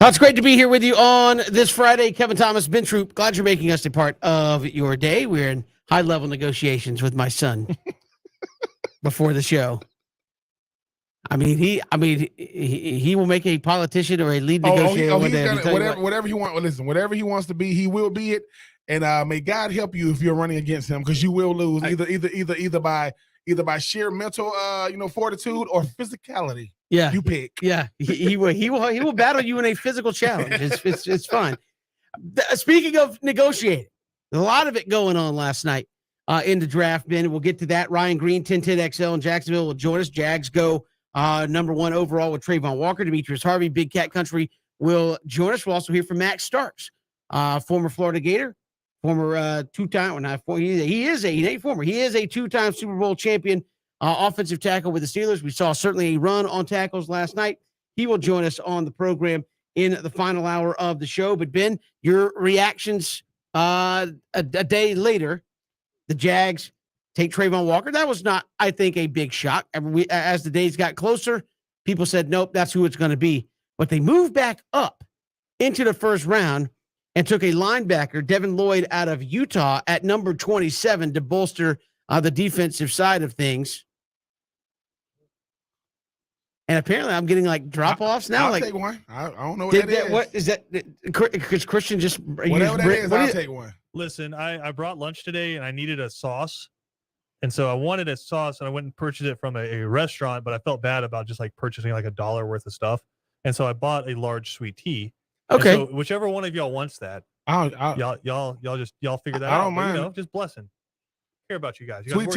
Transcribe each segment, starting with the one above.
It's great to be here with you on this Friday. Kevin Thomas, Ben Troop, glad you're making us a part of your day. We're in high-level negotiations with my son before the show. He will make a politician or a lead negotiator one day. Whatever he wants. Listen, whatever he wants to be, he will be it. And may God help you if you're running against him, because you will lose either by sheer mental fortitude or physicality. Yeah, you pick. Yeah, he will battle you in a physical challenge. It's fun. Speaking of negotiating, a lot of it going on last night in the draft. Ben, we'll get to that. Ryan Green, 10-10 XL in Jacksonville will join us. Jags go number 1 overall with Trayvon Walker. Demetrius Harvey, Big Cat Country, will join us. We'll also hear from Max Starks, former Florida Gator, former two-time. He is a two-time Super Bowl champion. Offensive tackle with the Steelers. We saw certainly a run on tackles last night. He will join us on the program in the final hour of the show. But Ben, your reactions a day later, the Jags take Trayvon Walker. That was not, I think, a big shock. As the days got closer, people said, nope, that's who it's going to be. But they moved back up into the first round and took a linebacker, Devin Lloyd, out of Utah at number 27 to bolster the defensive side of things. And apparently I'm getting like drop-offs now. I'll take one. I don't know what that is. What is that? Because Christian just... Whatever that is, I'll take one. Listen, I brought lunch today and I needed a sauce. And so I wanted a sauce and I went and purchased it from a restaurant, but I felt bad about just like purchasing like $1 worth of stuff. And so I bought a large sweet tea. Okay. So whichever one of y'all wants that, y'all figure that out. I don't mind. Just blessing. Care about you guys. Sweet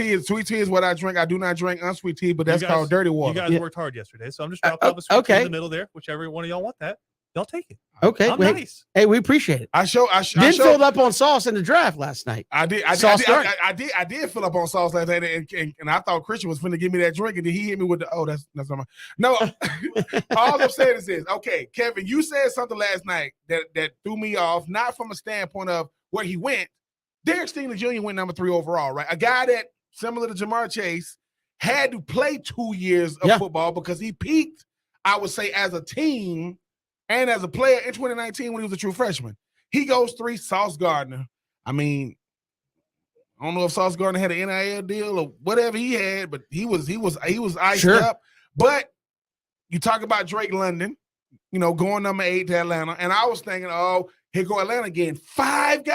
tea is what I drink. I do not drink unsweet tea, but that's called dirty water. You guys worked hard yesterday, so I'm just dropping off a sweet tea in the middle there. Whichever one of y'all want that, y'all take it. Okay, nice. Hey, we appreciate it. I filled up on sauce in the draft last night. I did fill up on sauce last night, and I thought Christian was finna give me that drink, and then he hit me with the that's not my no. All I'm saying is this. Okay, Kevin, you said something last night that threw me off, not from a standpoint of where he went. Derek Stingley Jr. went number 3 overall, right? A guy that, similar to Jamar Chase, had to play 2 years of football because he peaked, I would say, as a team and as a player in 2019 when he was a true freshman. He goes 3, Sauce Gardner. I mean, I don't know if Sauce Gardner had an NIL deal or whatever he had, but he was iced up. But you talk about Drake London, going number 8 to Atlanta, and I was thinking, here go Atlanta again. 5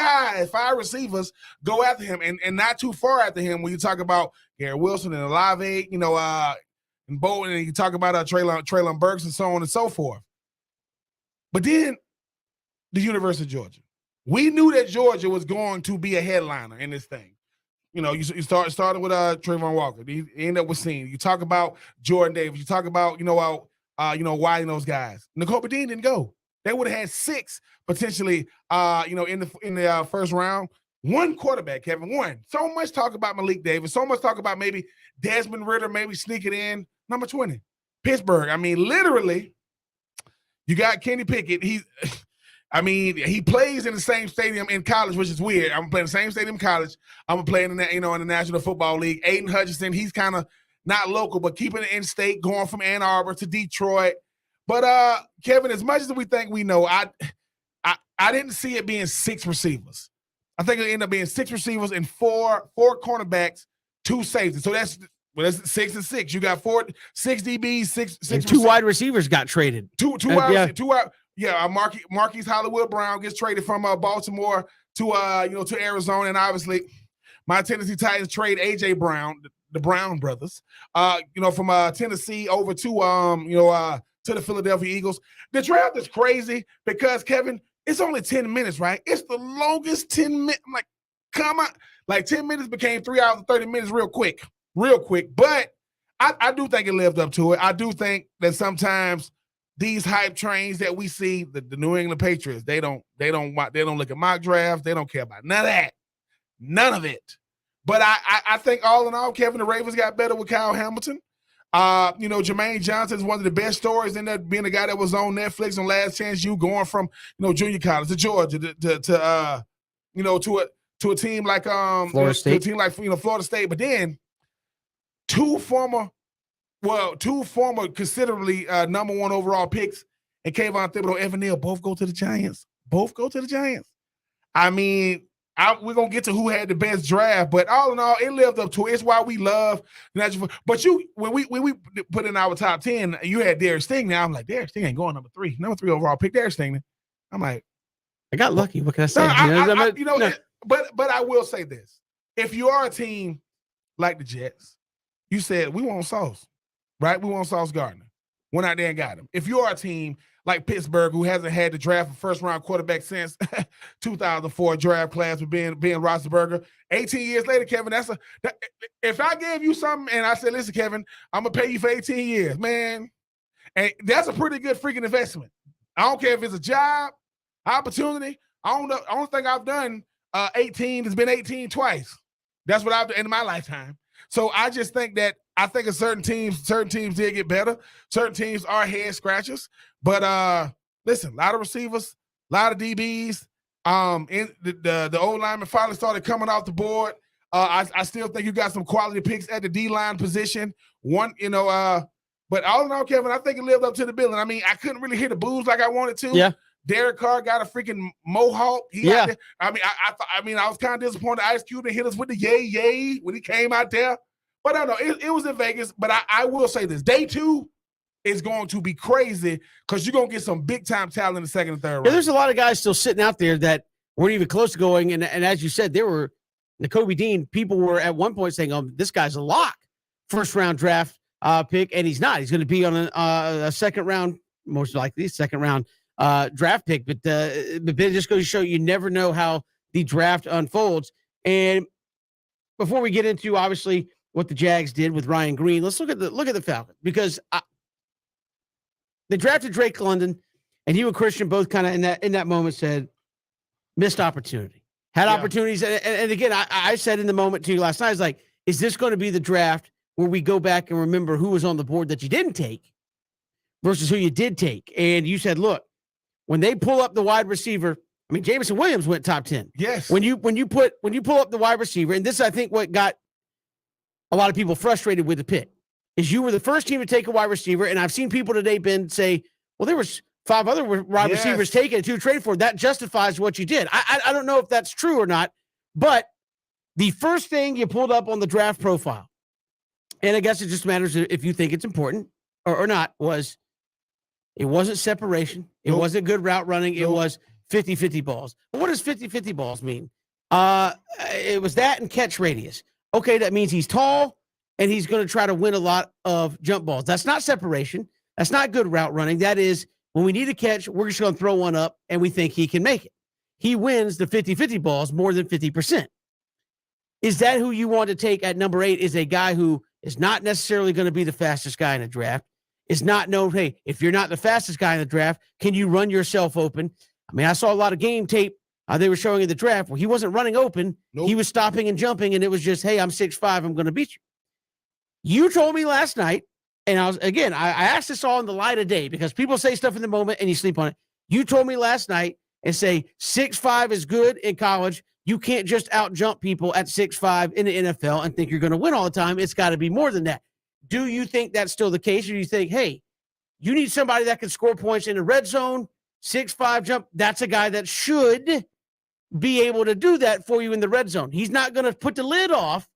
receivers go after him, and not too far after him when you talk about Garrett Wilson and Olave, and Bolton, and you talk about Traylon Burks and so on and so forth. But then the University of Georgia. We knew that Georgia was going to be a headliner in this thing. You started with Trayvon Walker. You end up with Seen. You talk about Jordan Davis. You talk about, Wiley and those guys. Nakobe Dean didn't go. They would have had 6 potentially, in the first round. 1 quarterback, Kevin, 1. So much talk about Malik Davis. So much talk about maybe Desmond Ridder, maybe sneaking in. Number 20, Pittsburgh. I mean, literally, you got Kenny Pickett. He plays in the same stadium in college, which is weird. I'm playing the same stadium in college. I'm playing in the National Football League. Aiden Hutchinson, he's kind of not local, but keeping it in state, going from Ann Arbor to Detroit. But Kevin, as much as we think we know, I didn't see it being 6 receivers. I think it ended up being 6 receivers and four cornerbacks, 2 safeties. So that's 6 and 6. You got 6 DBs, 6 and 2 wide receivers got traded. Marquise Hollywood Brown gets traded from Baltimore to Arizona, and obviously my Tennessee Titans trade AJ Brown, the Brown brothers, from Tennessee over to the Philadelphia Eagles. The draft is crazy because, Kevin, it's only 10 minutes, right? It's the longest 10 minutes. I'm like, come on. Like 10 minutes became 3 hours and 30 minutes real quick. But I do think it lived up to it. I do think that sometimes these hype trains that we see, the New England Patriots, they don't look at mock drafts. They don't care about none of that. None of it. But I think all in all, Kevin, the Ravens got better with Kyle Hamilton. Jermaine Johnson is one of the best stories in that, being a guy that was on Netflix on Last Chance U, going from junior college to Georgia to a team like Florida State. To a team like Florida State. But then two former considerably number 1 overall picks and Kayvon Thibodeau, Evan Neal both go to the Giants. Both go to the Giants. I mean, we're gonna get to who had the best draft, but all in all, it lived up to it. It's why we love the National. But when we put in our top 10, you had Derek Stingley. Now I'm like, Derek Stingley ain't going number 3 overall pick. Derek Stingley. I'm like, I got lucky. What can I say? But I will say this: if you are a team like the Jets, you said we want Sauce, right? We want Sauce Gardner. Went out there and got him. If you are a team like Pittsburgh, who hasn't had to draft a first-round quarterback since 2004 draft class with Ben Roethlisberger, 18 years later, Kevin, if I gave you something and I said, listen, Kevin, I'm going to pay you for 18 years, man, and that's a pretty good freaking investment. I don't care if it's a job, opportunity. I don't think I've done 18. It's been 18 twice. That's what I've done in my lifetime. So I just think that certain teams did get better. Certain teams are head scratchers. But listen, a lot of receivers, a lot of DBs. In the old lineman finally started coming off the board. I still think you got some quality picks at the D-line position. But all in all, Kevin, I think it lived up to the billing. I mean, I couldn't really hear the boos like I wanted to. Yeah. Derek Carr got a freaking mohawk. I was kind of disappointed. Ice Cube hit us with the yay when he came out there. But I don't know. It was in Vegas. But I will say this. Day 2 is going to be crazy because you're going to get some big-time talent in the second and third round. Yeah, there's a lot of guys still sitting out there that weren't even close to going. And as you said, there were Nakobe Dean. People were at one point saying, oh, this guy's a lock. First-round draft pick, and he's not. He's going to be on a second-round, most likely, second-round draft pick. But it just goes to show you never know how the draft unfolds. And before we get into, obviously, what the Jags did with Ryan Green, let's look at the Falcons, because they drafted Drake London, and you and Christian both kind of in that moment said missed opportunity, had opportunities, and again I said in the moment to you last night, I was like, is this going to be the draft where we go back and remember who was on the board that you didn't take versus who you did take? And you said, look, when they pull up the wide receiver, I mean, Jameson Williams went top 10. Yes. When you pull up the wide receiver, and this I think what got a lot of people frustrated with the pick is you were the first team to take a wide receiver, and I've seen people today, Ben, say, well, there was 5 other wide receivers taken to trade for. That justifies what you did. I don't know if that's true or not, but the first thing you pulled up on the draft profile, and I guess it just matters if you think it's important or not, it wasn't separation. It wasn't good route running. It was 50-50 balls. But what does 50-50 balls mean? It was that and catch radius. Okay, that means he's tall, and he's going to try to win a lot of jump balls. That's not separation. That's not good route running. That is, when we need a catch, we're just going to throw one up, and we think he can make it. He wins the 50-50 balls more than 50%. Is that who you want to take at number 8? Is a guy who is not necessarily going to be the fastest guy in the draft, is not known, hey, if you're not the fastest guy in the draft, can you run yourself open? I mean, I saw a lot of game tape they were showing in the draft where he wasn't running open. Nope. He was stopping and jumping, and it was just, hey, I'm 6'5", I'm going to beat you. You told me last night, and I asked this all in the light of day because people say stuff in the moment and you sleep on it. You told me last night and say 6'5" is good in college. You can't just out-jump people at 6'5" in the NFL and think you're going to win all the time. It's got to be more than that. Do you think that's still the case, or do you think, hey, you need somebody that can score points in the red zone, 6'5" jump? That's a guy that should be able to do that for you in the red zone. He's not going to put the lid off,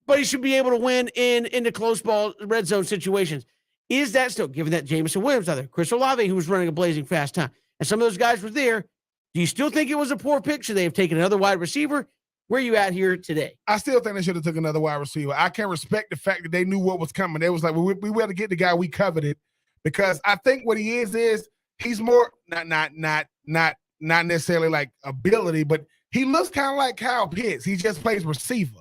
but he should be able to win in the close ball red zone situations. Is that still, given that Jameson Williams out there, Chris Olave, who was running a blazing fast time, and some of those guys were there, do you still think it was a poor pick? Should they have taken another wide receiver? Where are you at here today? I still think they should have took another wide receiver. I can respect the fact that they knew what was coming. They was like, we had to get the guy we coveted, because I think what he is he's more not necessarily like ability, but he looks kind of like Kyle Pitts. He just plays receiver.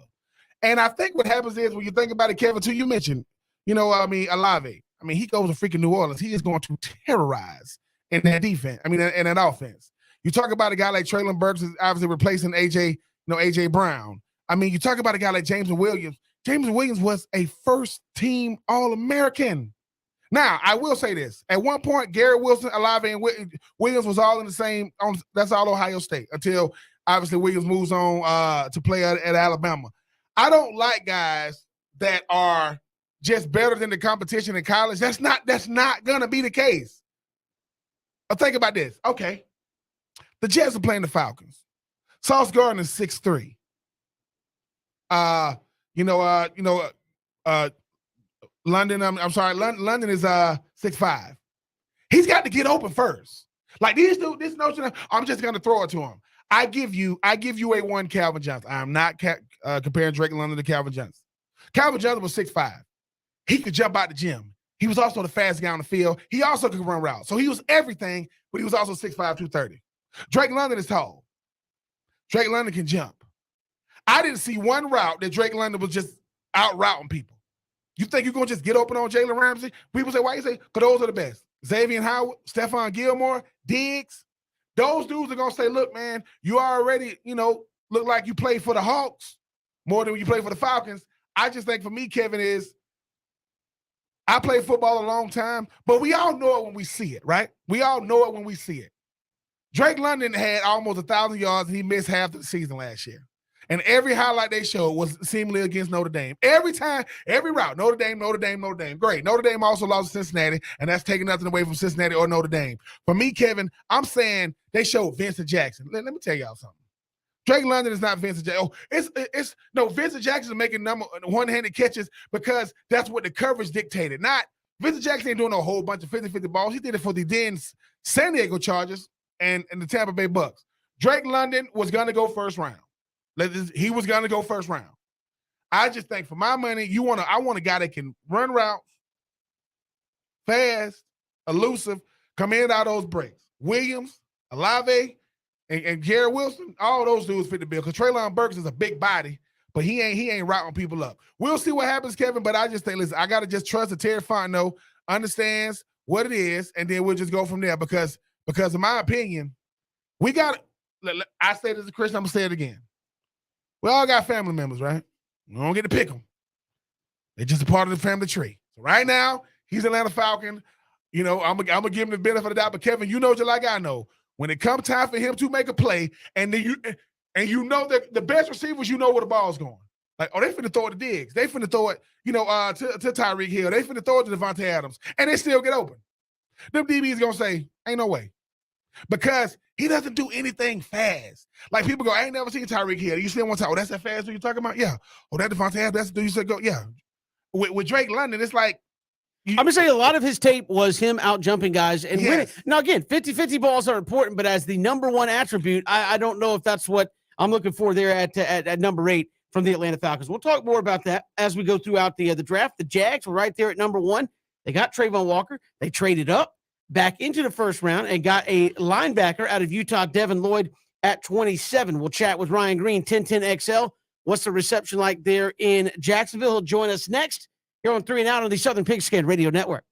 And I think what happens is, when you think about it, Kevin, too, you mentioned, Olave. I mean, he goes to freaking New Orleans. He is going to terrorize in that defense. I mean, in that offense. You talk about a guy like Traylon Burks is obviously replacing AJ Brown. I mean, you talk about a guy like Jameson Williams. Jameson Williams was a first-team All-American. Now, I will say this. At one point, Garrett Wilson, Olave, and Williams was all in the same that's all Ohio State, until obviously Williams moves on to play at Alabama. I don't like guys that are just better than the competition in college. That's not gonna be the case. Think about this. Okay. The Jets are playing the Falcons. Sauce Gardner is 6'3". London, I'm sorry, London is 6'5". He's got to get open first. Like this notion of, I'm just gonna throw it to him. I give you a one Calvin Johnson. I'm not comparing Drake London to Calvin Johnson. Calvin Johnson was 6'5". He could jump out the gym. He was also the fastest guy on the field. He also could run routes. So he was everything, but he was also 6'5", 230. Drake London is tall. Drake London can jump. I didn't see one route that Drake London was just out routing people. You think you're going to just get open on Jalen Ramsey? People say, why you say? Because those are the best. Xavier Howard, Stephon Gilmore, Diggs. Those dudes are going to say, look, man, you already, look like you play for the Hawks more than you play for the Falcons. I just think for me, Kevin, is I played football a long time, but we all know it when we see it, right? We all know it when we see it. Drake London had almost 1,000 yards, and he missed half of the season last year. And every highlight they showed was seemingly against Notre Dame. Every time, every route, Notre Dame. Great. Notre Dame also lost to Cincinnati, and that's taking nothing away from Cincinnati or Notre Dame. For me, Kevin, I'm saying they showed Vincent Jackson. Let me tell y'all something. Drake London is not Vincent Jackson. Vincent Jackson is making one-handed catches because that's what the coverage dictated. Not Vincent Jackson ain't doing a whole bunch of 50-50 balls. He did it for the then San Diego Chargers and the Tampa Bay Bucks. Drake London was going to go first round. He was going to go first round. I just think for my money, I want a guy that can run routes, fast, elusive, come in and out of those breaks. Williams, Olave, and Garrett Wilson, all those dudes fit the bill. Because Treylon Burks is a big body, but he ain't routing people up. We'll see what happens, Kevin, but I just think, listen, I got to just trust that Terry Fontenot understands what it is, and then we'll just go from there because in my opinion, I say this to Chris, I'm going to say it again. We all got family members, right? We don't get to pick them. They're just a part of the family tree. So right now, he's Atlanta Falcon. I'm gonna give him the benefit of the doubt. But Kevin, just like I know, when it comes time for him to make a play, and then you know that the best receivers, where the ball's going. Like, they finna throw it to Diggs. They finna throw it, to Tyreek Hill. They finna throw it to Devontae Adams, and they still get open. Them DBs gonna say, ain't no way. Because he doesn't do anything fast. Like people go, I ain't never seen Tyreek Hill. You see him one time, that's that fast dude you're talking about? Yeah. Oh, that Devontae Adams, that's the dude you said go, yeah. With Drake London, it's like. I'm going to say a lot of his tape was him out jumping guys and winning. Now, again, 50-50 balls are important, but as the number one attribute, I don't know if that's what I'm looking for there at number 8 from the Atlanta Falcons. We'll talk more about that as we go throughout the draft. The Jags were right there at number 1. They got Trayvon Walker. They traded up back into the first round and got a linebacker out of Utah, Devin Lloyd, at 27. We'll chat with Ryan Green, 1010XL. What's the reception like there in Jacksonville? He'll join us next here on 3 and Out on the Southern Pigskin Radio Network.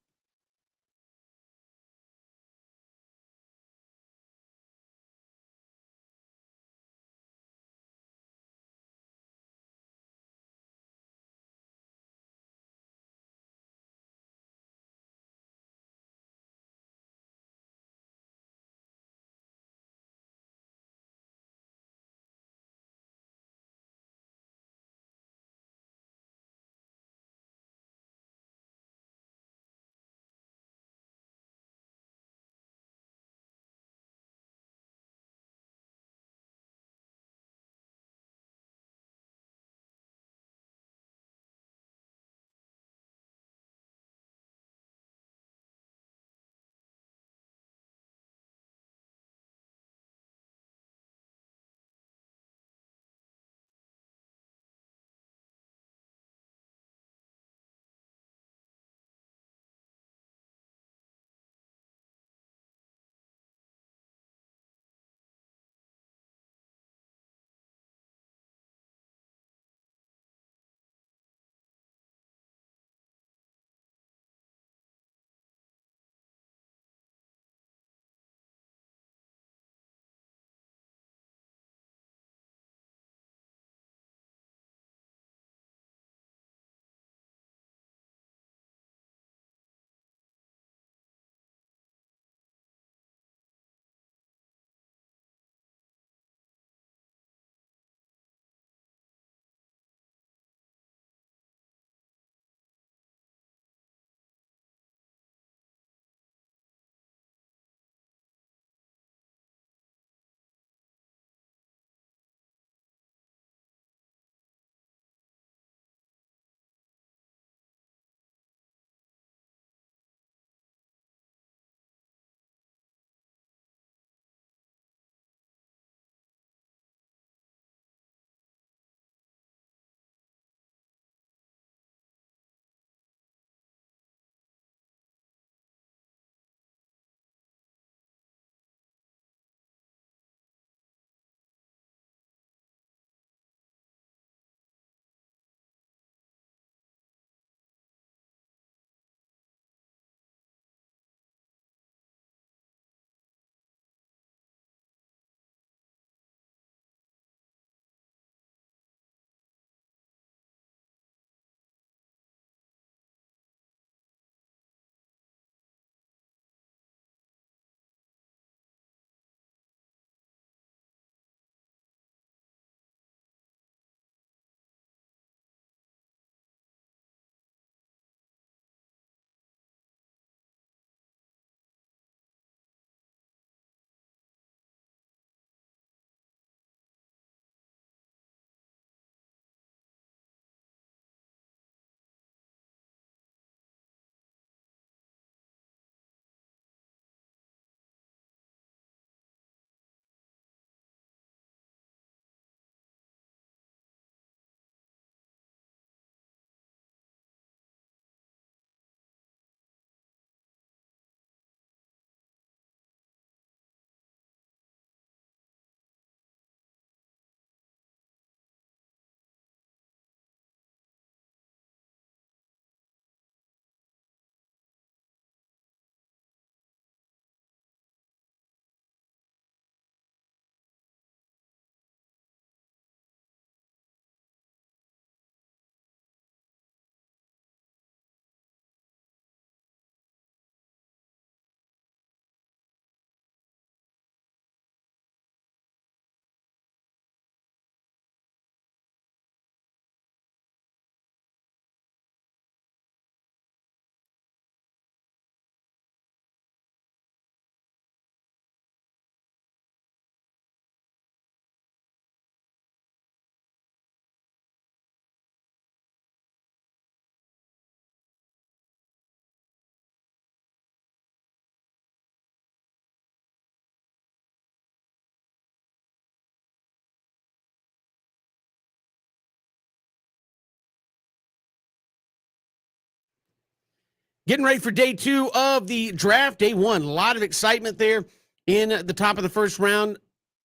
Getting ready for day 2 of the draft. Day 1, a lot of excitement there in the top of the first round.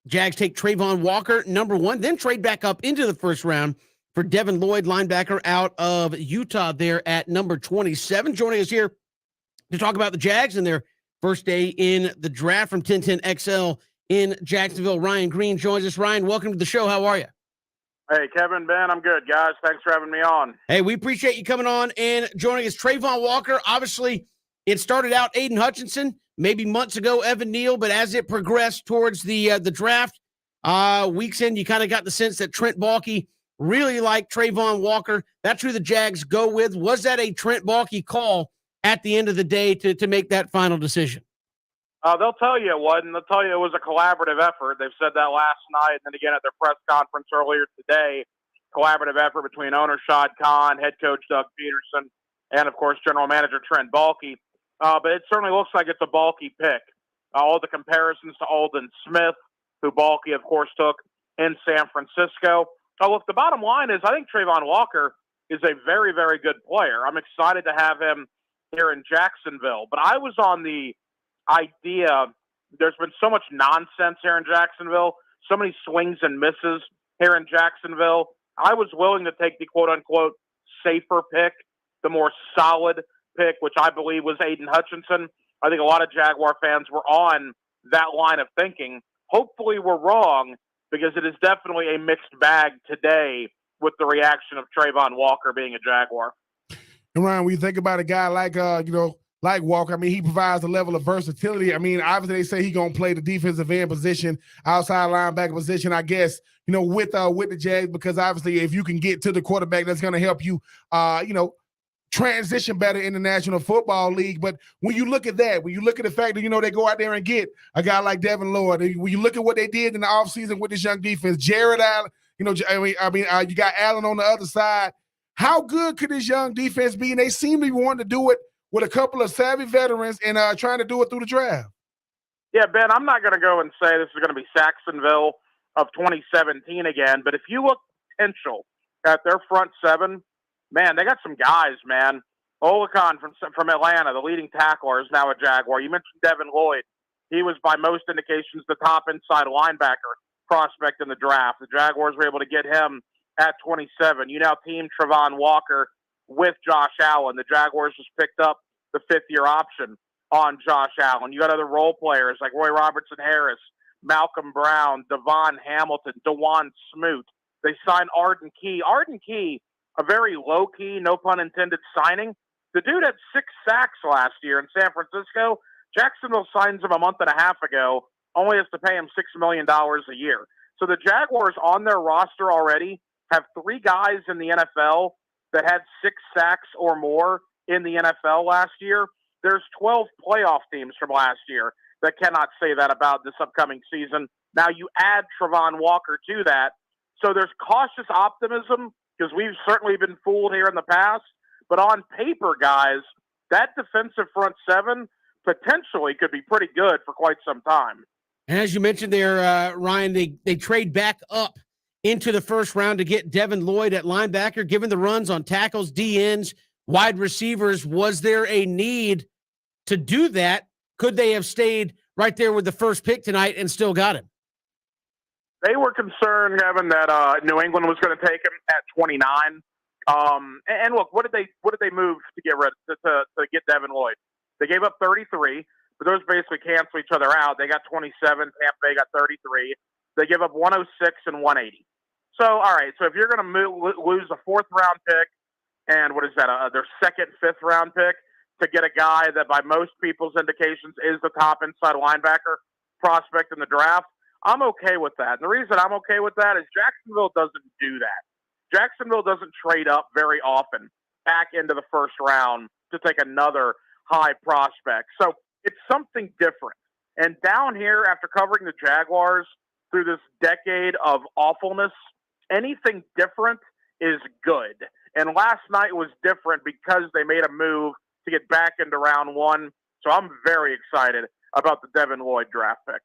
Jags take Trayvon Walker, number 1, then trade back up into the first round for Devin Lloyd, linebacker out of Utah there at number 27. Joining us here to talk about the Jags and their first day in the draft from 1010XL in Jacksonville, Ryan Green joins us. Ryan, welcome to the show. How are you? Hey, Kevin, Ben, I'm good, guys. Thanks for having me on. Hey, we appreciate you coming on and joining us. Trayvon Walker, obviously, it started out Aiden Hutchinson, maybe months ago, Evan Neal, but as it progressed towards the draft, weeks in, you kind of got the sense that Trent Baalke really liked Trayvon Walker. That's who the Jags go with. Was that a Trent Baalke call at the end of the day to make that final decision? They'll tell you it wasn't. They'll tell you it was a collaborative effort. They've said that last night and then again at their press conference earlier today. Collaborative effort between owner Shad Khan, head coach Doug Peterson, and, of course, general manager Trent Baalke. But it certainly looks like it's a Baalke pick. All the comparisons to Aldon Smith, who Baalke, of course, took in San Francisco. Oh, look, the bottom line is I think Trayvon Walker is a very, very good player. I'm excited to have him here in Jacksonville. But I was on the idea, there's been so much nonsense here in Jacksonville, so many swings and misses here in Jacksonville. I was willing to take the quote-unquote safer pick, the more solid pick, which I believe was Aiden Hutchinson. I think a lot of Jaguar fans were on that line of thinking. Hopefully we're wrong, because it is definitely a mixed bag today with the reaction of Trayvon Walker being a Jaguar. And Ryan, when you think about a guy like like Walker, I mean, he provides a level of versatility. I mean, obviously they say he's gonna play the defensive end position, outside linebacker position, I guess, with the Jags, because obviously if you can get to the quarterback, that's gonna help you transition better in the National Football League. But when you look at that, when you look at the fact that, they go out there and get a guy like Devin Lloyd, when you look at what they did in the offseason with this young defense, Jarrett Allen, you got Allen on the other side. How good could this young defense be? And they seem to be wanting to do it with a couple of savvy veterans and trying to do it through the draft. Yeah, Ben, I'm not going to go and say this is going to be Saxonville of 2017 again, but if you look potential at their front seven, man, they got some guys, man. Olakon from Atlanta, the leading tackler, is now a Jaguar. You mentioned Devin Lloyd. He was, by most indications, the top inside linebacker prospect in the draft. The Jaguars were able to get him at 27. You now team Trayvon Walker with Josh Allen. The Jaguars just picked up the 5th-year option on Josh Allen. You got other role players like Roy Robertson Harris, Malcolm Brown, Devon Hamilton, DeJuan Smoot. They signed Arden Key. Arden Key, a very low-key, no pun intended, signing. The dude had 6 sacks last year in San Francisco. Jacksonville signs him a month and a half ago, only has to pay him $6 million a year. So the Jaguars on their roster already have 3 guys in the NFL that had 6 sacks or more in the NFL last year. There's 12 playoff teams from last year that cannot say that about this upcoming season. Now you add Trayvon Walker to that. So there's cautious optimism, because we've certainly been fooled here in the past. But on paper, guys, that defensive front seven potentially could be pretty good for quite some time. And as you mentioned there, Ryan, they trade back up into the first round to get Devin Lloyd at linebacker. Given the runs on tackles, DNs, wide receivers, was there a need to do that? Could they have stayed right there with the first pick tonight and still got him? They were concerned, Kevin, that New England was going to take him at 29. And look, what did they move to get rid to get Devin Lloyd? They gave up 33, but those basically cancel each other out. They got 27. Tampa Bay got 33. They give up 106 and 180. So, all right. So if you're going to lose a 4th round pick and what is that? Their 2nd, 5th round pick to get a guy that by most people's indications is the top inside linebacker prospect in the draft, I'm okay with that. And the reason I'm okay with that is Jacksonville doesn't do that. Jacksonville doesn't trade up very often back into the first round to take another high prospect. So it's something different. And down here, after covering the Jaguars through this decade of awfulness, anything different is good. And last night was different because they made a move to get back into round 1. So I'm very excited about the Devin Lloyd draft pick.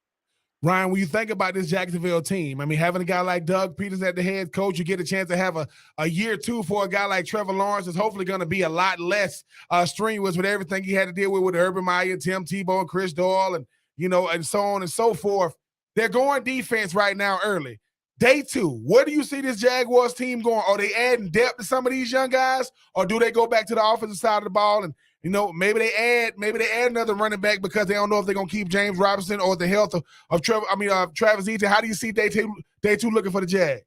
Ryan, when you think about this Jacksonville team, I mean, having a guy like Doug Peters at the head coach, you get a chance to have a year two for a guy like Trevor Lawrence. Is hopefully going to be a lot less strenuous with everything he had to deal with Urban Meyer, Tim Tebow, and Chris Doyle, and and so on and so forth. They're going defense right now early. Day two, where do you see this Jaguars team going? Are they adding depth to some of these young guys, or do they go back to the offensive side of the ball and maybe they add another running back because they don't know if they're gonna keep James Robinson or the health of Travis Etienne. How do you see day two looking for the Jags?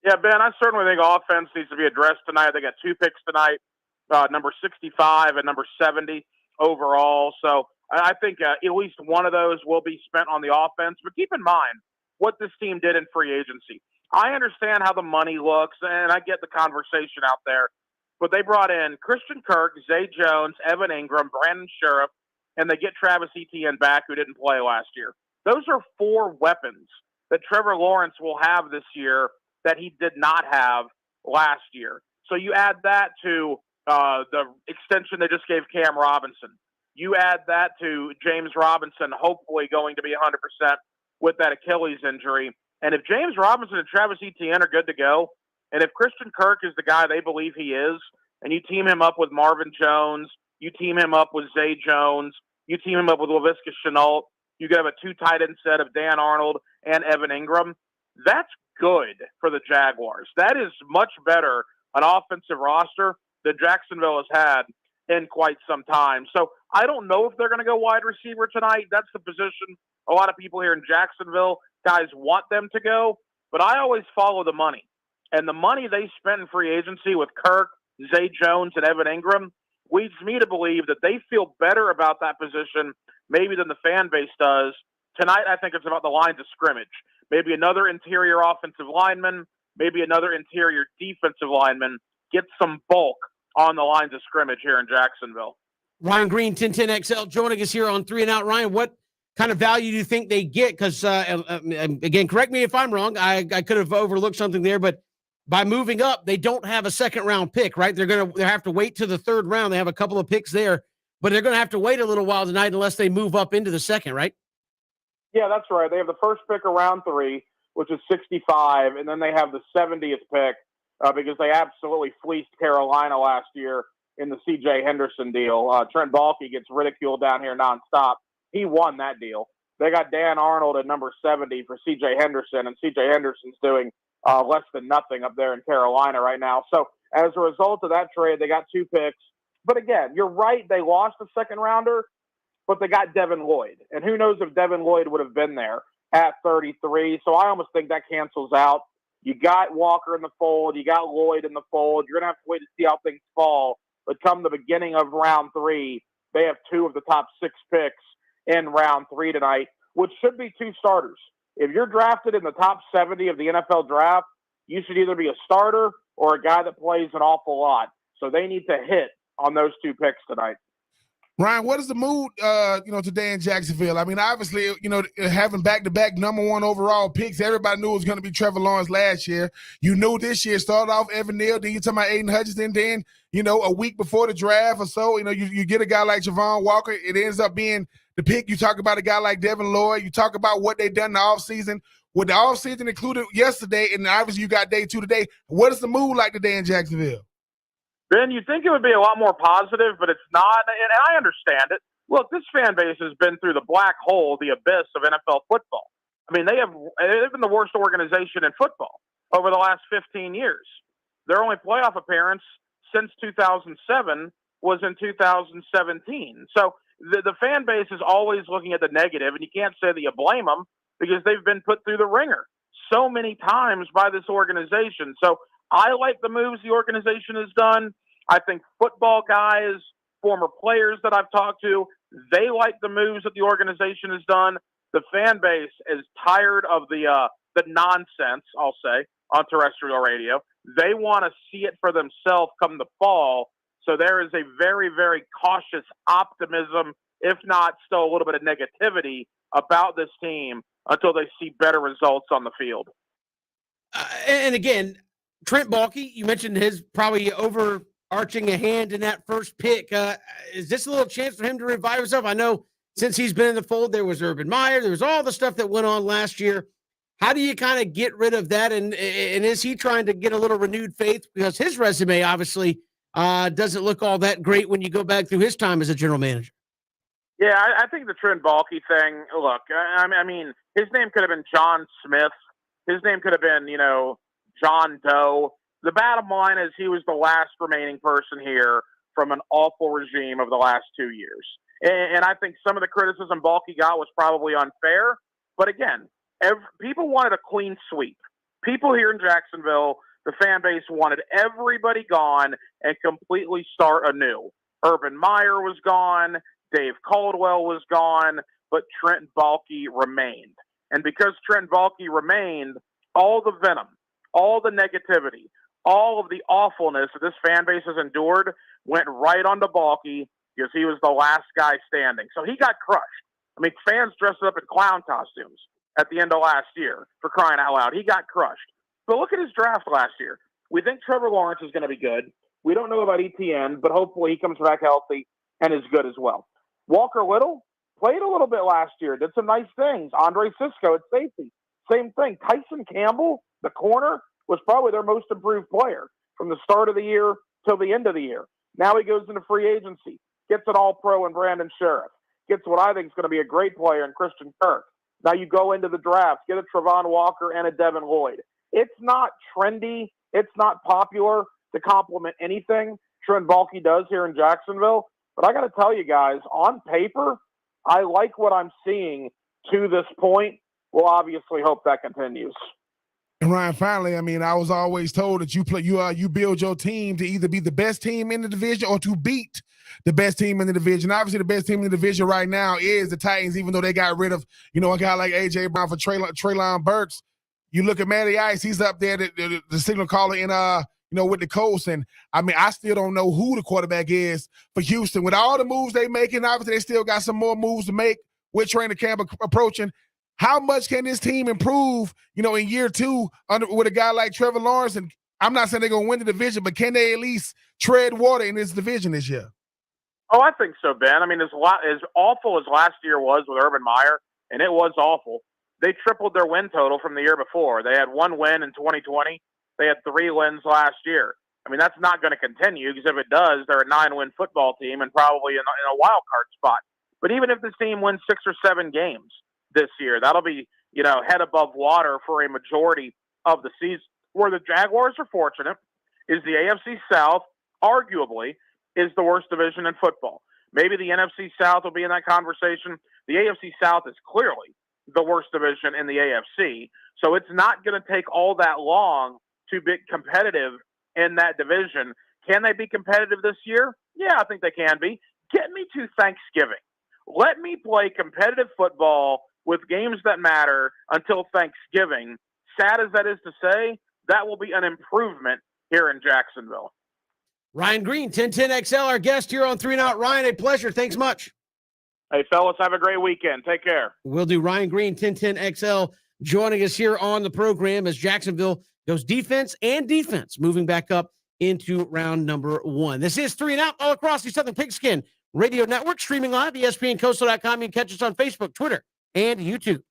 Yeah, Ben, I certainly think offense needs to be addressed tonight. They got 2 picks tonight, number 65 and number 70 overall. So I think at least one of those will be spent on the offense. But keep in mind what this team did in free agency. I understand how the money looks, and I get the conversation out there. But they brought in Christian Kirk, Zay Jones, Evan Ingram, Brandon Sheriff, and they get Travis Etienne back, who didn't play last year. Those are 4 weapons that Trevor Lawrence will have this year that he did not have last year. So you add that to the extension they just gave Cam Robinson. You add that to James Robinson, hopefully going to be 100% with that Achilles injury. And if James Robinson and Travis Etienne are good to go, and if Christian Kirk is the guy they believe he is, and you team him up with Marvin Jones, you team him up with Zay Jones, you team him up with Laviska Shenault, you could have a 2 tight end set of Dan Arnold and Evan Ingram. That's good for the Jaguars. That is much better an offensive roster that Jacksonville has had in quite some time. So I don't know if they're going to go wide receiver tonight. That's the position a lot of people here in Jacksonville, guys, want them to go. But I always follow the money. And the money they spent in free agency with Kirk, Zay Jones, and Evan Ingram leads me to believe that they feel better about that position maybe than the fan base does. Tonight, I think it's about the lines of scrimmage. Maybe another interior offensive lineman, maybe another interior defensive lineman, get some bulk on the lines of scrimmage here in Jacksonville. Ryan Green, 1010XL, joining us here on 3 and Out. Ryan, what kind of value do you think they get? Because, again, correct me if I'm wrong. I could have overlooked something there, but by moving up, they don't have a second-round pick, right? They have to wait to the 3rd round. They have a couple of picks there, but they're going to have to wait a little while tonight unless they move up into the second, right? Yeah, that's right. They have the first pick of round 3, which is 65, and then they have the 70th pick because they absolutely fleeced Carolina last year in the C.J. Henderson deal. Trent Baalke gets ridiculed down here nonstop. He won that deal. They got Dan Arnold at number 70 for C.J. Henderson, and C.J. Henderson's doing less than nothing up there in Carolina right now. So as a result of that trade, they got 2 picks. But again, you're right. They lost a second rounder, but they got Devin Lloyd. And who knows if Devin Lloyd would have been there at 33. So I almost think that cancels out. You got Walker in the fold. You got Lloyd in the fold. You're going to have to wait to see how things fall. But come the beginning of round 3, they have 2 of the top 6 picks in round 3 tonight, which should be 2 starters. If you're drafted in the top 70 of the NFL draft, you should either be a starter or a guy that plays an awful lot. So they need to hit on those 2 picks tonight. Ryan, what is the mood, today in Jacksonville? I mean, obviously, having back-to-back number 1 overall picks, everybody knew it was going to be Trevor Lawrence last year. You knew this year started off Evan Neal, then you're talking about Aiden Hutchinson, then, a week before the draft or so, you get a guy like Trayvon Walker. It ends up being the pick. You talk about a guy like Devin Lloyd. You talk about what they've done in the offseason. With the offseason included yesterday, and obviously you got day 2 today, what is the mood like today in Jacksonville? Ben, you'd think it would be a lot more positive, but it's not, and I understand it. Look, this fan base has been through the black hole, the abyss of NFL football. I mean, they've been the worst organization in football over the last 15 years. Their only playoff appearance since 2007 was in 2017. So the fan base is always looking at the negative, and you can't say that you blame them because they've been put through the ringer so many times by this organization. So I like the moves the organization has done. I think football guys, former players that I've talked to, they like the moves that the organization has done. The fan base is tired of the nonsense, I'll say, on terrestrial radio. They want to see it for themselves come the fall. So there is a very, very cautious optimism, if not still a little bit of negativity about this team until they see better results on the field. And again, Trent Baalke, you mentioned his probably overarching a hand in that first pick. Is this a little chance for him to revive himself? I know since he's been in the fold. There was Urban Meyer. There was all the stuff that went on last year. How do you kind of get rid of that? And is he trying to get a little renewed faith? Because his resume obviously doesn't look all that great when you go back through his time as a general manager. Yeah, I think the Trent Baalke thing, look, I mean, his name could have been John Smith. His name could have been, John Doe. The bottom line is he was the last remaining person here from an awful regime of the last 2 years. And I think some of the criticism Baalke got was probably unfair. But again, people wanted a clean sweep. People here in Jacksonville, the fan base wanted everybody gone and completely start anew. Urban Meyer was gone. Dave Caldwell was gone, but Trent Baalke remained. And because Trent Baalke remained, all the venom, all the negativity, all of the awfulness that this fan base has endured went right onto Baalke because he was the last guy standing. So he got crushed. I mean, fans dressed up in clown costumes at the end of last year, for crying out loud. He got crushed. But look at his draft last year. We think Trevor Lawrence is going to be good. We don't know about ETN, but hopefully he comes back healthy and is good as well. Walker Little played a little bit last year, did some nice things. Andre Sisco at safety, same thing. Tyson Campbell, the corner, was probably their most improved player from the start of the year till the end of the year. Now he goes into free agency, gets an all-pro in Brandon Sheriff, gets what I think is going to be a great player in Christian Kirk. Now you go into the draft, get a Trayvon Walker and a Devin Lloyd. It's not trendy. It's not popular to compliment anything Trent Baalke does here in Jacksonville. But I got to tell you guys, on paper, I like what I'm seeing to this point. We'll obviously hope that continues. And Ryan, finally, I mean, I was always told that you build your team to either be the best team in the division or to beat the best team in the division. Obviously, the best team in the division right now is the Titans, even though they got rid of, a guy like A.J. Brown for Treylon Burks. You look at Matty Ice, he's up there, the signal caller in with the Colts. And I mean, I still don't know who the quarterback is for Houston. With all the moves they making, obviously they still got some more moves to make with training camp approaching. How much can this team improve, in year two with a guy like Trevor Lawrence? And I'm not saying they're going to win the division, but can they at least tread water in this division this year? Oh, I think so, Ben. I mean, as awful as last year was with Urban Meyer, and it was awful, they tripled their win total from the year before. They had one win in 2020. They had 3 wins last year. I mean, that's not going to continue because if it does, they're a 9-win football team and probably in a wild card spot. But even if this team wins 6 or 7 games this year, that'll be, head above water for a majority of the season. Where the Jaguars are fortunate is the AFC South arguably is the worst division in football. Maybe the NFC South will be in that conversation. The AFC South is clearly the worst division in the AFC. So it's not going to take all that long to be competitive in that division. Can they be competitive this year? Yeah, I think they can be. Get me to Thanksgiving. Let me play competitive football with games that matter until Thanksgiving. Sad as that is to say, that will be an improvement here in Jacksonville. Ryan Green, 1010XL, our guest here on 3 and Out. Ryan, a pleasure. Thanks much. Hey, fellas, have a great weekend. Take care. We'll do. Ryan Green, 1010XL, joining us here on the program as Jacksonville goes defense, moving back up into round number 1. This is 3 and Out all across the Southern Pigskin Radio Network, streaming live, ESPNCoastal.com. You can catch us on Facebook, Twitter, and YouTube.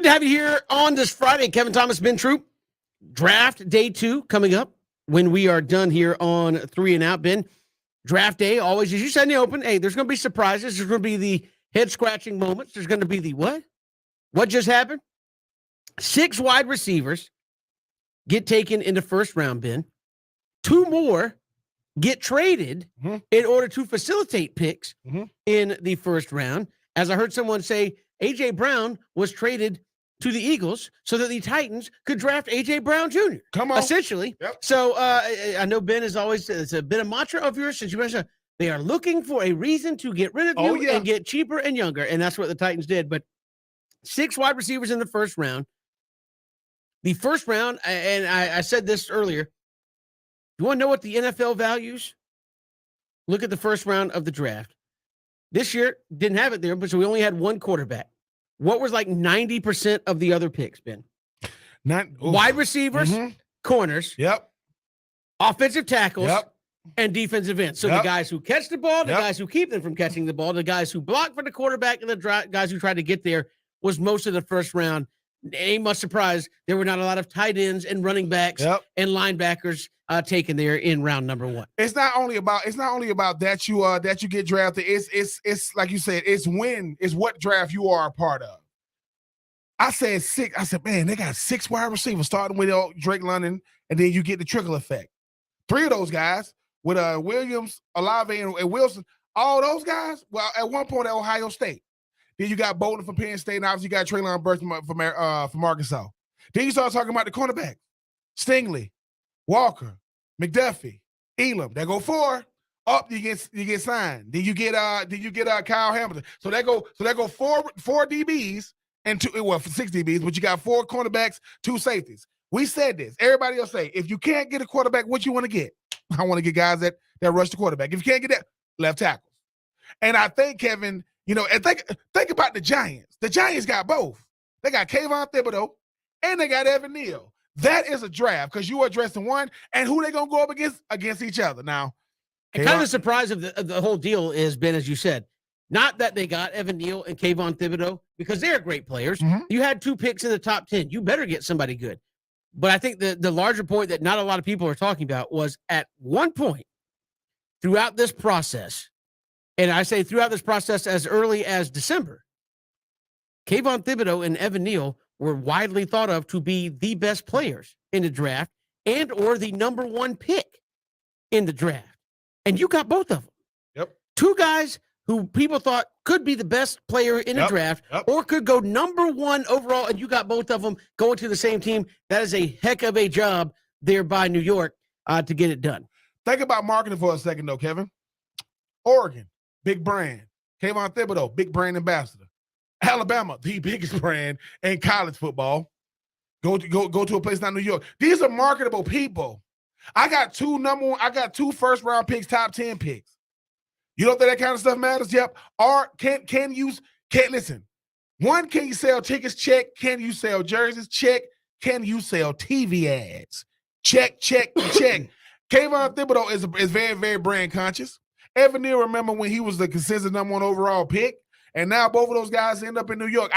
Good to have you here on this Friday. Kevin Thomas, Ben Troop. Draft day 2 coming up when we are done here on 3 and Out. Ben, draft day, always, as you said in the open, hey, there's going to be surprises. There's going to be the head-scratching moments. There's going to be the what? What just happened? 6 wide receivers get taken in the first round, Ben. 2 more get traded in order to facilitate picks in the first round. As I heard someone say, A.J. Brown was traded to the Eagles so that the Titans could draft A.J. Brown Jr. Come on. Essentially. Yep. So I know Ben is always, it's a bit of mantra of yours since you mentioned they are looking for a reason to get rid of you and get cheaper and younger. And that's what the Titans did. But 6 wide receivers in the first round. The first round, and I said this earlier, you want to know what the NFL values? Look at the first round of the draft. This year, didn't have it there, but so we only had 1 quarterback. What was like 90% of the other picks, Ben? Wide receivers, corners, offensive tackles, and defensive ends. So the guys who catch the ball, the guys who keep them from catching the ball, the guys who block for the quarterback, and the guys who try to get there was most of the first round. Ain't much surprise there were not a lot of tight ends and running backs and linebackers taken there in round number 1. It's not only about that you get drafted. It's like you said, it's what draft you are a part of. I said 6. I said, man, they got 6 wide receivers starting with Drake London, and then you get the trickle effect. 3 of those guys with Williams, Olave, and Wilson, all those guys. Well, at one point at Ohio State. Then you got Bolden from Penn State, and obviously you got Trayvon Walker from Arkansas. Then you start talking about the cornerback, Stingley, Walker, McDuffie, Elam. That go 4. Up, you get signed. Then you get Kyle Hamilton. So that go 4 DBs and 6 DBs, but you got 4 cornerbacks, 2 safeties. We said this. Everybody else say, if you can't get a quarterback, what you want to get? I want to get guys that rush the quarterback. If you can't get that, left tackles. And I think, Kevin, and think about the Giants. The Giants got both. They got Kayvon Thibodeau and they got Evan Neal. That is a draft because you are addressing one and who they gonna go up against each other. Now, and kind of the surprise of the whole deal is, Ben, as you said, not that they got Evan Neal and Kayvon Thibodeau because they're great players. You had 2 picks in the top 10. You better get somebody good. But I think the larger point that not a lot of people are talking about was at one point throughout this process. And I say throughout this process as early as December, Kayvon Thibodeau and Evan Neal were widely thought of to be the best players in the draft and or the number 1 pick in the draft. And you got both of them. 2 guys who people thought could be the best player in the draft or could go number 1 overall, and you got both of them going to the same team. That is a heck of a job there by New York to get it done. Think about marketing for a second, though, Kevin. Oregon. Big brand. Kayvon Thibodeau, big brand ambassador. Alabama, the biggest brand in college football. Go to a place like New York. These are marketable people. I got 2 first round picks, top 10 picks. You don't think that kind of stuff matters? Yep. Or can you listen? 1, can you sell tickets? Check. Can you sell jerseys? Check. Can you sell TV ads? Check. Kayvon Thibodeau is very, very brand conscious. Evan Neal, remember when he was the consensus number 1 overall pick, and now both of those guys end up in New York.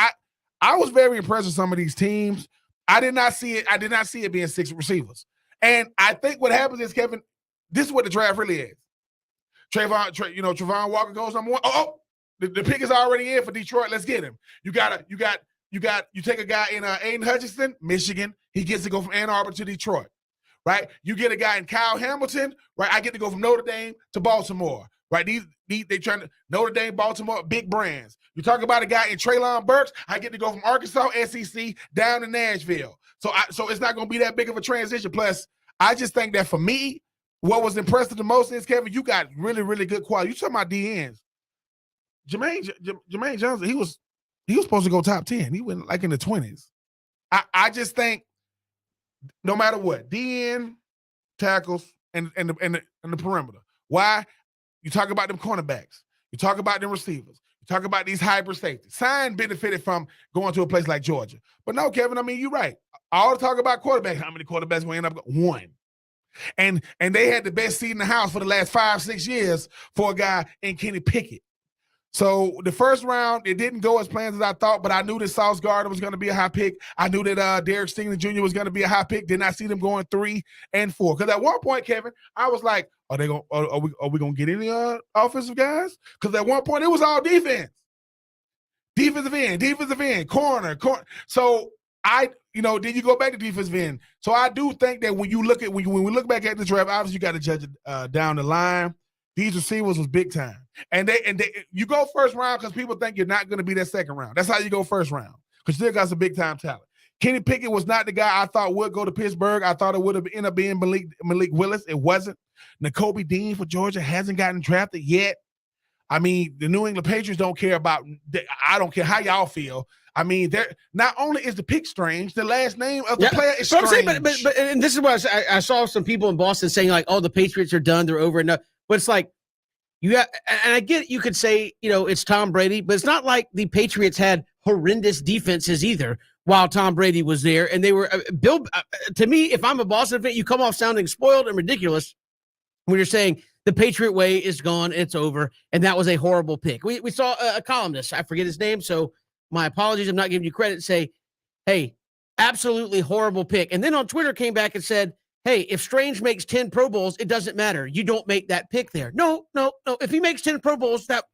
I was very impressed with some of these teams. I did not see it being 6 receivers. And I think what happens is, Kevin, this is what the draft really is. Trayvon Walker goes number 1. Oh, the pick is already in for Detroit. Let's get him. You take a guy in Aiden Hutchinson, Michigan. He gets to go from Ann Arbor to Detroit. Right, you get a guy in Kyle Hamilton. Right, I get to go from Notre Dame to Baltimore. Right, they trying to Notre Dame, Baltimore, big brands. You talk about a guy in Treylon Burks. I get to go from Arkansas, SEC, down to Nashville. So it's not going to be that big of a transition. Plus, I just think that for me, what was impressive the most is, Kevin, you got really, really good quality. You talking about DNs? Jermaine Johnson, he was supposed to go top 10. He went like in the 20s. I just think, no matter what, DN, tackles, and the perimeter. Why? You talk about them cornerbacks. You talk about them receivers. You talk about these hybrid safeties. Sign benefited from going to a place like Georgia. But no, Kevin, I mean, you're right. All the talk about quarterbacks, how many quarterbacks will end up? 1. And they had the best seat in the house for the last 5-6 years for a guy in Kenny Pickett. So the first round, it didn't go as planned as I thought, but I knew that Sauce Gardner was going to be a high pick. I knew that Derek Stingley Jr. was going to be a high pick. Did not see them going 3 and 4. Because at one point, Kevin, I was like, are we going to get any offensive guys? Because at one point, it was all defense. Defensive end, corner. So then you go back to defensive end. So I do think that when we look back at the draft, obviously you got to judge it down the line. These receivers was big time. And you go first round because people think you're not going to be that second round. That's how you go first round, because you still got some big time talent. Kenny Pickett was not the guy I thought would go to Pittsburgh. I thought it would have ended up being Malik Willis. It wasn't. N'Kobe Dean for Georgia hasn't gotten drafted yet. I mean, the New England Patriots don't care about – I don't care how y'all feel. I mean, not only is the pick strange, the last name of the player is strange. I'm saying, but and this is what I saw some people in Boston saying, like, oh, the Patriots are done. They're over. But it's like, and I get it, you could say, it's Tom Brady, but it's not like the Patriots had horrendous defenses either while Tom Brady was there. And they were to me, if I'm a Boston fan, you come off sounding spoiled and ridiculous when you're saying the Patriot way is gone, it's over, and that was a horrible pick. We saw a columnist, I forget his name, so my apologies, I'm not giving you credit, say, hey, absolutely horrible pick. And then on Twitter came back and said, hey, if Strange makes 10 Pro Bowls, it doesn't matter. You don't make that pick there. No. If he makes 10 Pro Bowls, that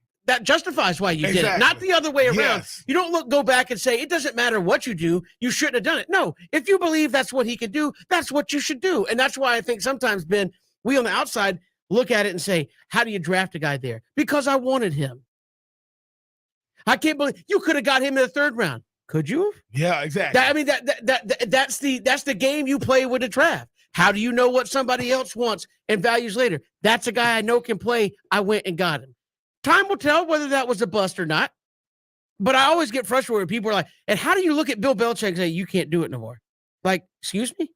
justifies why you did it, not the other way around. Yes. You don't go back and say, it doesn't matter what you do. You shouldn't have done it. No, if you believe that's what he can do, that's what you should do. And that's why I think sometimes, Ben, we on the outside look at it and say, how do you draft a guy there? Because I wanted him. I can't believe you could have got him in the 3rd round. Could you? Yeah, exactly. That's the game you play with the draft. How do you know what somebody else wants and values later? That's a guy I know can play. I went and got him. Time will tell whether that was a bust or not. But I always get frustrated when people are like, and how do you look at Bill Belichick and say, you can't do it no more? Like, excuse me?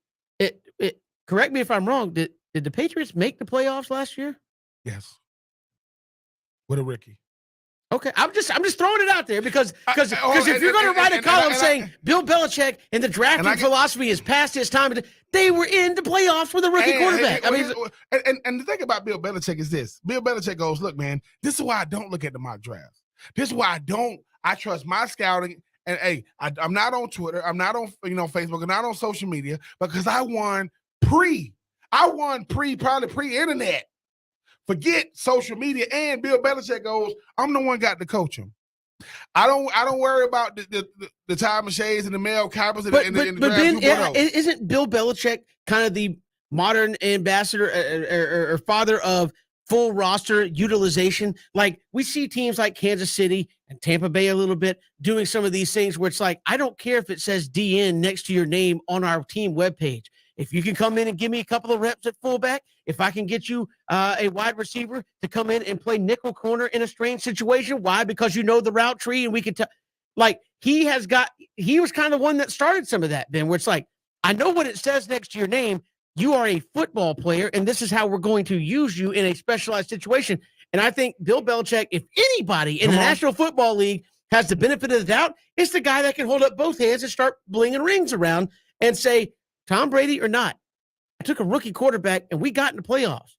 Correct me if I'm wrong. Did the Patriots make the playoffs last year? Yes. With a Ricky. Okay, I'm just throwing it out there because if you're going to write a column saying Bill Belichick and the drafting philosophy is past his time, they were in the playoffs with a rookie quarterback. And the thing about Bill Belichick is this: Bill Belichick goes, "Look, man, this is why I don't look at the mock drafts. This is why I trust my scouting. And hey, I'm not on Twitter, I'm not on Facebook, I'm not on social media because I won probably pre-internet." Forget social media, and Bill Belichick goes, I'm the one got to coach him. I don't worry about the Todd McShays and the Mel Kippers and the Ben, isn't Bill Belichick kind of the modern ambassador or father of full roster utilization? Like, we see teams like Kansas City and Tampa Bay a little bit doing some of these things where it's like, I don't care if it says DN next to your name on our team webpage. If you can come in and give me a couple of reps at fullback, if I can get you a wide receiver to come in and play nickel corner in a strange situation, why? Because you know the route tree and we can tell. Like, he was kind of the one that started some of that, Ben, where it's like, I know what it says next to your name. You are a football player, and this is how we're going to use you in a specialized situation. And I think Bill Belichick, if anybody in the National Football League has the benefit of the doubt, it's the guy that can hold up both hands and start blinging rings around and say, Tom Brady or not, I took a rookie quarterback and we got in the playoffs.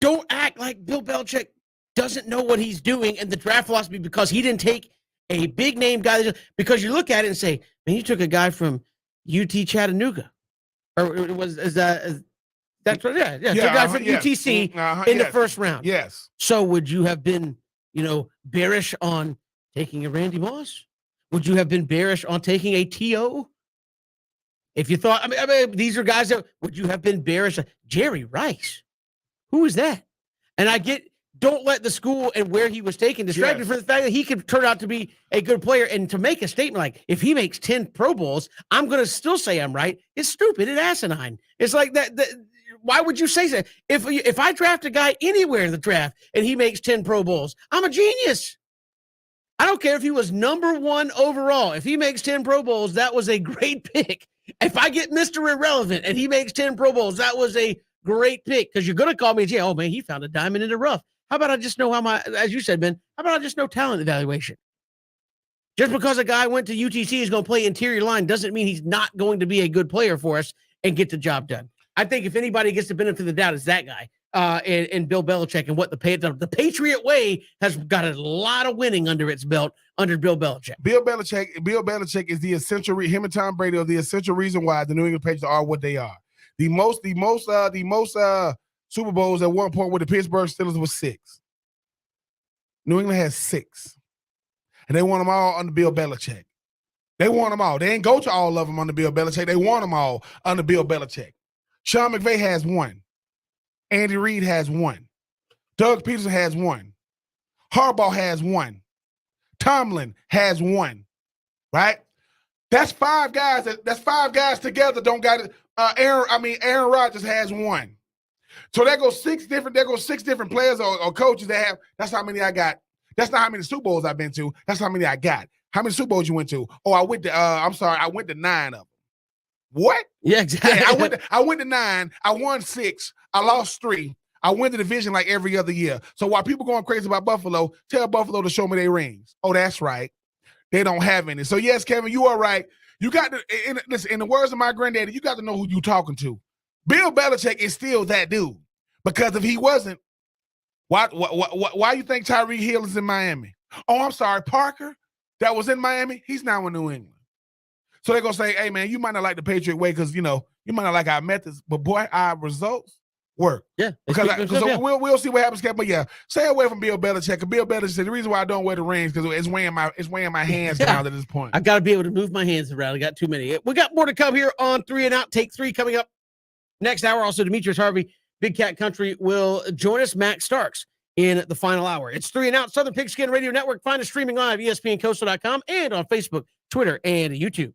Don't act like Bill Belichick doesn't know what he's doing in the draft philosophy because he didn't take a big name guy. Because you look at it and say, man, you took a guy from UT Chattanooga, or that's right, yeah, took a guy from UTC in the first round. Yes. So would you have been, bearish on taking a Randy Moss? Would you have been bearish on taking a T.O.? If you thought, I mean, these are guys that would you have been bearish? Jerry Rice, who is that? And I get, don't let the school and where he was taken distracted from the fact that he could turn out to be a good player. And to make a statement like, if he makes 10 Pro Bowls, I'm going to still say I'm right. It's stupid. It's asinine. It's like that. Why would you say that? If I draft a guy anywhere in the draft and he makes 10 Pro Bowls, I'm a genius. I don't care if he was number 1 overall. If he makes 10 Pro Bowls, that was a great pick. If I get Mr. Irrelevant and he makes 10 Pro Bowls, that was a great pick because you're going to call me and say, oh, man, he found a diamond in the rough. How about I just know as you said, Ben, how about I just know talent evaluation? Just because a guy went to UTC is going to play interior line doesn't mean he's not going to be a good player for us and get the job done. I think if anybody gets the benefit of the doubt, it's that guy. and Bill Belichick and what the Patriot way has got a lot of winning under its belt under Bill Belichick. Bill Belichick is the essential. Him and Tom Brady are the essential reason why the New England Patriots are what they are. The most Super Bowls at one point with the Pittsburgh Steelers was 6. New England has 6, and they won them all under Bill Belichick. They won them all. They didn't go to all of them under Bill Belichick. They won them all under Bill Belichick. Sean McVay has 1. Andy Reid has 1. Doug Peterson has 1. Harbaugh has 1. Tomlin has 1. Right? That's 5 guys. That's 5 guys together. Don't got it. Aaron Rodgers has 1. So there goes 6 different players or coaches that have. That's how many I got. That's not how many Super Bowls I've been to. That's how many I got. How many Super Bowls you went to? Oh, I went to. I went to 9 of them. What? Yeah, exactly. Yeah, I went to 9. I won 6. I lost 3. I win the division like every other year. So while people going crazy about Buffalo, tell Buffalo to show me their rings. Oh, that's right. They don't have any. So yes, Kevin, you are right. You got to listen. In the words of my granddaddy, you got to know who you talking to. Bill Belichick is still that dude. Because if he wasn't, why you think Tyreek Hill is in Miami? Oh, I'm sorry, Parker, that was in Miami. He's now in New England. So they're going to say, hey, man, you might not like the Patriot way because, you might not like our methods, but, boy, our results work. Yeah. Because we'll see what happens, Kevin. But, yeah, stay away from Bill Belichick. Bill Belichick said the reason why I don't wear the rings because it's weighing my hands down at this point. I got to be able to move my hands around. I got too many. We got more to come here on 3 and Out. Take 3 coming up next hour. Also, Demetrius Harvey, Big Cat Country, will join us. Max Starks in the final hour. It's 3 and Out, Southern Pigskin Radio Network. Find us streaming live, ESPNCoastal.com, and on Facebook, Twitter, and YouTube.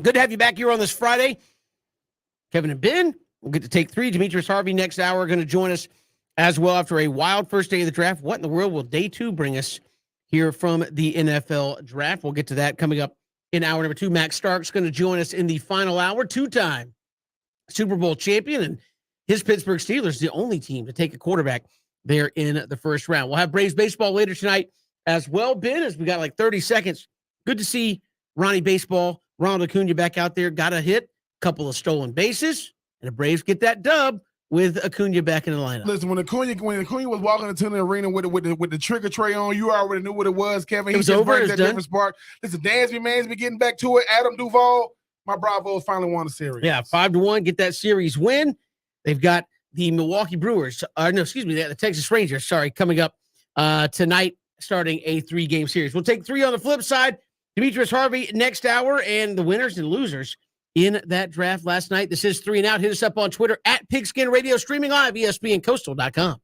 Good to have you back here on this Friday. Kevin and Ben, we'll get to take 3. Demetrius Harvey next hour going to join us as well after a wild first day of the draft. What in the world will day 2 bring us here from the NFL draft? We'll get to that coming up in hour number 2. Max Stark's going to join us in the final hour. 2-time Super Bowl champion, and his Pittsburgh Steelers, the only team to take a quarterback there in the first round. We'll have Braves baseball later tonight as well, Ben, as we got like 30 seconds. Good to see Ronnie Baseball, Ronald Acuna back out there, got a hit, couple of stolen bases, and the Braves get that dub with Acuna back in the lineup. Listen, when Acuna was walking into the arena with the trigger tray on, you already knew what it was, Kevin. It was over. It was that done. different spark. Listen, Dansby Mansby getting back to it. Adam Duvall, my Bravos finally won the series. Yeah, 5-1, get that series win. They've got the Milwaukee Brewers, the Texas Rangers, coming up tonight, starting a 3-game series. We'll take 3 on the flip side. Demetrius Harvey next hour, and the winners and losers in that draft last night. This is 3 and Out. Hit us up on Twitter at Pigskin Radio, streaming live, ESPNCoastal.com.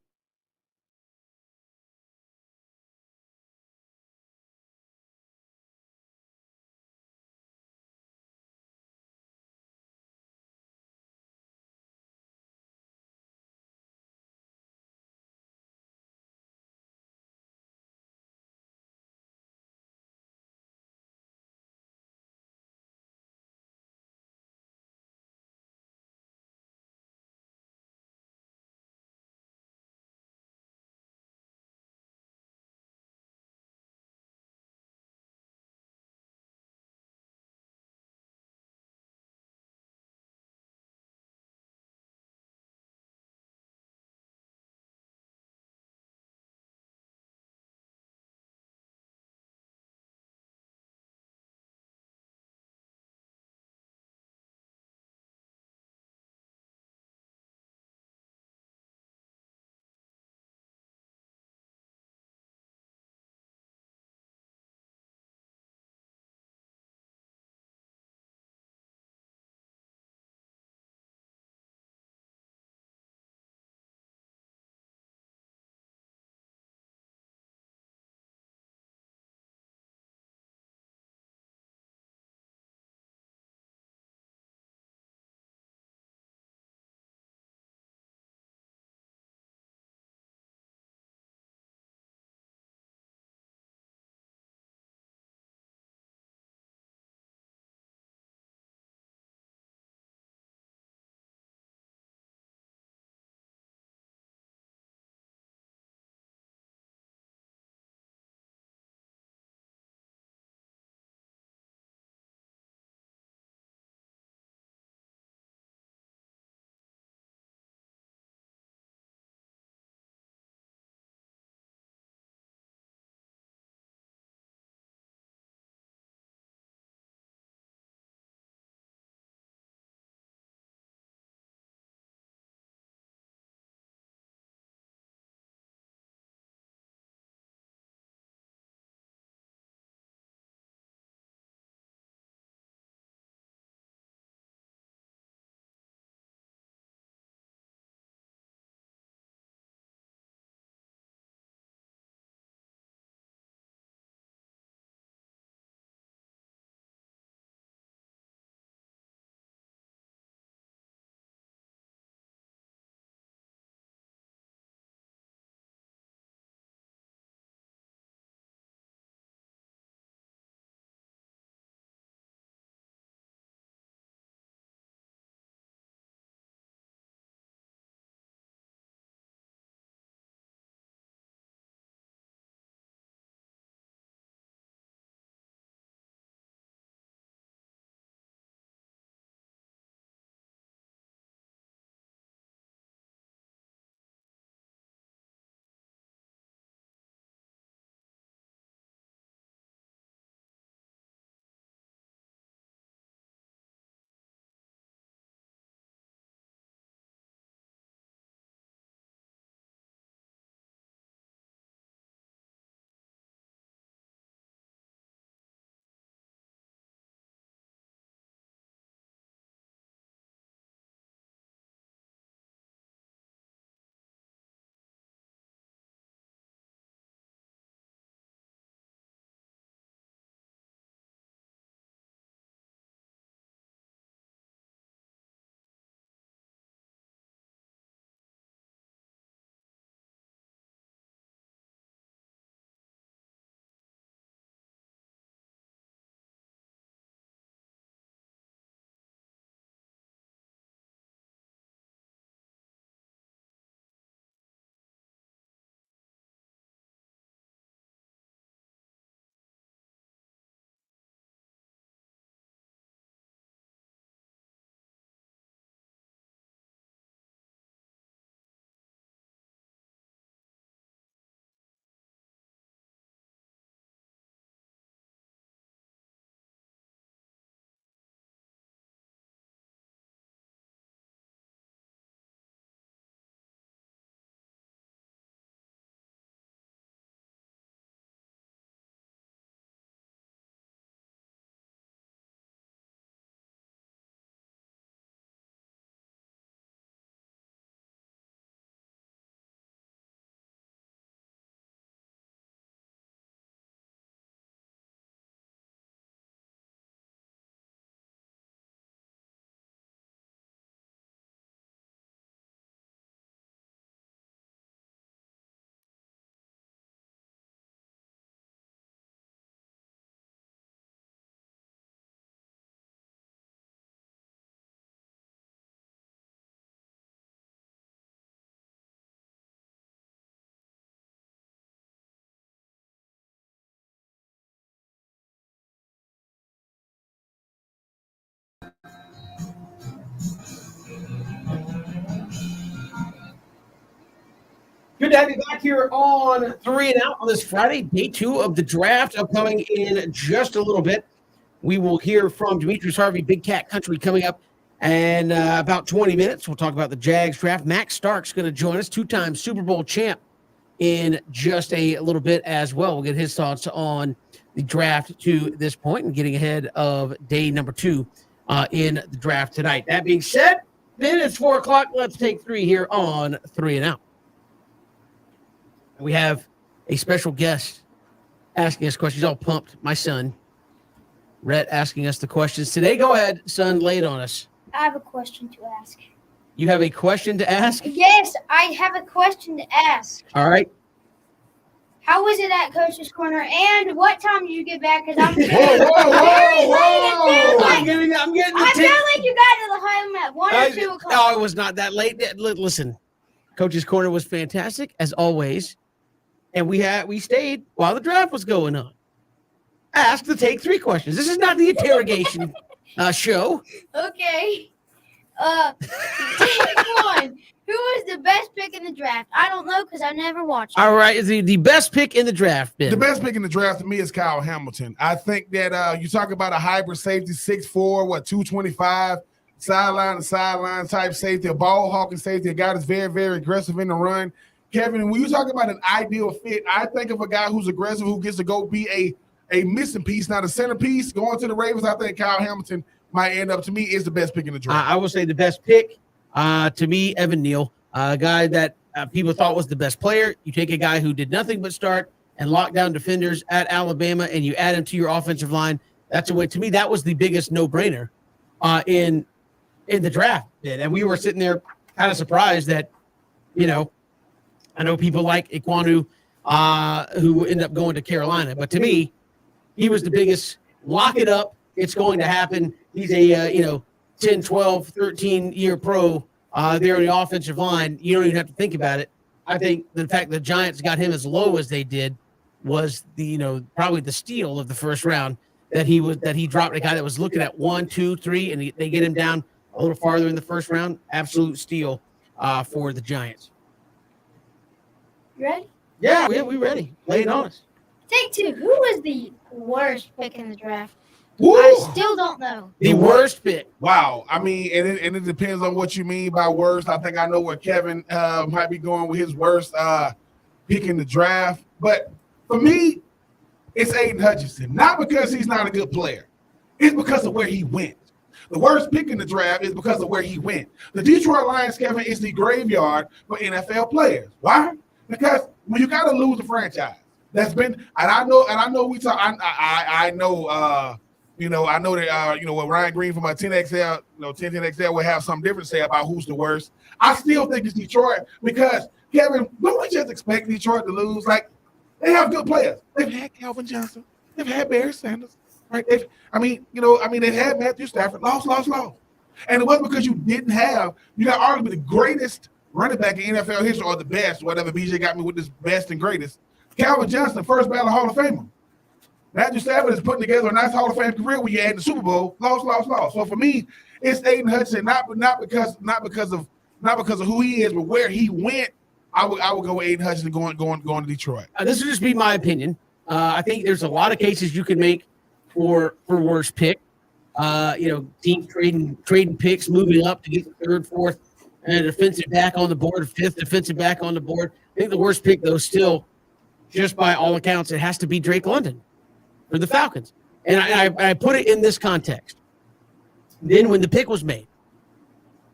to have you back here on 3 and Out on this Friday, day 2 of the draft, upcoming in just a little bit. We will hear from Demetrius Harvey, Big Cat Country, coming up in about 20 minutes. We'll talk about the Jags draft. Max Stark's going to join us, 2-time Super Bowl champ, in just a little bit as well. We'll get his thoughts on the draft to this point and getting ahead of day number 2 in the draft tonight. That being said, then it's 4 o'clock. Let's take 3 here on 3 and Out. We have a special guest asking us questions. He's all pumped. My son, Rhett, asking us the questions today. Go ahead, son, lay it on us. I have a question to ask. You have a question to ask? Yes, I have a question to ask. All right. How was it at Coach's Corner, and what time did you get back? Because I'm Whoa, whoa, whoa. I'm getting the I feel like you got to the home at 1 or 2 o'clock. No, it was not that late. Listen, Coach's Corner was fantastic, as always. And we stayed while the draft was going on. Ask the Take 3 questions. This is not the interrogation show. Okay. Take 1. Who was the best pick in the draft? I don't know because I never watched it. All right. The best pick in the draft, Ben. The best pick in the draft to me is Kyle Hamilton. I think that you talk about a hybrid safety, 6'4", 225, sideline to sideline type safety, a ball hawking safety, a guy that's very, very aggressive in the run. Kevin, when you talk about an ideal fit, I think of a guy who's aggressive, who gets to go be a missing piece, not a centerpiece. Going to the Ravens, I think Kyle Hamilton might end up, to me, is the best pick in the draft. I will say the best pick, to me, Evan Neal, a guy that people thought was the best player. You take a guy who did nothing but start and lock down defenders at Alabama, and you add him to your offensive line. That's a way. To me, that was the biggest no-brainer in the draft. And we were sitting there kind of surprised that, I know people like Ikwonu, who ended up going to Carolina, but to me, he was the biggest. Lock it up. It's going to happen. He's a 10, 12, 13-year pro there on the offensive line. You don't even have to think about it. I think the fact the Giants got him as low as they did was probably the steal of the first round, that he dropped a guy that was looking at 1, 2, 3, and they get him down a little farther in the first round. Absolute steal for the Giants. You ready? Yeah, we ready. Lay it on us. Take 2. Who was the worst pick in the draft? Woo! I still don't know. The worst pick. Wow. I mean, and it depends on what you mean by worst. I think I know where Kevin might be going with his worst pick in the draft. But for me, it's Aiden Hutchinson. Not because he's not a good player. It's because of where he went. The worst pick in the draft is because of where he went. The Detroit Lions, Kevin, is the graveyard for NFL players. Why? Because when you got to lose a franchise, that's been, and I know we talk. I know that what Ryan Green from 10XL, 10XL will have something different to say about who's the worst. I still think it's Detroit because, Kevin, don't we just expect Detroit to lose? Like, they have good players. They've had Calvin Johnson. They've had Barry Sanders. Right? They've had Matthew Stafford. Lost. And it wasn't because you got arguably the greatest running back in NFL history, or the best, whatever BJ got me with this best and greatest. Calvin Johnson, first ballot Hall of Famer. Matthew Stafford is putting together a nice Hall of Fame career when you add the Super Bowl. Lost. So for me, it's Aiden Hutchinson, not because of who he is, but where he went. I would go with Aiden Hutchinson going to Detroit. This would just be my opinion. I think there's a lot of cases you can make for worst pick. Teams trading picks, moving up to get the third, fourth, and defensive back on the board, fifth defensive back on the board. I think the worst pick, though, still, just by all accounts, it has to be Drake London for the Falcons. And I put it in this context. Then when the pick was made,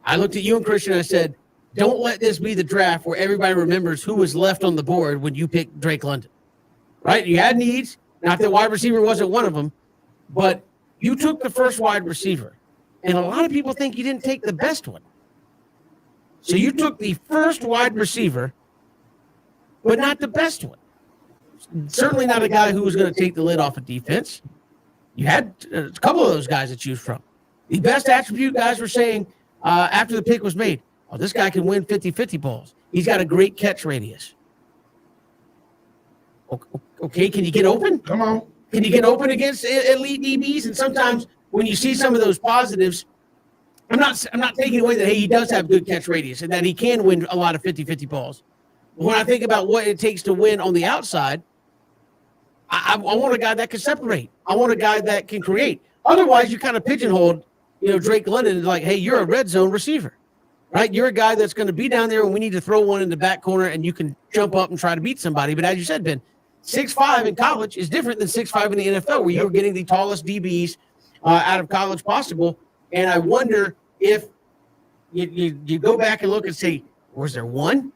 I looked at you and Christian and I said, don't let this be the draft where everybody remembers who was left on the board when you picked Drake London. Right? You had needs. Not that wide receiver wasn't one of them, but you took the first wide receiver. And a lot of people think you didn't take the best one. So you took the first wide receiver, but not the best one. Certainly not a guy who was going to take the lid off of defense. You had a couple of those guys to choose from. The best attribute guys were saying after the pick was made, oh, this guy can win 50-50 balls. He's got a great catch radius. Okay, can you get open? Come on. Can you get open against elite DBs? And sometimes when you see some of those positives, I'm not taking away that, hey, he does have good catch radius and that he can win a lot of 50-50 balls. When I think about what it takes to win on the outside, I want a guy that can separate. I want a guy that can create. Otherwise, you kind of pigeonholed, Drake London is like, hey, you're a red zone receiver, right? You're a guy that's going to be down there and we need to throw one in the back corner and you can jump up and try to beat somebody. But as you said, Ben, 6'5" in college is different than 6'5" in the NFL, where you're getting the tallest DBs out of college possible. And I wonder if you go back and look and say, was there one?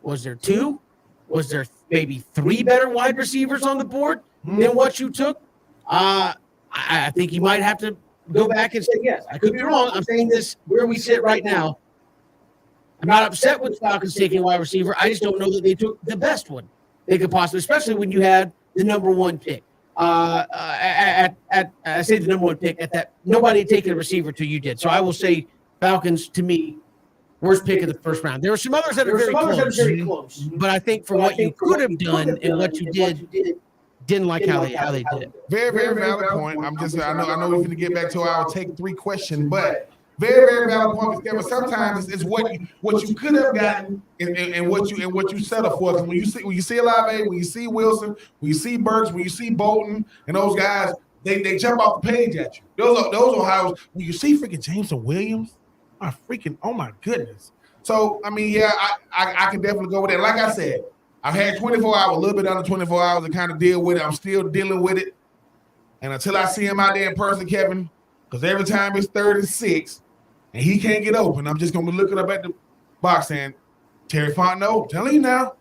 Was there two? Was there maybe three better wide receivers on the board than what you took? I think you might have to go back and say, yes, I could be wrong. I'm saying this where we sit right now. I'm not upset with Falcons taking a wide receiver. I just don't know that they took the best one they could possibly, especially when you had the number one pick. I say the number one pick at that. Nobody had taken a receiver till you did. So I will say Falcons, to me, worst pick of the first round. There were some others that are very close. But I think for what you could have done and what you did, didn't like how they did it. Very, very valid point. I know we're going to get back to our take three question, but very, very valid point. Because sometimes it's what you could have gotten and what you settle for. Because when you see Olave, when you see Wilson, when you see Burks, when you see Bolton, and those guys, they jump off the page at you. Those are how when you see freaking Jameson Williams. Oh my goodness. So, I mean, yeah, I can definitely go with that. Like I said, I've had 24 hours, a little bit under 24 hours to kind of deal with it. I'm still dealing with it. And until I see him out there in person, Kevin, because every time it's 3rd and 6 and he can't get open, I'm just going to be looking up at the box saying, Terry Fontenot, telling you now.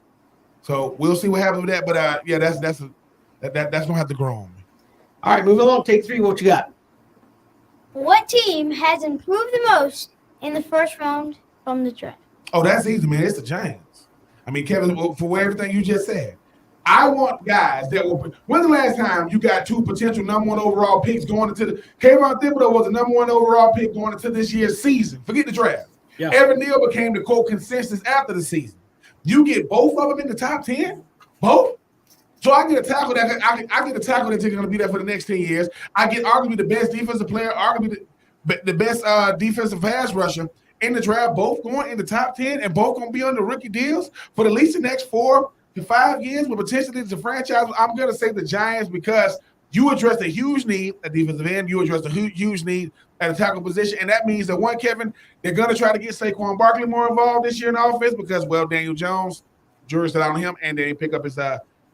So we'll see what happens with that. But, yeah, that's going to have to grow on me. All right, moving along. Take three. What you got? What team has improved the most in the first round from the draft? Oh, that's easy, man. It's the Giants. I mean, Kevin, for everything you just said, I want guys that will. When's the last time you got two potential number one overall picks going into the? Kayvon Thibodeau was the number one overall pick going into this year's season. Forget the draft. Yeah. Evan Neal became the quote consensus after the season. You get both of them in the top 10, both. So I get a tackle that I get a tackle that's going to be there for the next 10 years. I get arguably the best defensive player, arguably the best defensive pass rusher in the draft, both going in the top 10 and both going to be on the rookie deals for at least the next 4 to 5 years with potentially the franchise. I'm going to say the Giants because you addressed a huge need at defensive end. You addressed a huge need at the tackle position. And that means that one, Kevin, they're going to try to get Saquon Barkley more involved this year in the offense because, well, Daniel Jones, jury's still on him, and they pick up his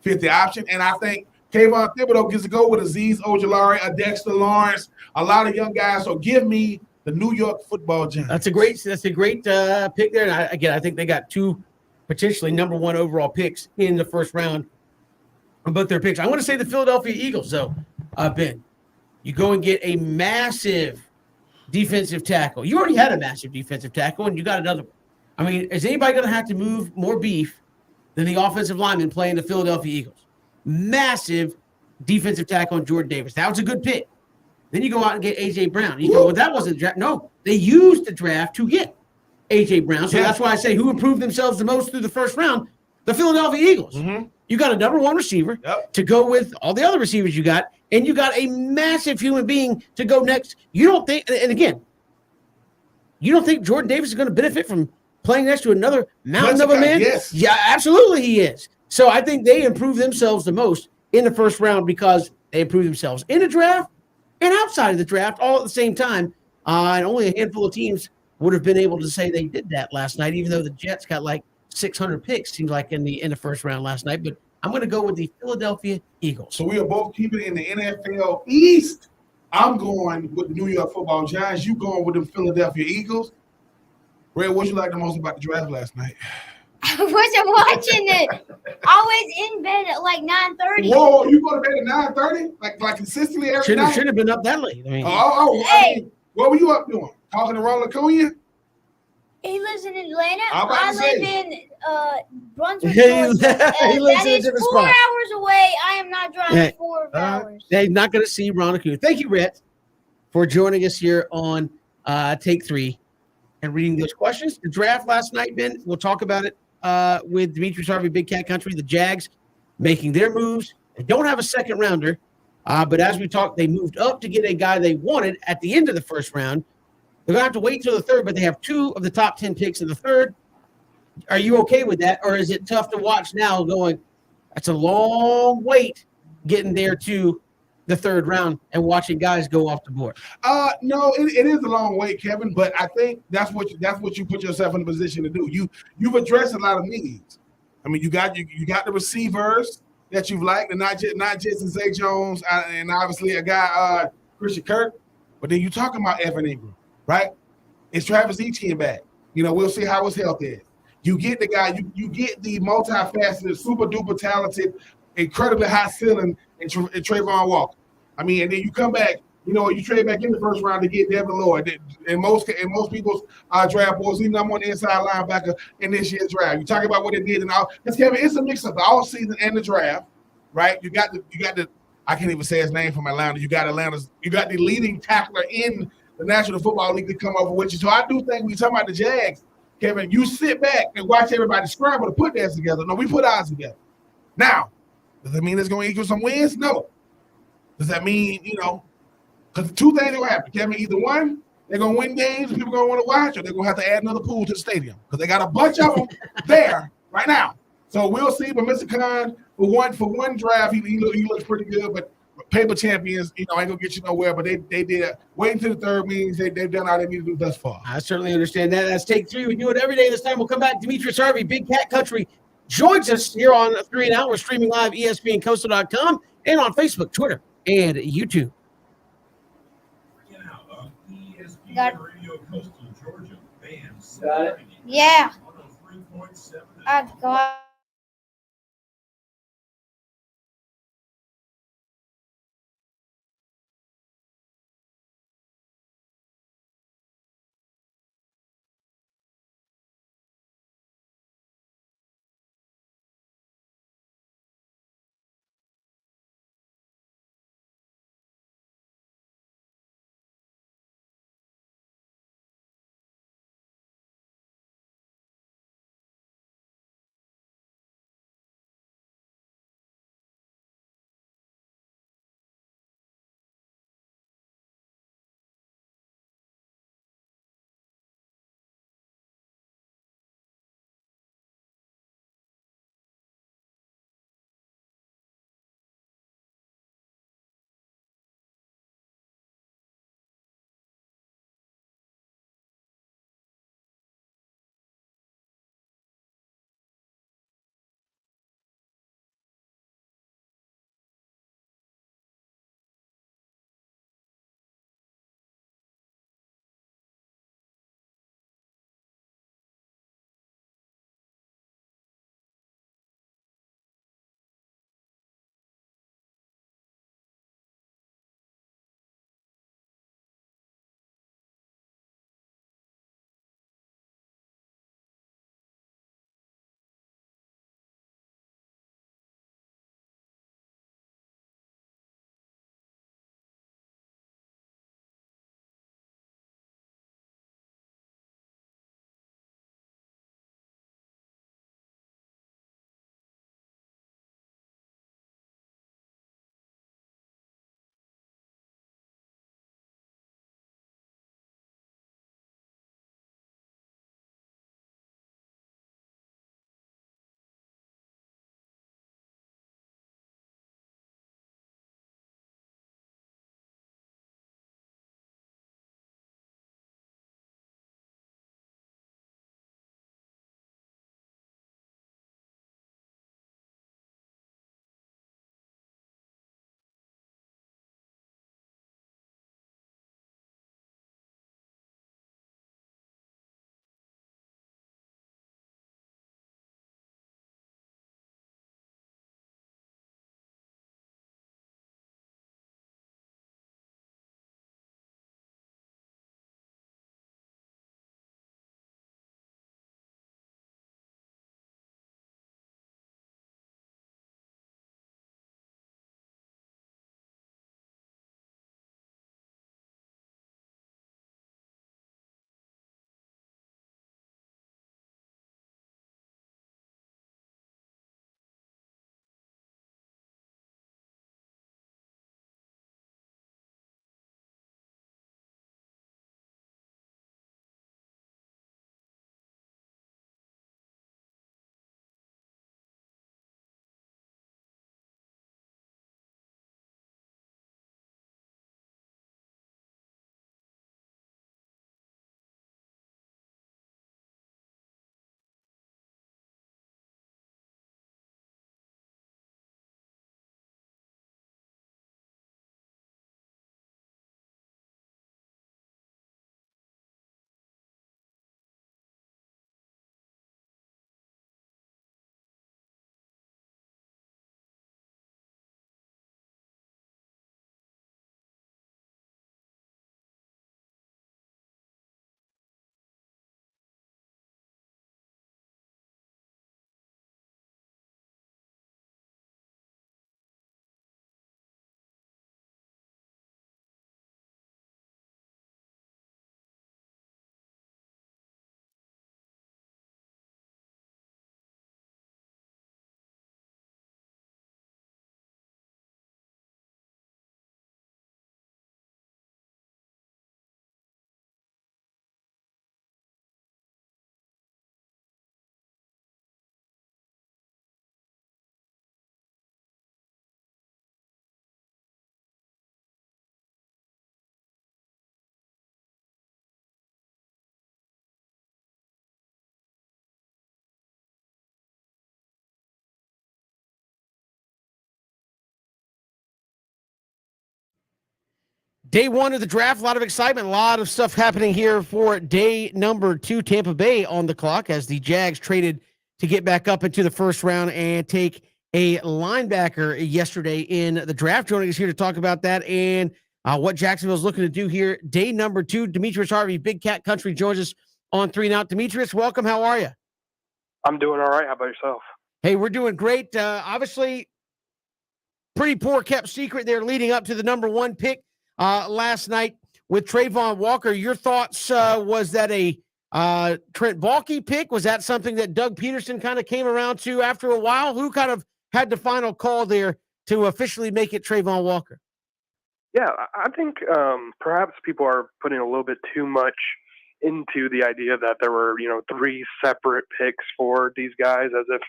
50 option. And I think Kayvon Thibodeau gets to go with Azeez Ojulari, a Dexter Lawrence, a lot of young guys. So give me the New York Football Giants. That's a great pick there. And I think they got two potentially number one overall picks in the first round on both their picks. I want to say the Philadelphia Eagles, though, Ben. You go and get a massive defensive tackle. You already had a massive defensive tackle, and you got another one. I mean, is anybody going to have to move more beef than the offensive lineman playing the Philadelphia Eagles? Massive defensive tackle on Jordan Davis. That was a good pick. Then you go out and get A.J. Brown. You go, well, that wasn't draft. No, they used the draft to get A.J. Brown. So that's why I say who improved themselves the most through the first round? The Philadelphia Eagles. Mm-hmm. You got a number one receiver to go with all the other receivers you got, and you got a massive human being to go next. You don't think, and again, you don't think Jordan Davis is going to benefit from playing next to another mountain of a man? Yes. Yeah, absolutely he is. So I think they improved themselves the most in the first round because they improved themselves in the draft and outside of the draft all at the same time. And only a handful of teams would have been able to say they did that last night, even though the Jets got like 600 picks, seems like in the first round last night. But I'm going to go with the Philadelphia Eagles. So we are both keeping it in the NFL East. I'm going with the New York Football Giants. You going with the Philadelphia Eagles. Ray, what you like the most about the draft last night? I wasn't watching it. I was in bed at like 9:30. Whoa, you go to bed at 9:30? Like consistently every night? Should have been up that late. I mean, Hey. I mean, what were you up doing? Talking to Ron LaCunha? He lives in Atlanta. I'm about I to live say. in Brunswick, He Georgia. lives That in a is 4 different spot. hours away. I am not driving Yeah. 4 hours. they're not going to see Ron Acuna. Thank you, Rhett, for joining us here on Take 3 and reading those questions. The draft last night, Ben, we'll talk about it with Demetrius Harvey, Big Cat Country, the Jags making their moves. They don't have a second rounder, but as we talked, they moved up to get a guy they wanted at the end of the first round. They're going to have to wait till the third, but they have 2 of the top 10 picks in the third. Are you okay with that, or is it tough to watch now? Going, that's a long wait getting there to the third round and watching guys go off the board. No, it is a long wait, Kevin. But I think that's what you put yourself in a position to do. You've addressed a lot of needs. I mean, you got the receivers that you've liked, and not just Zay Jones and obviously a guy Christian Kirk. But then you talking about Evan Ingram, right? Is Travis Etienne back? We'll see how his health is. You get the guy, you get the multifaceted, super duper talented, incredibly high ceiling in Trayvon Walker. I mean, and then you come back, you trade back in the first round to get Devin Lloyd. In most people's draft boards, even I'm on the inside linebacker in this year's draft. You talk about what it did and all. Because Kevin, it's a mix of the all season and the draft, right? You got the I can't even say his name from Atlanta. You got the leading tackler in the National Football League to come over with you. So I do think when you talk about the Jags, Kevin, you sit back and watch everybody scramble to put theirs together. No, we put ours together. Now, does that mean it's going to equal some wins? No. Does that mean, because two things are going to happen, Kevin. Either one, they're going to win games and people are going to want to watch, or they're going to have to add another pool to the stadium because they got a bunch of them there right now. So we'll see. But Mr. Khan, for one draft, he looks pretty good. But paper champions, ain't going to get you nowhere. But they did. Waiting to the third means they've done all they need to do thus far. I certainly understand that. That's Take 3. We do it every day. This time we'll come back. Demetrius Harvey, Big Cat Country, joins us here on 3 and Out. We're streaming live ESPNCoastal.com and on Facebook, Twitter, and YouTube. Got it. Yeah. I got Day one of the draft, a lot of excitement, a lot of stuff happening here for day number 2. Tampa Bay on the clock as the Jags traded to get back up into the first round and take a linebacker yesterday in the draft. Joining us here to talk about that and what Jacksonville's looking to do here. Day number 2, Demetrius Harvey, Big Cat Country, joins us on 3 and Out. Demetrius, welcome. How are you? I'm doing all right. How about yourself? Hey, we're doing great. Obviously, pretty poor kept secret there leading up to the number 1 pick last night with Trayvon Walker. Your thoughts, was that a Trent Baalke pick? Was that something that Doug Peterson kind of came around to after a while? Who kind of had the final call there to officially make it Trayvon Walker? Yeah, I think perhaps people are putting a little bit too much into the idea that there were, 3 separate picks for these guys as if,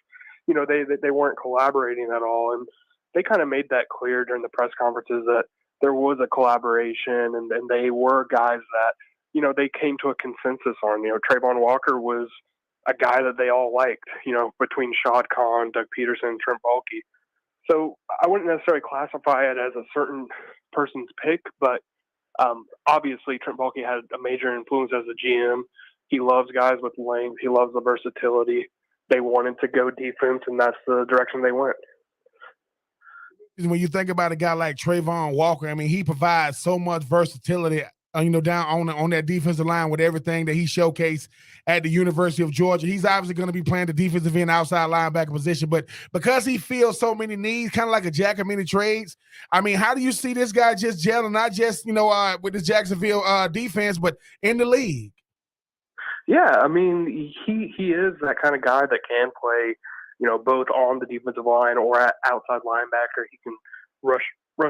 they weren't collaborating at all. And they kind of made that clear during the press conferences that there was a collaboration and they were guys that, they came to a consensus on. Trayvon Walker was a guy that they all liked, between Shad Khan, Doug Peterson, Trent Baalke. So I wouldn't necessarily classify it as a certain person's pick, but obviously Trent Baalke had a major influence as a GM. He loves guys with length. He loves the versatility. They wanted to go defense, and that's the direction they went. When you think about a guy like Trayvon Walker, I mean, he provides so much versatility, down on that defensive line with everything that he showcased at the University of Georgia. He's obviously going to be playing the defensive end outside linebacker position, but because he fills so many needs, kind of like a jack of many trades, I mean, how do you see this guy just gelling, not just, with the Jacksonville defense, but in the league? Yeah, I mean, he is that kind of guy that can play, both on the defensive line or at outside linebacker. He can rush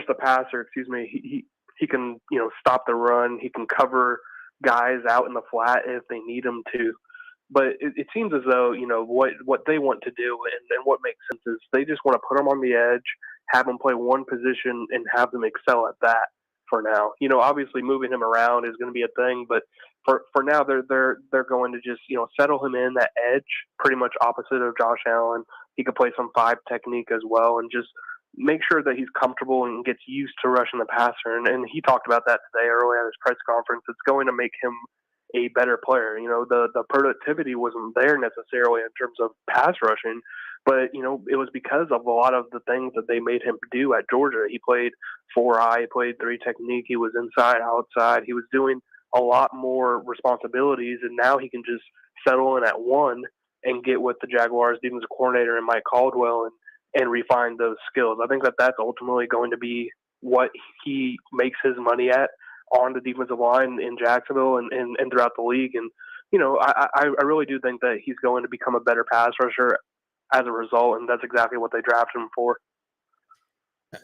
the passer, He can, stop the run. He can cover guys out in the flat if they need him to. But it seems as though, what they want to do and what makes sense is they just want to put him on the edge, have him play one position, and have them excel at that for now. Obviously moving him around is going to be a thing, but for now they're going to just, settle him in that edge, pretty much opposite of Josh Allen. He could play some 5 technique as well and just make sure that he's comfortable and gets used to rushing the passer. And he talked about that today early at his press conference. It's going to make him a better player. The productivity wasn't there necessarily in terms of pass rushing, but, it was because of a lot of the things that they made him do at Georgia. He played 4-eye, he played 3 technique, he was inside, outside. He was doing a lot more responsibilities, and now he can just settle in at 1 and get with the Jaguars defensive coordinator and Mike Caldwell and refine those skills. I think that that's ultimately going to be what he makes his money at on the defensive line in Jacksonville and throughout the league. And, I really do think that he's going to become a better pass rusher as a result, and that's exactly what they drafted him for.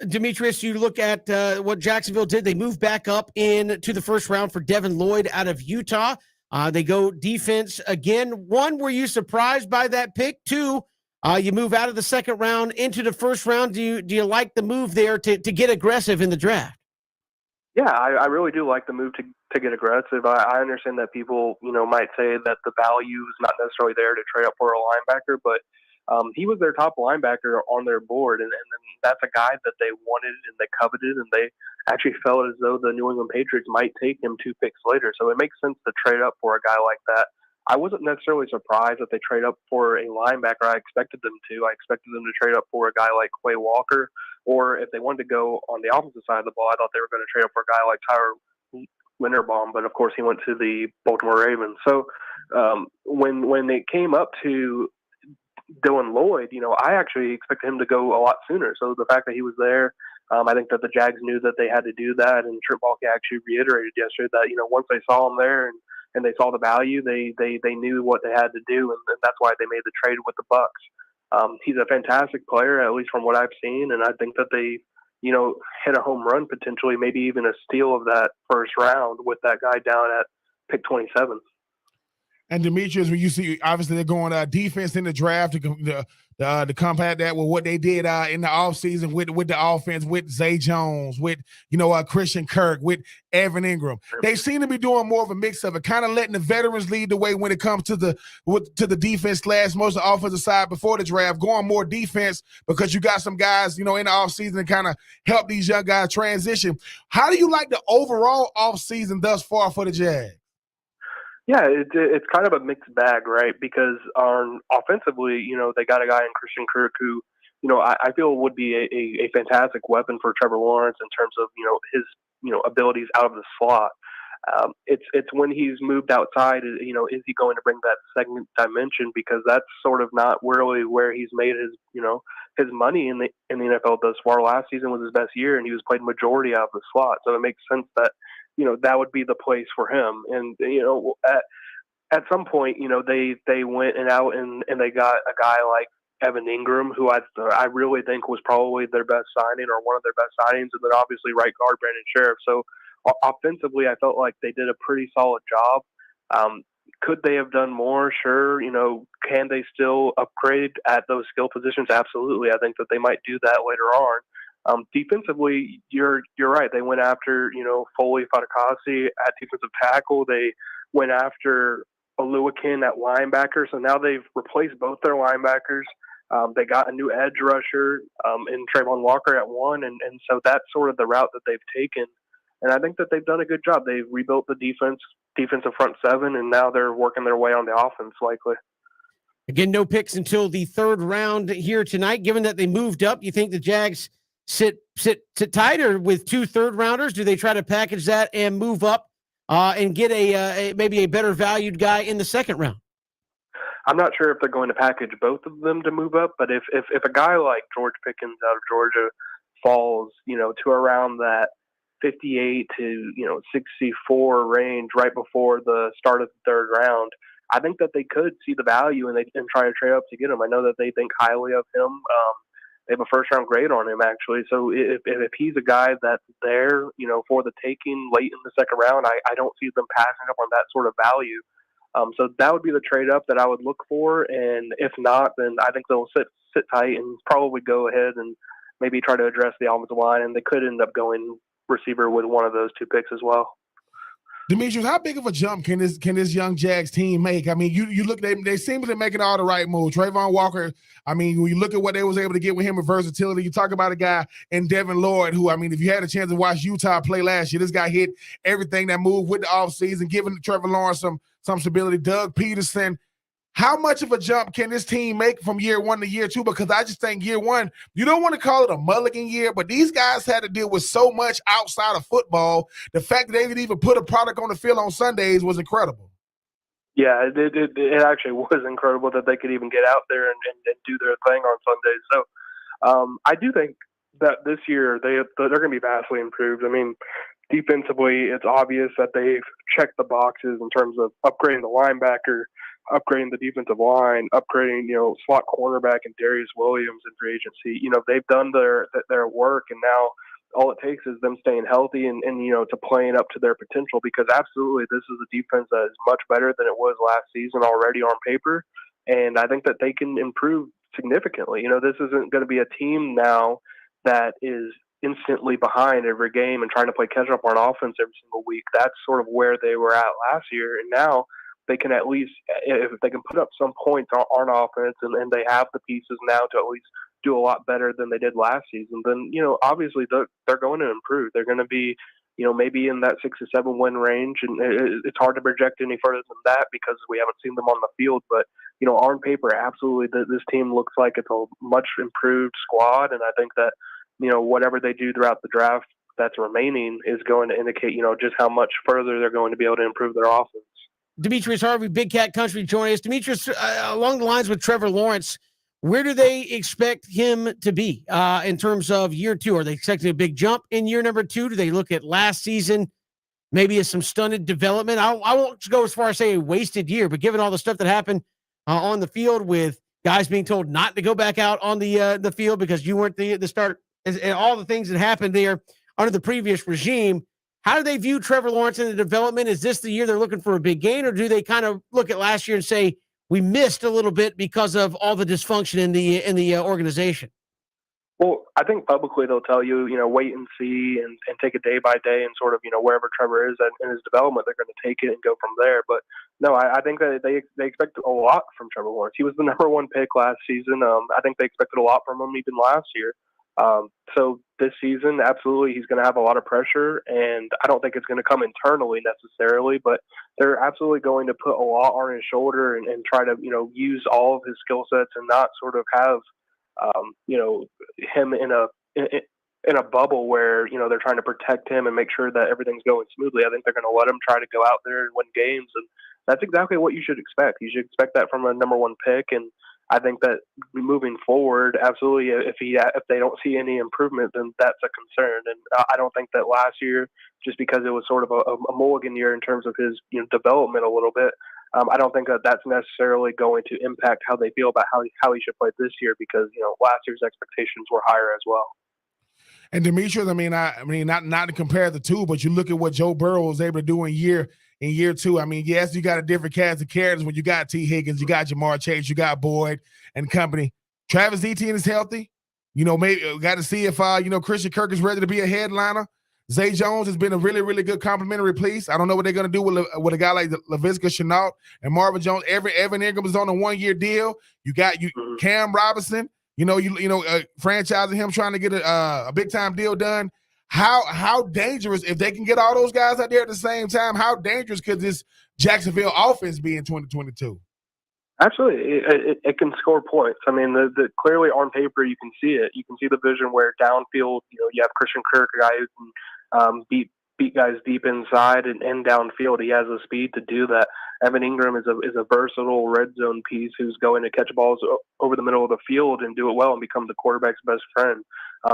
Demetrius, you look at what Jacksonville did. They moved back up into the first round for Devin Lloyd out of Utah. They go defense again. 1, were you surprised by that pick? 2, you move out of the second round into the first round. Do you like the move there to get aggressive in the draft? Yeah, I really do like the move to get aggressive. I understand that people, might say that the value is not necessarily there to trade up for a linebacker, but he was their top linebacker on their board, and that's a guy that they wanted and they coveted, and they actually felt as though the New England Patriots might take him 2 picks later. So it makes sense to trade up for a guy like that. I wasn't necessarily surprised that they trade up for a linebacker. I expected them to. I expected them to trade up for a guy like Quay Walker, or if they wanted to go on the opposite side of the ball, I thought they were going to trade up for a guy like Tyler Linderbaum, but of course he went to the Baltimore Ravens. So when it came up to Dylan Lloyd, I actually expected him to go a lot sooner. So the fact that he was there, I think that the Jags knew that they had to do that, and Trent Baalke actually reiterated yesterday that once they saw him there and they saw the value, they knew what they had to do, and that's why they made the trade with the Bucs. He's a fantastic player, at least from what I've seen, and I think that they hit a home run potentially, maybe even a steal of that first round with that guy down at pick 27. And Demetrius, when you see, obviously they're going defense in the draft to combat that with what they did in the offseason with the offense, with Zay Jones, with Christian Kirk, with Evan Ingram. They seem to be doing more of a mix of it, kind of letting the veterans lead the way when it comes to the defense / most of the offensive side before the draft, going more defense because you got some guys, in the offseason to kind of help these young guys transition. How do you like the overall offseason thus far for the Jags? Yeah, it's kind of a mixed bag, right? Because offensively, they got a guy in Christian Kirk who, I feel would be a fantastic weapon for Trevor Lawrence in terms of, his, abilities out of the slot. It's when he's moved outside, is he going to bring that second dimension? Because that's sort of not really where he's made his, his money in the NFL thus far. Last season was his best year, and he was played majority out of the slot. So it makes sense that, that would be the place for him. And, at some point, they went out and they got a guy like Evan Ingram, who I really think was probably their best signing or one of their best signings. And then obviously right guard Brandon Sheriff. So offensively, I felt like they did a pretty solid job. Could they have done more? Sure. Can they still upgrade at those skill positions? Absolutely. I think that they might do that later on. Defensively, you're right. They went after, Foley Fatukasi at defensive tackle. They went after Oluwakin at linebacker. So now they've replaced both their linebackers. They got a new edge rusher in Trayvon Walker at one. And so that's sort of the route that they've taken. And I think that they've done a good job. They've rebuilt the defensive front seven, and now they're working their way on the offense likely. Again, no picks until the third round here tonight. Given that they moved up, you think the Jags sit tight, or with 2 third-rounders, do they try to package that and move up and get maybe a better valued guy in the second round? I'm not sure if they're going to package both of them to move up, but if a guy like George Pickens out of Georgia falls, to around that 58 to 64 range right before the start of the third round, I think that they could see the value and try to trade up to get him. I know that they think highly of him. They have a first-round grade on him, actually. So if he's a guy that's there, for the taking late in the second round, I don't see them passing up on that sort of value. So that would be the trade-up that I would look for. And if not, then I think they'll sit tight and probably go ahead and maybe try to address the offensive line. And they could end up going receiver with one of those 2 picks as well. Demetrius, how big of a jump can this young Jags team make? I mean, you look, they seem to be making all the right moves. Trayvon Walker, I mean, when you look at what they was able to get with him with versatility, you talk about a guy in Devin Lloyd, who, I mean, if you had a chance to watch Utah play last year, this guy hit everything that moved with the offseason, giving Trevor Lawrence some stability. Doug Peterson. How much of a jump can this team make from year 1 to year 2? Because I just think year 1, you don't want to call it a mulligan year, but these guys had to deal with so much outside of football. The fact that they could even put a product on the field on Sundays was incredible. Yeah, it actually was incredible that they could even get out there and do their thing on Sundays. So I do think that this year they're going to be vastly improved. I mean, defensively, it's obvious that they've checked the boxes in terms of upgrading the linebacker, upgrading the defensive line, upgrading, slot cornerback and Darius Williams in free agency. They've done their work, and now all it takes is them staying healthy and to playing up to their potential, because absolutely this is a defense that is much better than it was last season already on paper. And I think that they can improve significantly. This isn't going to be a team now that is instantly behind every game and trying to play catch up on offense every single week. That's sort of where they were at last year. And now they can at least, if they can put up some points on offense and they have the pieces now to at least do a lot better than they did last season, then, obviously they're going to improve. They're going to be, maybe in that 6 to 7 win range. And it's hard to project any further than that because we haven't seen them on the field. But, on paper, absolutely, this team looks like it's a much improved squad. And I think that, whatever they do throughout the draft that's remaining is going to indicate, just how much further they're going to be able to improve their offense. Demetrius Harvey, Big Cat Country, joining us. Demetrius, along the lines with Trevor Lawrence, where do they expect him to be in terms of year 2? Are they expecting a big jump in year number 2? Do they look at last season maybe as some stunted development? I won't go as far as say a wasted year, but given all the stuff that happened on the field with guys being told not to go back out on the field because you weren't the start, and all the things that happened there under the previous regime, how do they view Trevor Lawrence in the development? Is this the year they're looking for a big gain, or do they kind of look at last year and say we missed a little bit because of all the dysfunction in the organization? Well, I think publicly they'll tell you, wait and see and take it day by day and sort of, wherever Trevor is in his development, they're going to take it and go from there. But no, I think that they expect a lot from Trevor Lawrence. He was the number one pick last season. I think they expected a lot from him even last year. So this season, absolutely, he's going to have a lot of pressure, and I don't think it's going to come internally necessarily, but they're absolutely going to put a lot on his shoulder and try to, use all of his skill sets and not sort of have, him in a bubble where, they're trying to protect him and make sure that everything's going smoothly. I think they're going to let him try to go out there and win games. And that's exactly what you should expect. You should expect that from a number one pick. And I think that moving forward, absolutely, if they don't see any improvement, then that's a concern. And I don't think that last year, just because it was sort of a mulligan year in terms of his development a little bit, I don't think that that's necessarily going to impact how they feel about how he should play this year, because last year's expectations were higher as well. And Demetrius, I mean, not to compare the two, but you look at what Joe Burrow was able to do in year two. I mean, yes, you got a different cast of characters when you got T. Higgins, you got Jamar Chase, you got Boyd and company. Travis Etienne is healthy. Maybe got to see if Christian Kirk is ready to be a headliner. Zay Jones has been a really, really good complimentary piece. I don't know what they're going to do with a guy like Laviska Shenault and Marvin Jones. Evan Ingram is on a 1-year deal. You got Cam Robinson. Franchising him, trying to get a big time deal done. How dangerous, if they can get all those guys out there at the same time, how dangerous could this Jacksonville offense be in 2022? Absolutely, it can score points. I mean, clearly on paper you can see it. You can see the vision where downfield, you have Christian Kirk, a guy who can beat guys deep inside and downfield. He has the speed to do that. Evan Ingram is a versatile red zone piece who's going to catch balls over the middle of the field and do it well and become the quarterback's best friend.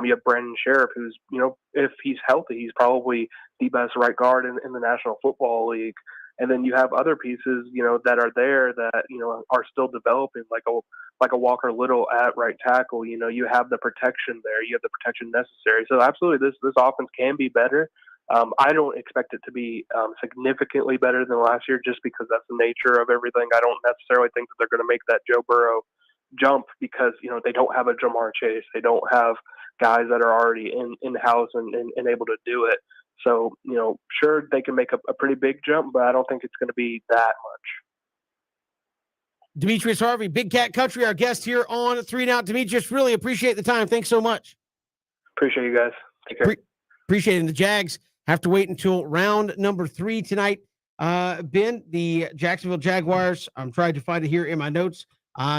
You have Brandon Sheriff, who's, if he's healthy, he's probably the best right guard in the National Football League. And then you have other pieces, that are there that, are still developing, like a Walker Little at right tackle. You have the protection there. You have the protection necessary. So absolutely, this offense can be better. I don't expect it to be significantly better than last year, just because that's the nature of everything. I don't necessarily think that they're going to make that Joe Burrow jump because, they don't have a Jamar Chase. They don't have guys that are already in-house and able to do it. So, sure, they can make a pretty big jump, but I don't think it's going to be that much. Demetrius Harvey, Big Cat Country, our guest here on 3 and Out. Demetrius, really appreciate the time. Thanks so much. Appreciate you guys. Take care. Appreciate it. And the Jags have to wait until round number 3 tonight. Ben, the Jacksonville Jaguars, I'm trying to find it here in my notes,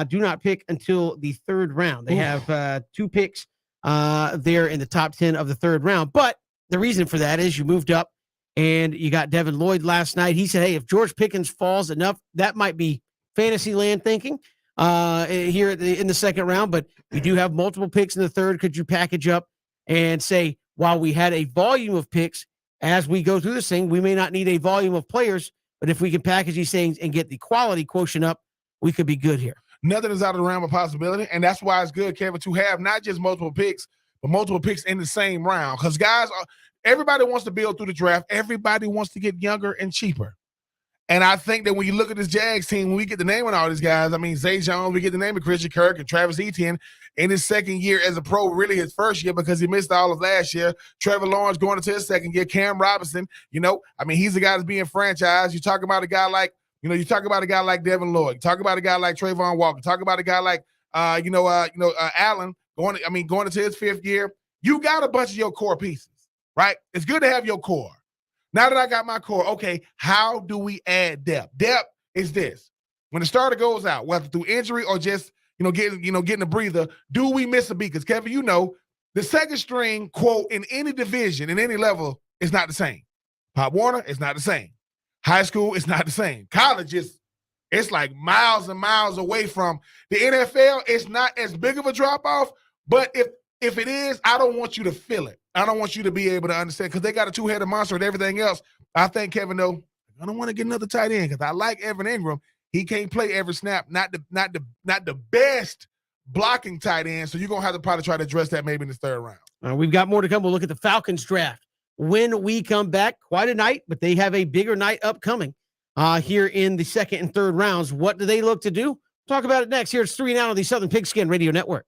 do not pick until the 3rd round. They have 2 picks there in the top 10 of the 3rd round. But the reason for that is you moved up and you got Devin Lloyd last night. He said, hey, if George Pickens falls enough, that might be fantasy land thinking here in the 2nd round. But we do have multiple picks in the 3rd. Could you package up and say, while we had a volume of picks, as we go through this thing, we may not need a volume of players, but if we can package these things and get the quality quotient up, we could be good here. Nothing is out of the realm of possibility, and that's why it's good, Kevin, to have not just multiple picks, but multiple picks in the same round. Because guys, everybody wants to build through the draft. Everybody wants to get younger and cheaper. And I think that when you look at this Jags team, when we get the name of all these guys, I mean, Zay Jones, we get the name of Christian Kirk and Travis Etienne in his 2nd year as a pro, really his 1st year because he missed all of last year. Trevor Lawrence going into his 2nd year. Cam Robinson, he's the guy that's being franchised. You talk about a guy like, Devin Lloyd. Talk about a guy like Trayvon Walker. Talk about a guy like, Allen going into his 5th year. You got a bunch of your core pieces, right? It's good to have your core. Now that I got my core, okay, how do we add depth? Depth is this. When the starter goes out, whether through injury or just, getting a breather, do we miss a beat? Because, Kevin, the 2nd string, quote, in any division, in any level, is not the same. Pop Warner is not the same. High school is not the same. College it's like miles and miles away from the NFL. It's not as big of a drop-off, but if it is, I don't want you to feel it. I don't want you to be able to understand because they got a 2-headed monster and everything else. I think, Kevin, though, I don't want to get another tight end because I like Evan Ingram. He can't play every snap, not the best blocking tight end, so you're going to have to probably try to address that maybe in the 3rd round. We've got more to come. We'll look at the Falcons draft when we come back. Quite a night, but they have a bigger night upcoming here in the second and third rounds. What do they look to do? Talk about it next. Here it's 3 and Out on the Southern Pigskin Radio Network.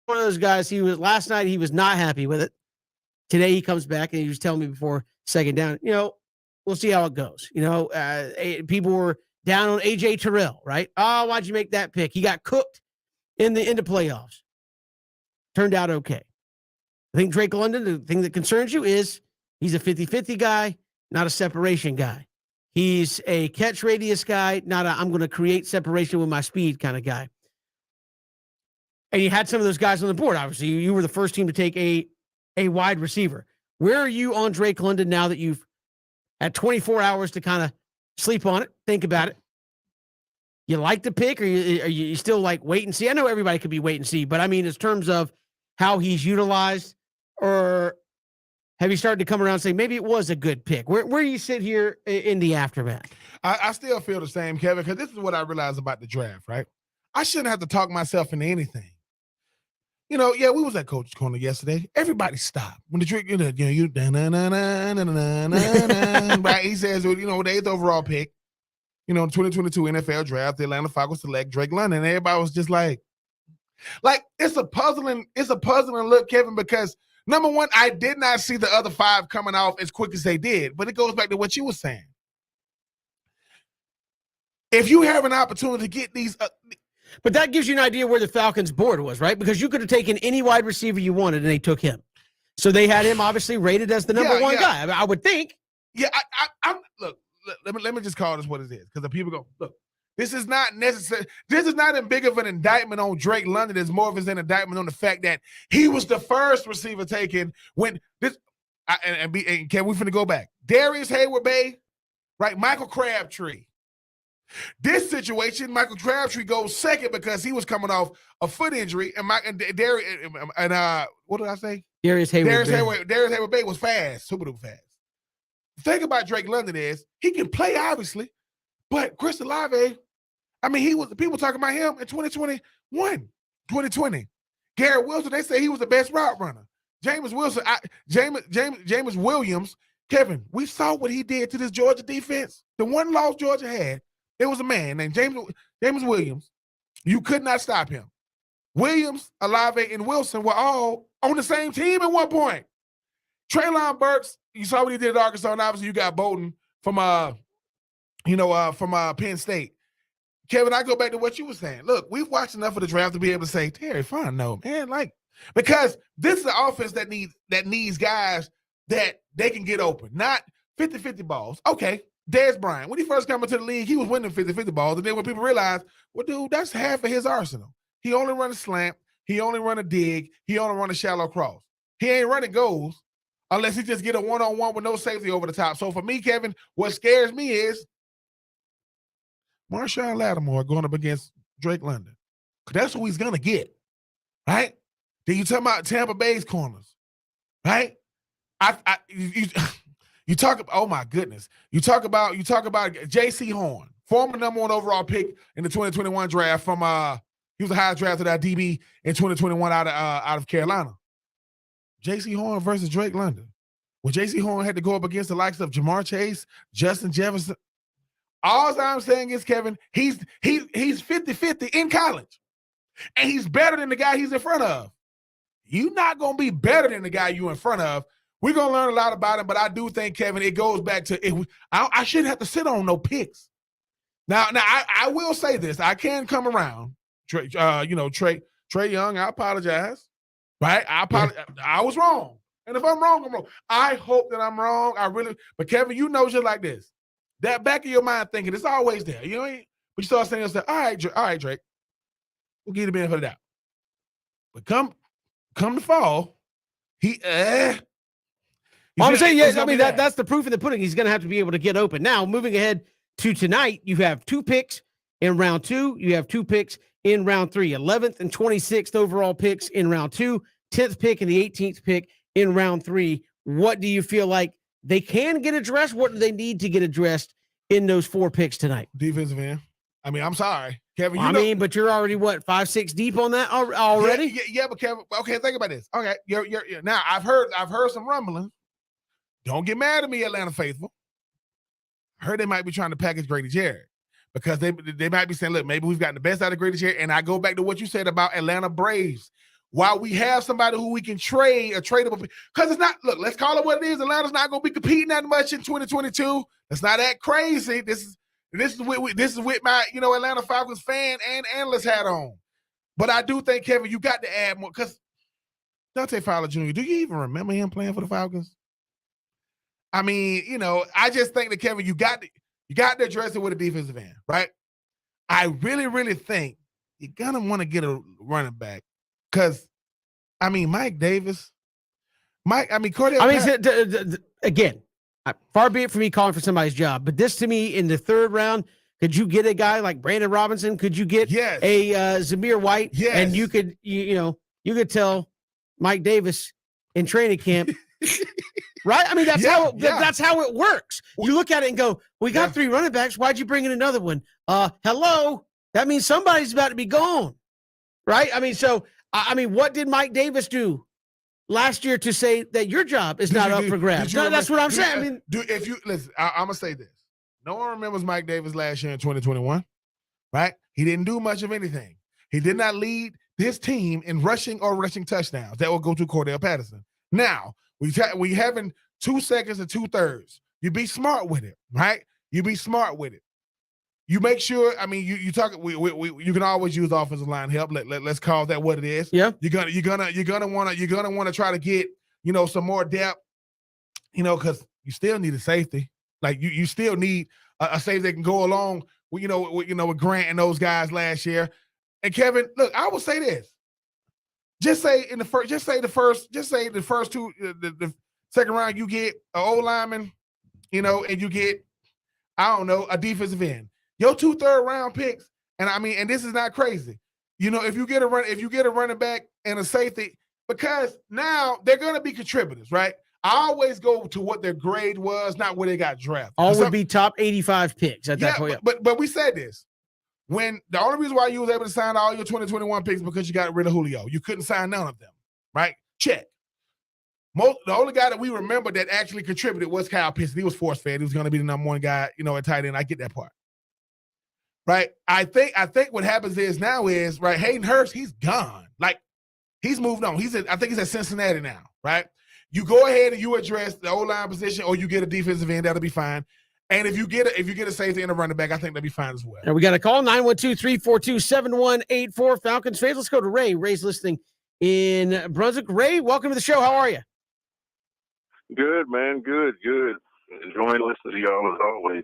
one of those guys. Last night he was not happy with it. Today he comes back and he was telling me before second down, we'll see how it goes. People were down on AJ Terrell, right? Oh, why'd you make that pick? He got cooked in the playoffs. Turned out okay. I think Drake London, the thing that concerns you is he's a 50-50 guy, not a separation guy. He's a catch radius guy, not a I'm going to create separation with my speed kind of guy. And you had some of those guys on the board. Obviously, you were the first team to take a wide receiver. Where are you on Drake London now that you've had 24 hours to kind of sleep on it, think about it? You like the pick, or are you still like wait and see? I know everybody could be wait and see, but I mean, in terms of how he's utilized, or have you started to come around and say maybe it was a good pick? Where you sit here in the aftermath? I still feel the same, Kevin, because this is what I realized about the draft, right? I shouldn't have to talk myself into anything. We was at Coach's Corner yesterday. Everybody stopped. When the drink, right? He says, the 8th overall pick, 2022 NFL draft, the Atlanta Falcons select Drake London. And everybody was just like it's a puzzling look, Kevin, because number one, I did not see the other 5 coming off as quick as they did. But it goes back to what you were saying. If you have an opportunity to get these but that gives you an idea where the Falcons' board was, right? Because you could have taken any wide receiver you wanted, and they took him. So they had him obviously rated as the number one guy. I would think. Yeah, I'm look. Let me just call this what it is, because the people go, look, this is not necessary. This is not as big of an indictment on Drake London. It's more of an indictment on the fact that he was the first receiver taken when this. And can we finna go back? Darius Hayward-Bay, right? Michael Crabtree. This situation, Michael Crabtree goes second because he was coming off a foot injury, and what did I say? Darius Hayward-Bay was fast, super duper fast. The thing about Drake London is he can play, obviously, but Chris Olave, people talking about him in 2021, 2020. Garrett Wilson, they say he was the best route runner. James Williams, Kevin, we saw what he did to this Georgia defense. The one loss Georgia had, there was a man named James Williams. You could not stop him. Williams, Olave, and Wilson were all on the same team at one point. Treylon Burks, you saw what he did at Arkansas, and obviously you got Bolden from Penn State. Kevin, I go back to what you were saying. Look, we've watched enough of the draft to be able to say, Terry, fine, no, man, because this is an offense that needs guys that they can get open, not 50-50 balls. Okay. Dez Bryant, when he first came into the league, he was winning 50-50 balls. And then when people realized, well, dude, that's half of his arsenal. He only run a slant. He only run a dig. He only run a shallow cross. He ain't running goals unless he just get a one-on-one with no safety over the top. So for me, Kevin, what scares me is Marshawn Lattimore going up against Drake London. Because that's who he's going to get, right? Then you talk about Tampa Bay's corners, right? You talk about, oh my goodness. You talk about J.C. Horn, former number 1 overall pick in the 2021 draft from he was the highest drafted out DB in 2021 out of Carolina. J.C. Horn versus Drake London. When J.C. Horn had to go up against the likes of Jamar Chase, Justin Jefferson. All I'm saying is, Kevin, he's 50-50 in college. And he's better than the guy he's in front of. You're not going to be better than the guy you're in front of. We're going to learn a lot about him, but I do think, Kevin, it goes back to I shouldn't have to sit on no picks. Now I will say this. I can come around. Trey Young, I apologize. Right? I was wrong. And if I'm wrong, I'm wrong. I hope that I'm wrong. But Kevin, you know just like this. That back of your mind thinking, it's always there. You know what I mean? But you start saying yourself, all right, Drake. We'll give you the benefit of the doubt. But come the fall, I'm saying, yes, that's the proof in the pudding. He's going to have to be able to get open. Now, moving ahead to tonight, you have 2 picks in round 2. You have 2 picks in round 3, 11th and 26th overall picks in round 2, 10th pick and the 18th pick in round 3. What do you feel like they can get addressed? What do they need to get addressed in those 4 picks tonight? Defensive end. I'm sorry, Kevin. But you're already 5-6 deep on that already? Yeah, but Kevin, okay, think about this. Okay, you're now I've heard some rumbling. Don't get mad at me, Atlanta faithful. I heard they might be trying to package Grady Jarrett because they might be saying, look, maybe we've gotten the best out of Grady Jarrett. And I go back to what you said about Atlanta Braves. while we have somebody who we can trade a tradable, because it's not, look, let's call it what it is. Atlanta's not going to be competing that much in 2022. It's not that crazy. This is with my, Atlanta Falcons fan and analyst hat on. But I do think, Kevin, you got to add more, because Dante Fowler Jr., do you even remember him playing for the Falcons? I mean, I just think that, Kevin, you got to address it with a defensive end, right? I really, really think you're going to want to get a running back because, Mike Davis, Cordell. Again, far be it from me calling for somebody's job, but this to me in the third round, could you get a guy like Brandon Robinson? Could you get a Zamir White? Yes. And you could, you could tell Mike Davis in training camp, right? I mean, that's how it works. You look at it and go, we got 3 running backs. Why'd you bring in another one? Hello. That means somebody's about to be gone, right? What did Mike Davis do last year to say that your job is not up for grabs? That's what I'm saying. If you listen, I'm gonna say this. No one remembers Mike Davis last year in 2021, right? He didn't do much of anything. He did not lead his team in rushing or rushing touchdowns. That will go to Cordell Patterson. Now, we having 2 seconds and 2/3. You be smart with it, right? You be smart with it. You make sure. You talk. You can always use offensive line help. Let's call that what it is. Yeah. You're gonna want to try to get some more depth. Because you still need a safety. Like you still need a safety that can go along. With Grant and those guys last year. And Kevin, look, I will say this. Just say the second round you get an O lineman, and you get, a defensive end. Your 2 third-round picks, and this is not crazy. If you get a running back and a safety, because now they're going to be contributors, right? I always go to what their grade was, not where they got drafted. All would be top 85 picks at that point. But we said this. When the only reason why you was able to sign all your 2021 picks because you got rid of Julio. You couldn't sign none of them, right? Check. The only guy that we remember that actually contributed was Kyle Pitts. He was force-fed. He was going to be the number 1 guy, at tight end. I get that part. Right? I think what happens is right, Hayden Hurst, he's gone. Like, he's moved on. I think he's at Cincinnati now, right? You go ahead and you address the O-line position or you get a defensive end, that'll be fine. And if you get a safety and a running back, I think that'd be fine as well. And we got a call, 912-342-7184. Falcons fans. Let's go to Ray. Ray's listening in Brunswick. Ray, welcome to the show. How are you? Good, man. Good. Enjoying listening to y'all as always.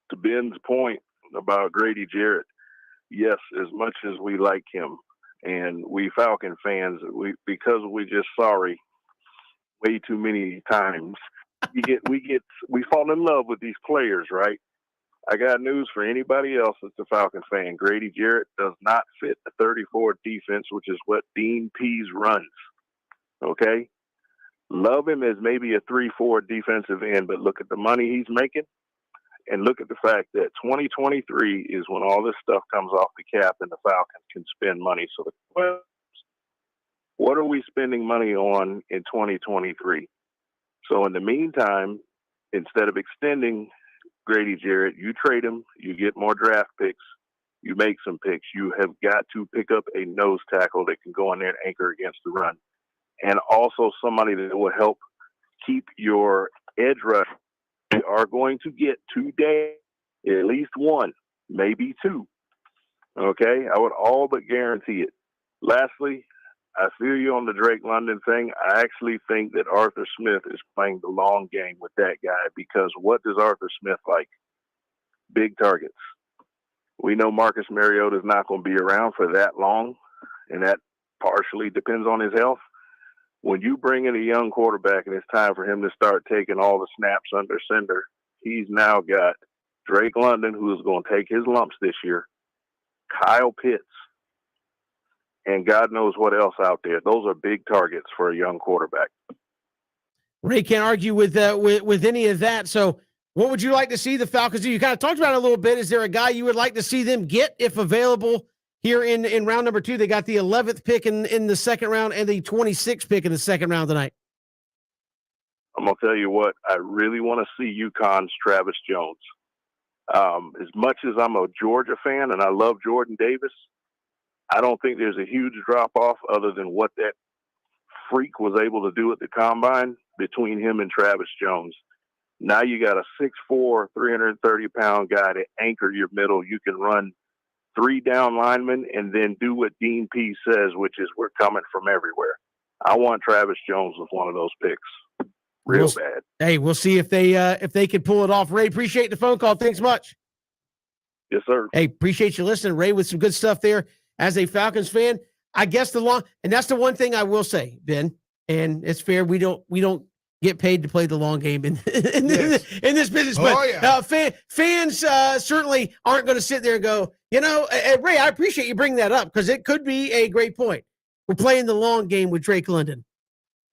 To Ben's point about Grady Jarrett, yes, as much as we like him, and we Falcon fans, because we just sorry way too many times, we fall in love with these players, right? I got news for anybody else that's a Falcon fan. Grady Jarrett does not fit the 34 defense, which is what Dean Pease runs. Okay? Love him as maybe a 3-4 defensive end, but look at the money he's making, and look at the fact that 2023 is when all this stuff comes off the cap and the Falcons can spend money. So what are we spending money on in 2023? So in the meantime, instead of extending Grady Jarrett, you trade him, you get more draft picks, you make some picks. You have got to pick up a nose tackle that can go in there and anchor against the run. And also somebody that will help keep your edge rush. They are going to get today at least 1, maybe 2. Okay? I would all but guarantee it. Lastly, I feel you on the Drake London thing. I actually think that Arthur Smith is playing the long game with that guy, because what does Arthur Smith like? Big targets. We know Marcus Mariota is not going to be around for that long, and that partially depends on his health. When you bring in a young quarterback and it's time for him to start taking all the snaps under center, he's now got Drake London, who is going to take his lumps this year, Kyle Pitts, and God knows what else out there. Those are big targets for a young quarterback. Ray can't argue with any of that. So what would you like to see the Falcons do? You kind of talked about it a little bit. Is there a guy you would like to see them get if available here in round number 2? They got the 11th pick in the second round and the 26th pick in the second round tonight. I'm going to tell you what, I really want to see UConn's Travis Jones. As much as I'm a Georgia fan and I love Jordan Davis, I don't think there's a huge drop off other than what that freak was able to do at the combine between him and Travis Jones. Now you got a 6'4", 330-pound guy to anchor your middle. You can run 3 down linemen and then do what Dean P says, which is we're coming from everywhere. I want Travis Jones with one of those picks real bad. Hey, we'll see if they can pull it off. Ray, appreciate the phone call. Thanks much. Yes, sir. Hey, appreciate you listening, Ray, with some good stuff there. As a Falcons fan, I guess and that's the one thing I will say, Ben, and it's fair. We don't get paid to play the long game in this business. But fans certainly aren't going to sit there and go, Ray, I appreciate you bringing that up because it could be a great point. We're playing the long game with Drake London.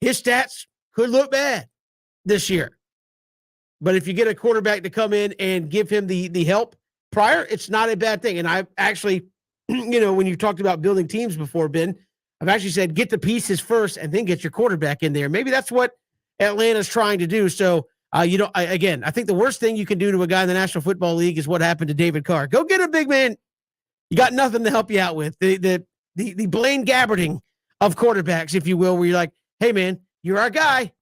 His stats could look bad this year. But if you get a quarterback to come in and give him the help prior, it's not a bad thing. And I actually, when you talked about building teams before, Ben, I've actually said get the pieces first and then get your quarterback in there. Maybe that's what Atlanta's trying to do. So, I think the worst thing you can do to a guy in the National Football League is what happened to David Carr. Go get a big man. You got nothing to help you out with. The Blaine Gabbarding of quarterbacks, if you will, where you're like, hey, man, you're our guy.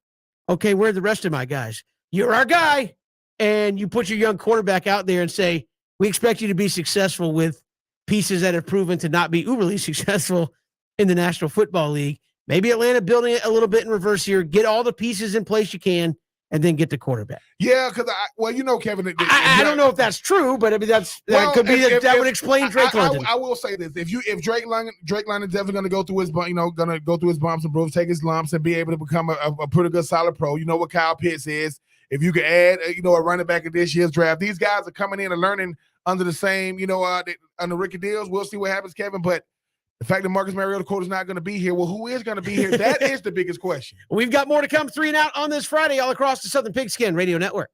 Okay, where are the rest of my guys? You're our guy. And you put your young quarterback out there and say, we expect you to be successful with pieces that have proven to not be uberly successful in the National Football League. Maybe Atlanta building it a little bit in reverse here. Get all the pieces in place you can, and then get the quarterback. Yeah, because Kevin, I don't know if that's true, but I mean that would explain Drake London. I will say this: if Drake London definitely going to go through his bumps and bruises, take his lumps, and be able to become a pretty good solid pro. You know what Kyle Pitts is. If you could add a running back in this year's draft, these guys are coming in and learning under the same under Ricky Deals. We'll see what happens, Kevin, but. The fact that Marcus Mariota is not going to be here, well, who is going to be here? That is the biggest question. We've got more to come 3 and Out on this Friday all across the Southern Pigskin Radio Network.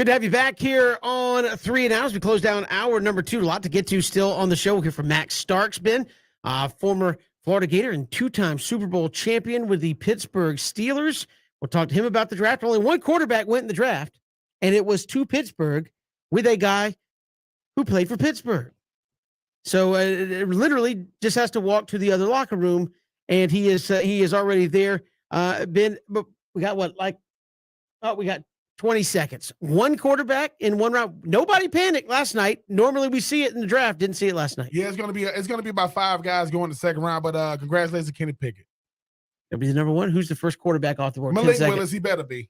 Good to have you back here on 3 and Out as we close down hour number 2. A lot to get to still on the show. We'll hear from Max Starks, Ben, former Florida Gator and 2-time Super Bowl champion with the Pittsburgh Steelers. We'll talk to him about the draft. Only one quarterback went in the draft, and it was to Pittsburgh with a guy who played for Pittsburgh. So it literally just has to walk to the other locker room, and he is already there. Ben, but we got we got 20 seconds. One quarterback in one round. Nobody panicked last night. Normally we see it in the draft. Didn't see it last night. Yeah, it's gonna be about 5 guys going the second round. But congratulations to Kenny Pickett. That'll be the number one. Who's the first quarterback off the board? Malik Willis, he better be.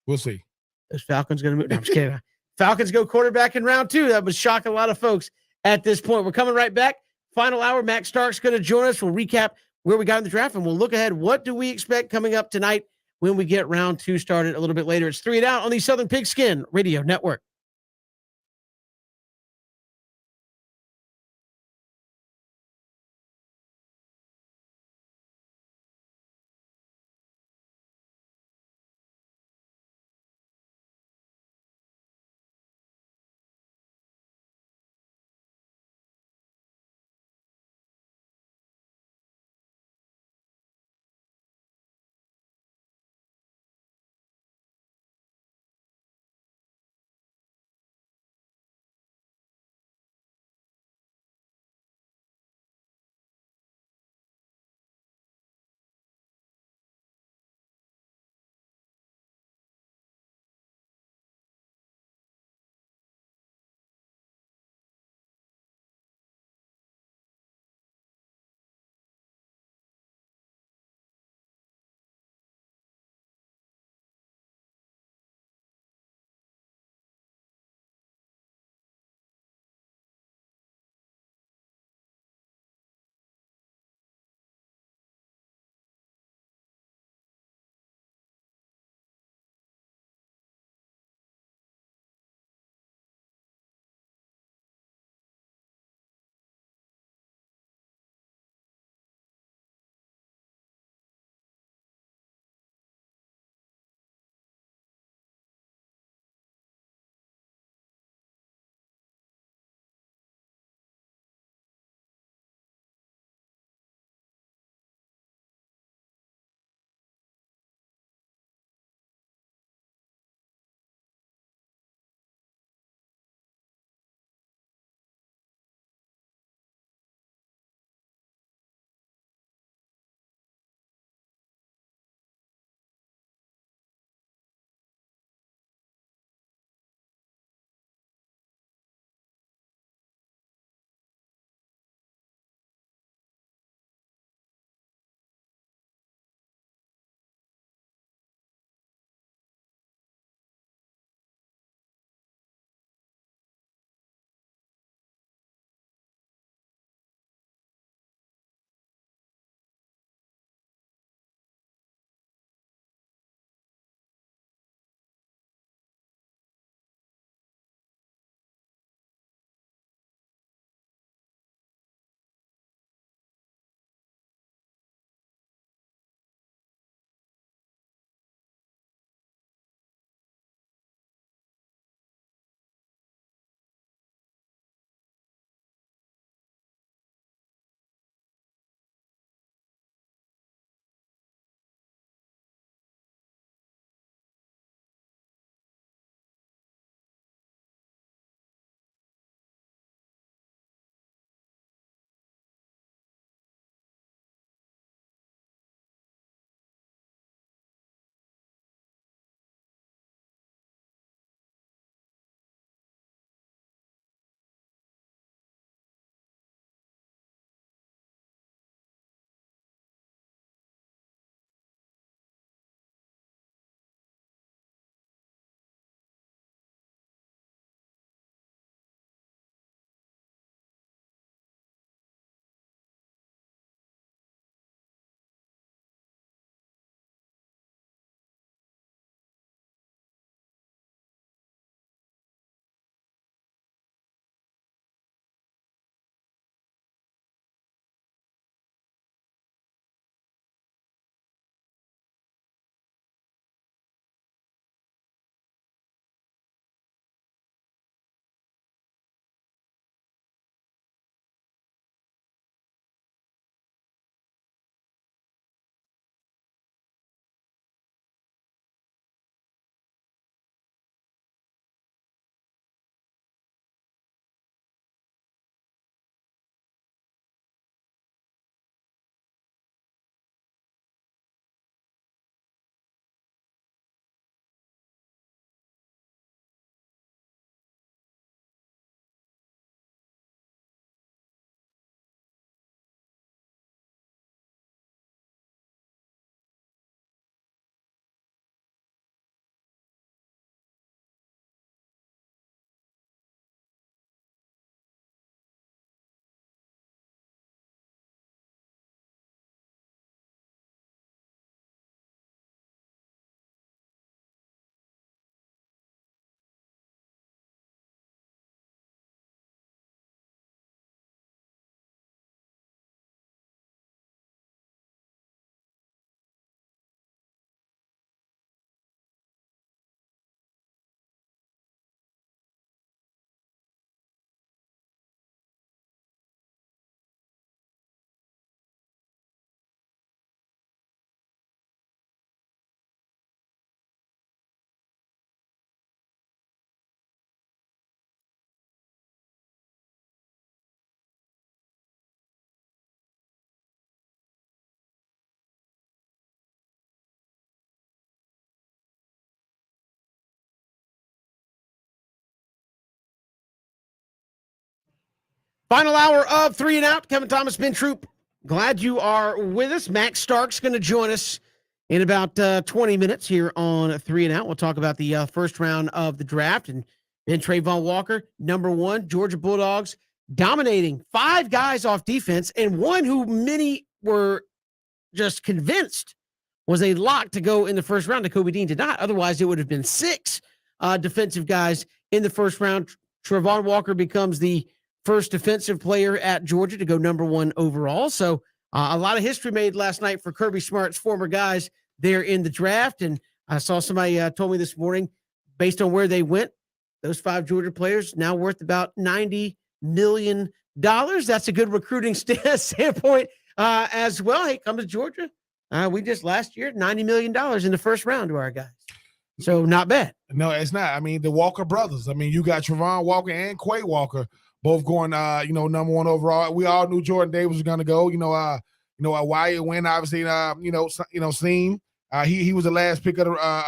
We'll see. Those Falcons going to move. No, I'm just kidding. Falcons go quarterback in round 2. That would shock a lot of folks at this point. We're coming right back. Final hour. Max Stark's going to join us. We'll recap where we got in the draft, and we'll look ahead. What do we expect coming up tonight when we get round 2 started a little bit later? It's 3 and Out on the Southern Pigskin Radio Network. Final hour of 3 and Out. Kevin Thomas, Ben Troop. Glad you are with us. Max Stark's going to join us in about 20 minutes here on 3 and Out. We'll talk about the first round of the draft. And then Trayvon Walker, number 1, Georgia Bulldogs, dominating 5 guys off defense, and one who many were just convinced was a lock to go in the first round. Kobe Dean did not. Otherwise, it would have been 6 defensive guys in the first round. Trayvon Walker becomes the first defensive player at Georgia to go number 1 overall. So a lot of history made last night for Kirby Smart's former guys there in the draft. And I saw somebody told me this morning, based on where they went, those 5 Georgia players now worth about $90 million. That's a good recruiting standpoint as well. Hey, come to Georgia. We just last year, $90 million in the first round to our guys. So not bad. No, it's not. I mean, the Walker brothers. I mean, you got Trayvon Walker and Quay Walker both going, number 1 overall. We all knew Jordan Davis was going to go. Wyatt Wynn, obviously, seen. He was the last pick of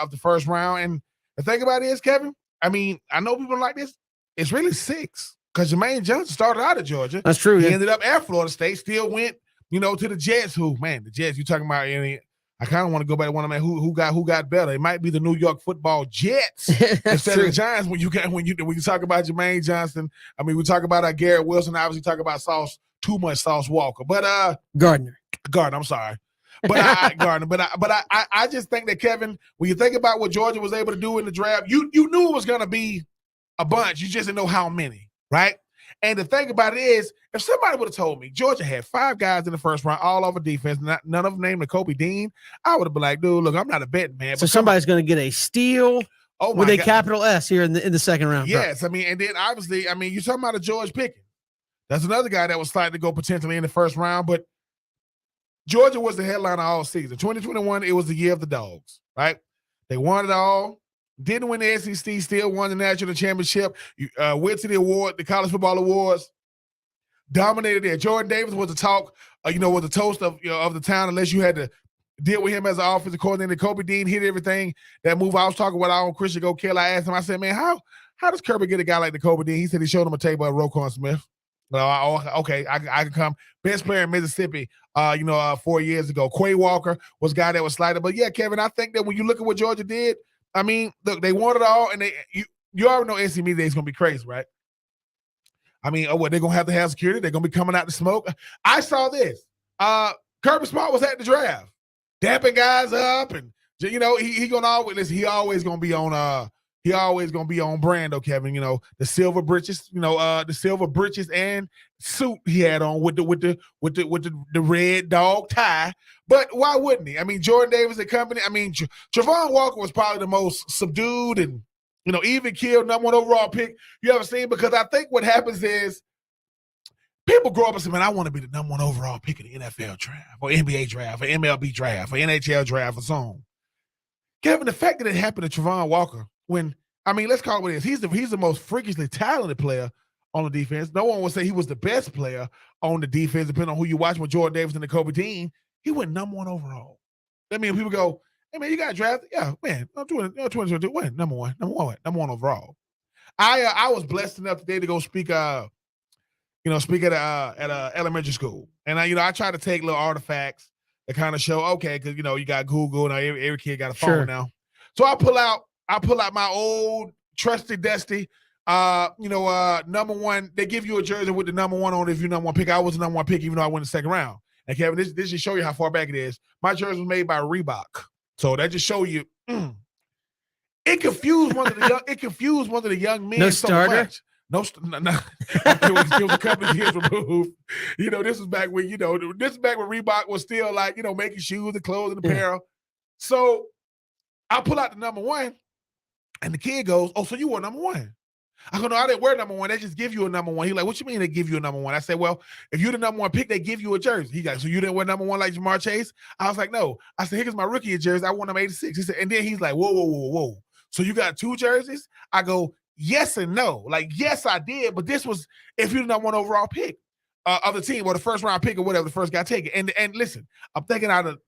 the first round. And the thing about it is, Kevin, I mean, I know people like this. It's really 6 because Jermaine Johnson started out of Georgia. That's true. He Yeah. ended up at Florida State, still went, to the Jets. The Jets, you talking about any? I kind of want to go back to one of them who got better. It might be the New York Football Jets instead of the Giants. When you talk about Jermaine Johnson, I mean, we talk about Garrett Wilson. Obviously, talk about too much Sauce Walker, but Gardner. I'm sorry, but Gardner. But I just think that, Kevin, when you think about what Georgia was able to do in the draft, you knew it was going to be a bunch. You just didn't know how many, right? And the thing about it is, if somebody would have told me Georgia had 5 guys in the first round, all over defense, none of them named Kobe Dean, I would have been like, dude, look, I'm not a betting man. So somebody's going to get a steal with a capital S here in the second round. Yes, I mean, and then obviously, I mean, you're talking about a George Pickens. That's another guy that was slated to go potentially in the first round, but Georgia was the headliner all season. 2021, it was the year of the dogs, right? They won it all. Didn't win the SEC, still won the national championship. Went to the college football awards. Dominated there. Jordan Davis was the talk, was the toast of the town, unless you had to deal with him as an offensive coordinator. Kobe Dean hit everything. That move, I was talking with our own Christian Gokill. I asked him, I said, man, how does Kirby get a guy like the Kobe Dean? He said he showed him a table of Roquan Smith. Well, okay, I can come. Best player in Mississippi, 4 years ago. Quay Walker was a guy that was slighted. But yeah, Kevin, I think that when you look at what Georgia did, I mean, look, they won it all, and you already know NC Media is going to be crazy, right? I mean, they're going to have security. They're going to be coming out to smoke. I saw this. Kirby Smart was at the draft, dapping guys up, and he going to always listen. He always going to be on. He always going to be on brand, though, Kevin. The silver breeches. The silver breeches and suit he had on with the red dog tie. But why wouldn't he? I mean, Jordan Davis and company. I mean, Trayvon Walker was probably the most subdued and even killed number 1 overall pick you ever seen. Because I think what happens is people grow up and say, man, I want to be the number 1 overall pick in the NFL draft or NBA draft or MLB draft or NHL draft or so on. Kevin, the fact that it happened to Trayvon Walker let's call it what it is. He's the most freakishly talented player on the defense. No one would say he was the best player on the defense, depending on who you watch with Jordan Davis and the Kobe Dean. He went number 1 overall. That means people go, hey, man, you got drafted? Yeah, man, 2022, win, number 1 overall. I was blessed enough today to go speak at a elementary school. And I try to take little artifacts that kind of show, okay, because, you got Google, and every kid got a phone now. So I pull out my old trusty dusty, number 1. They give you a jersey with the number 1 on it if you're number 1 pick. I was the number 1 pick, even though I went in the second round. And Kevin, this just show you how far back it is. My jersey was made by Reebok, so that just show you. It confused one of the young men. No so starter. Much. No. It was a couple of years removed. This was back when Reebok was still like making shoes and clothes and apparel. So I pull out the number 1. And the kid goes, oh, so you were number 1. I go, no, I didn't wear number 1. They just give you a number 1. He's like, what you mean they give you a number 1? I said, well, if you're the number 1 pick, they give you a jersey. He goes, so you didn't wear number 1 like Jamar Chase? I was like, no. I said, here's my rookie jersey. I won number 86. He said, and then he's like, whoa. So you got 2 jerseys? I go, yes and no. Like, yes, I did. But this was if you're the number 1 overall pick of the team or the first round pick or whatever, the first guy taken. And listen, I'm thinking out of,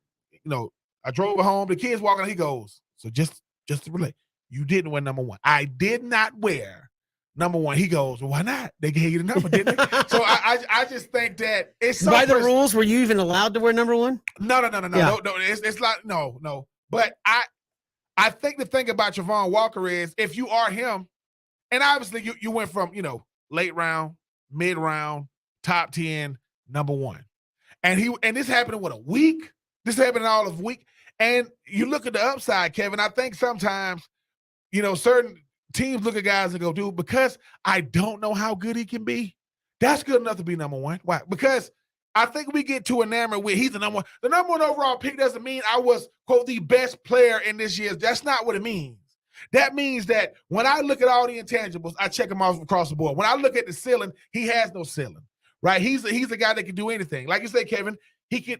I drove home. The kid's walking. He goes, so just to relate. You didn't wear number 1. I did not wear number one. He goes, well, why not? They gave you the number, didn't they? So I just think that it's so by the rules. Were you even allowed to wear number one? No. Yeah. No. It's like no. But I think the thing about Trayvon Walker is if you are him, and obviously you went from late round, mid round, top 10, number one, and this happened in what, a week? This happened in all of a week, and you look at the upside, Kevin. I think sometimes certain teams look at guys and go, dude, because I don't know how good he can be, that's good enough to be number one. Why? Because I think we get too enamored with he's the number one. The number one overall pick doesn't mean I was, quote, the best player in this year's. That's not what it means. That means that when I look at all the intangibles, I check him off across the board. When I look at the ceiling, he has no ceiling, right? He's a guy that can do anything. Like you say, Kevin, he can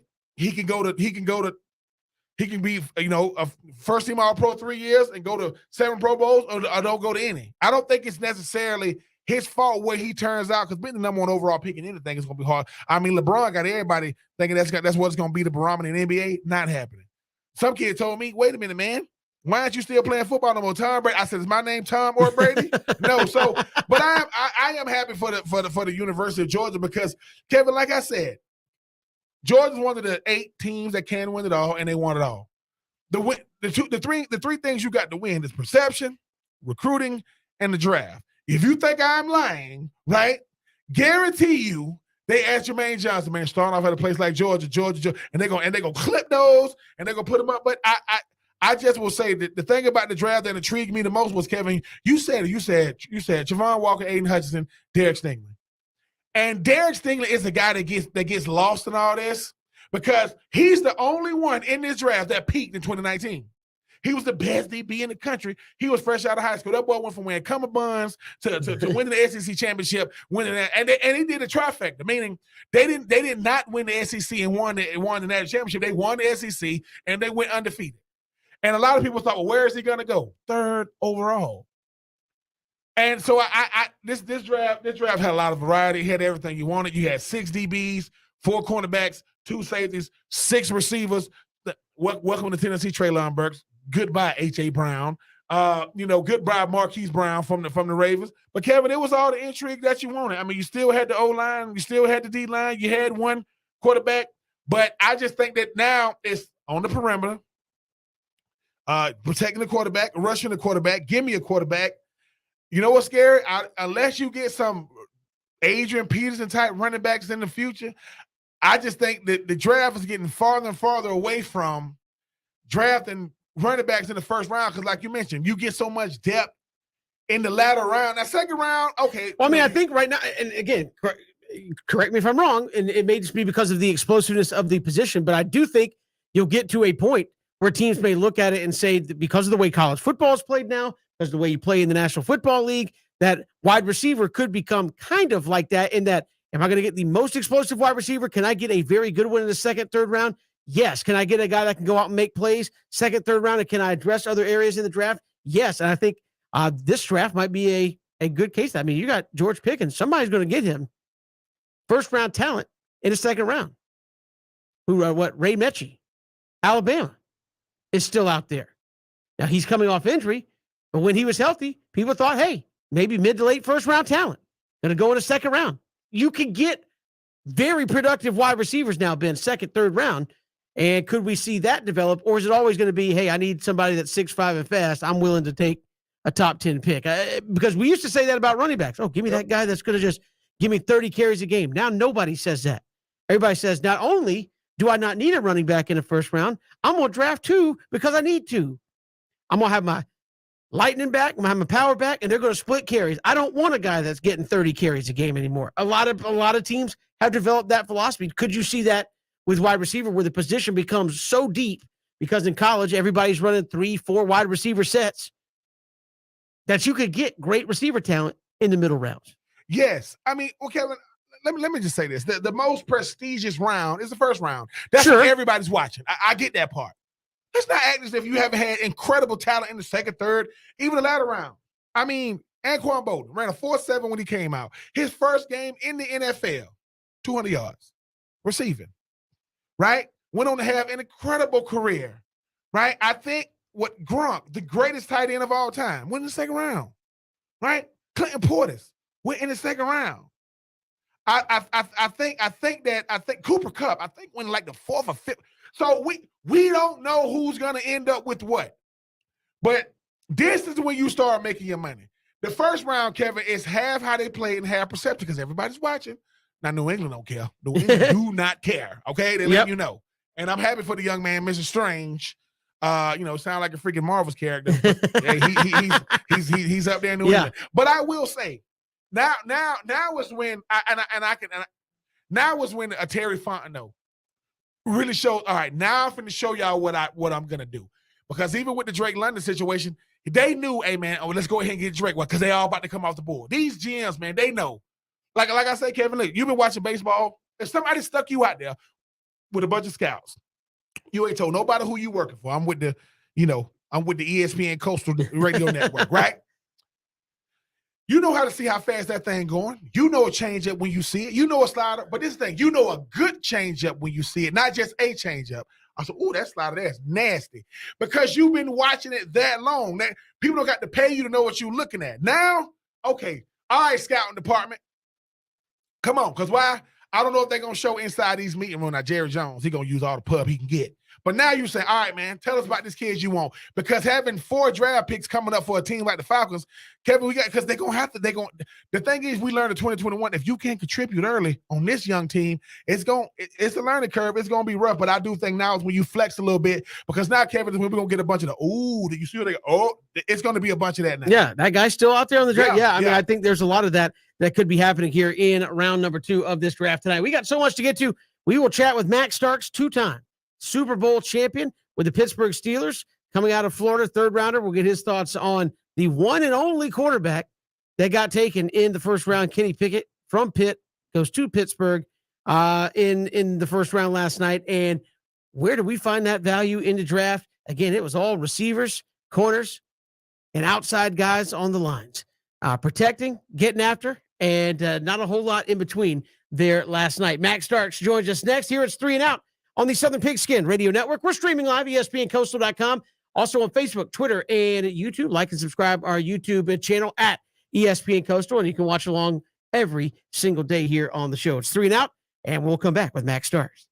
be, a first team All-Pro 3 years and go to 7 Pro Bowls or don't go to any. I don't think it's necessarily his fault where he turns out, because being the number one overall pick in anything is going to be hard. I mean, LeBron got everybody thinking that's what it's going to be the barometer in the NBA. Not happening. Some kid told me, wait a minute, man. Why aren't you still playing football no more? Tom Brady. I said, is my name Tom or Brady? No. So, but I am happy for the University of Georgia because, Kevin, like I said, Georgia's one of the 8 teams that can win it all, and they won it all. The three things you got to win is perception, recruiting, and the draft. If you think I'm lying, right, guarantee you they asked Jermaine Johnson, man, starting off at a place like Georgia, and they're gonna clip those and they're gonna put them up. But I just will say that the thing about the draft that intrigued me the most was, Kevin, you said Trayvon Walker, Aiden Hutchinson, Derek Stingley. And Derek Stingley is the guy that gets lost in all this because he's the only one in this draft that peaked in 2019. He was the best DB in the country. He was fresh out of high school. That boy went from wearing cummerbunds to winning the SEC championship, winning that, and he did a trifecta. Meaning they did not win the SEC and won the national championship. They won the SEC and they went undefeated. And a lot of people thought, well, where is he going to go? 3rd overall. And so this draft had a lot of variety. It had everything you wanted. You had 6 DBs, 4 cornerbacks, 2 safeties, 6 receivers. Welcome to Tennessee, Traylon Burks. Goodbye, H.A. Brown. Goodbye, Marquise Brown from the Ravens. But Kevin, it was all the intrigue that you wanted. I mean, you still had the O-line, you still had the D-line, you had 1 quarterback. But I just think that now it's on the perimeter, protecting the quarterback, rushing the quarterback, give me a quarterback. You know what's scary? Unless you get some Adrian Peterson type running backs in the future, I just think that the draft is getting farther and farther away from drafting running backs in the first round because, like you mentioned, you get so much depth in the latter round. That second round, okay. Well, I mean, I think right now, and again, correct me if I'm wrong, and it may just be because of the explosiveness of the position, but I do think you'll get to a point where teams may look at it and say that because of the way college football is played now, because of the way you play in the National Football League, that wide receiver could become kind of like that in that, am I going to get the most explosive wide receiver? Can I get a very good one in the 2nd, 3rd round? Yes. Can I get a guy that can go out and make plays 2nd, 3rd round? And can I address other areas in the draft? Yes. And I think this draft might be a good case. I mean, you got George Pickens. Somebody's going to get him 1st round talent in the 2nd round. Ray Metchie, Alabama, is still out there. Now he's coming off injury, but when he was healthy, people thought, hey, maybe mid to late 1st round talent. Going to go in the 2nd round. You can get very productive wide receivers now, Ben, 2nd, 3rd round. And could we see that develop? Or is it always going to be, hey, I need somebody that's 6'5" and fast. I'm willing to take a top 10 pick. Because we used to say that about running backs. Oh, give me that guy that's going to just give me 30 carries a game. Now nobody says that. Everybody says, not only do I not need a running back in the 1st round, I'm going to draft 2 because I need to. I'm going to have my lightning back, I'm going to have my power back, and they're going to split carries. I don't want a guy that's getting 30 carries a game anymore. A lot of teams have developed that philosophy. Could you see that with wide receiver where the position becomes so deep because in college, everybody's running 3-4 wide receiver sets that you could get great receiver talent in the middle rounds? Yes. I mean, well, Kevin, let me just say this. The most prestigious round is the 1st round. That's sure. what everybody's watching. I get that part. Let's not act as if you haven't had incredible talent in the 2nd, 3rd, even the latter round. I mean, Anquan Bolden ran a 4.7 when he came out. His first game in the NFL, 200 yards receiving, right? Went on to have an incredible career, right? I think what Gronk, the greatest tight end of all time, went in the 2nd round, right? Clinton Portis went in the second round. I think Cooper Kupp, I think went like the fourth or fifth. So we don't know who's gonna end up with what. But this is when you start making your money. The first round, Kevin, is half how they play and half perception because everybody's watching. Now, New England don't care. New England do not care. Okay, they let you know. And I'm happy for the young man, Mr. Strange. Sound like a freaking Marvel's character. But, yeah, he's up there in New England. But I will say, now is when now is when a Terry Fontenot really showed. All right, now I'm finna show y'all what I'm gonna do. Because even with the Drake London situation, they knew, hey man, let's go ahead and get Drake. Well, because they all about to come off the board. These GMs, man, they know. Like I say, Kevin, look, you've been watching baseball. If somebody stuck you out there with a bunch of scouts, you ain't told nobody who you working for. I'm with the ESPN Coastal Radio Network, right? You know how to see how fast that thing going. You know a changeup when you see it. You know a slider, but this thing, you know a good changeup when you see it, not just a changeup. I said, "Ooh, that slider that's nasty," because you've been watching it that long. That people don't got to pay you to know what you're looking at. Now, okay, all right, scouting department, come on, because why? I don't know if they're gonna show inside these meeting rooms. Now, Jerry Jones, he gonna use all the pub he can get. But now you say, all right, man, tell us about this kid you want. Because having 4 draft picks coming up for a team like the Falcons, Kevin, because they're going to have to, the thing is, we learned in 2021, if you can't contribute early on this young team, it's a learning curve. It's going to be rough. But I do think now is when you flex a little bit, because now, Kevin, is when we're going to get a bunch of did you see what it's going to be a bunch of that now. Yeah, that guy's still out there on the draft. Yeah, I mean, I think there's a lot of that could be happening here in round number 2 of this draft tonight. We got so much to get to. We will chat with Max Starks, 2-time Super Bowl champion with the Pittsburgh Steelers, coming out of Florida, 3rd rounder. We'll get his thoughts on the one and only quarterback that got taken in the first round. Kenny Pickett from Pitt goes to Pittsburgh in the first round last night. And where do we find that value in the draft? Again, it was all receivers, corners, and outside guys on the lines, protecting, getting after, and not a whole lot in between there last night. Max Starks joins us next. Here it's 3 and Out on the Southern Pigskin Radio Network. We're streaming live, ESPNCoastal.com. Also on Facebook, Twitter, and YouTube. Like and subscribe our YouTube channel at ESPN Coastal, and you can watch along every single day here on the show. It's 3 and Out, and we'll come back with Max Starks.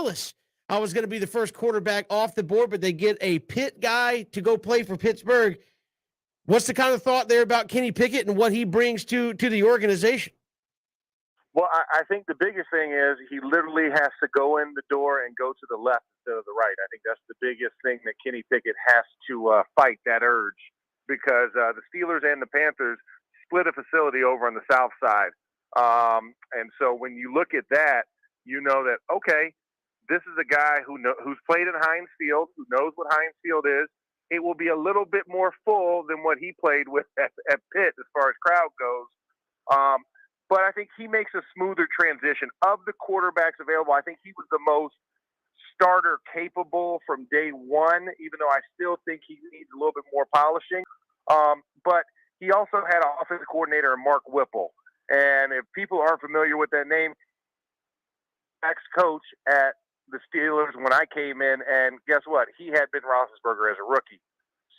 Willis was going to be the first quarterback off the board, but they get a Pitt guy to go play for Pittsburgh. What's the kind of thought there about Kenny Pickett and what he brings to the organization? Well, I think the biggest thing is he literally has to go in the door and go to the left instead of the right. I think that's the biggest thing that Kenny Pickett has to fight, that urge, because the Steelers and the Panthers split a facility over on the south side. And so when you look at that, you know that, okay, this is a guy who's played in Heinz Field, who knows what Heinz Field is. It will be a little bit more full than what he played with at Pitt as far as crowd goes. But I think he makes a smoother transition. Of the quarterbacks available, I think he was the most starter capable from day one, even though I still think he needs a little bit more polishing. But he also had an offensive coordinator, Mark Whipple. And if people aren't familiar with that name, ex-coach at the Steelers when I came in, and guess what? He had Ben Roethlisberger as a rookie.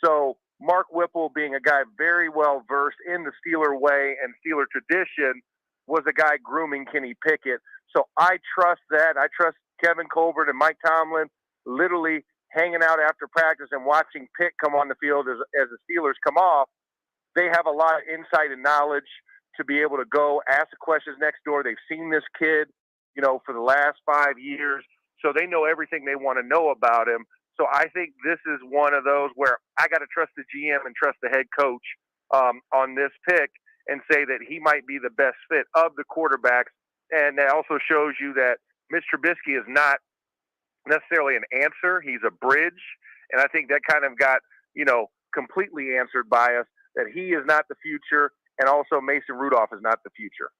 So Mark Whipple, being a guy very well versed in the Steeler way and Steeler tradition, was a guy grooming Kenny Pickett. So I trust that. I trust Kevin Colbert and Mike Tomlin literally hanging out after practice and watching Pitt come on the field as the Steelers come off. They have a lot of insight and knowledge to be able to go ask the questions next door. They've seen this kid, for the last 5 years. So they know everything they want to know about him. So I think this is one of those where I got to trust the GM and trust the head coach on this pick and say that he might be the best fit of the quarterbacks. And that also shows you that Mitch Trubisky is not necessarily an answer. He's a bridge. And I think that kind of got, completely answered by us, that he is not the future. And also Mason Rudolph is not the future.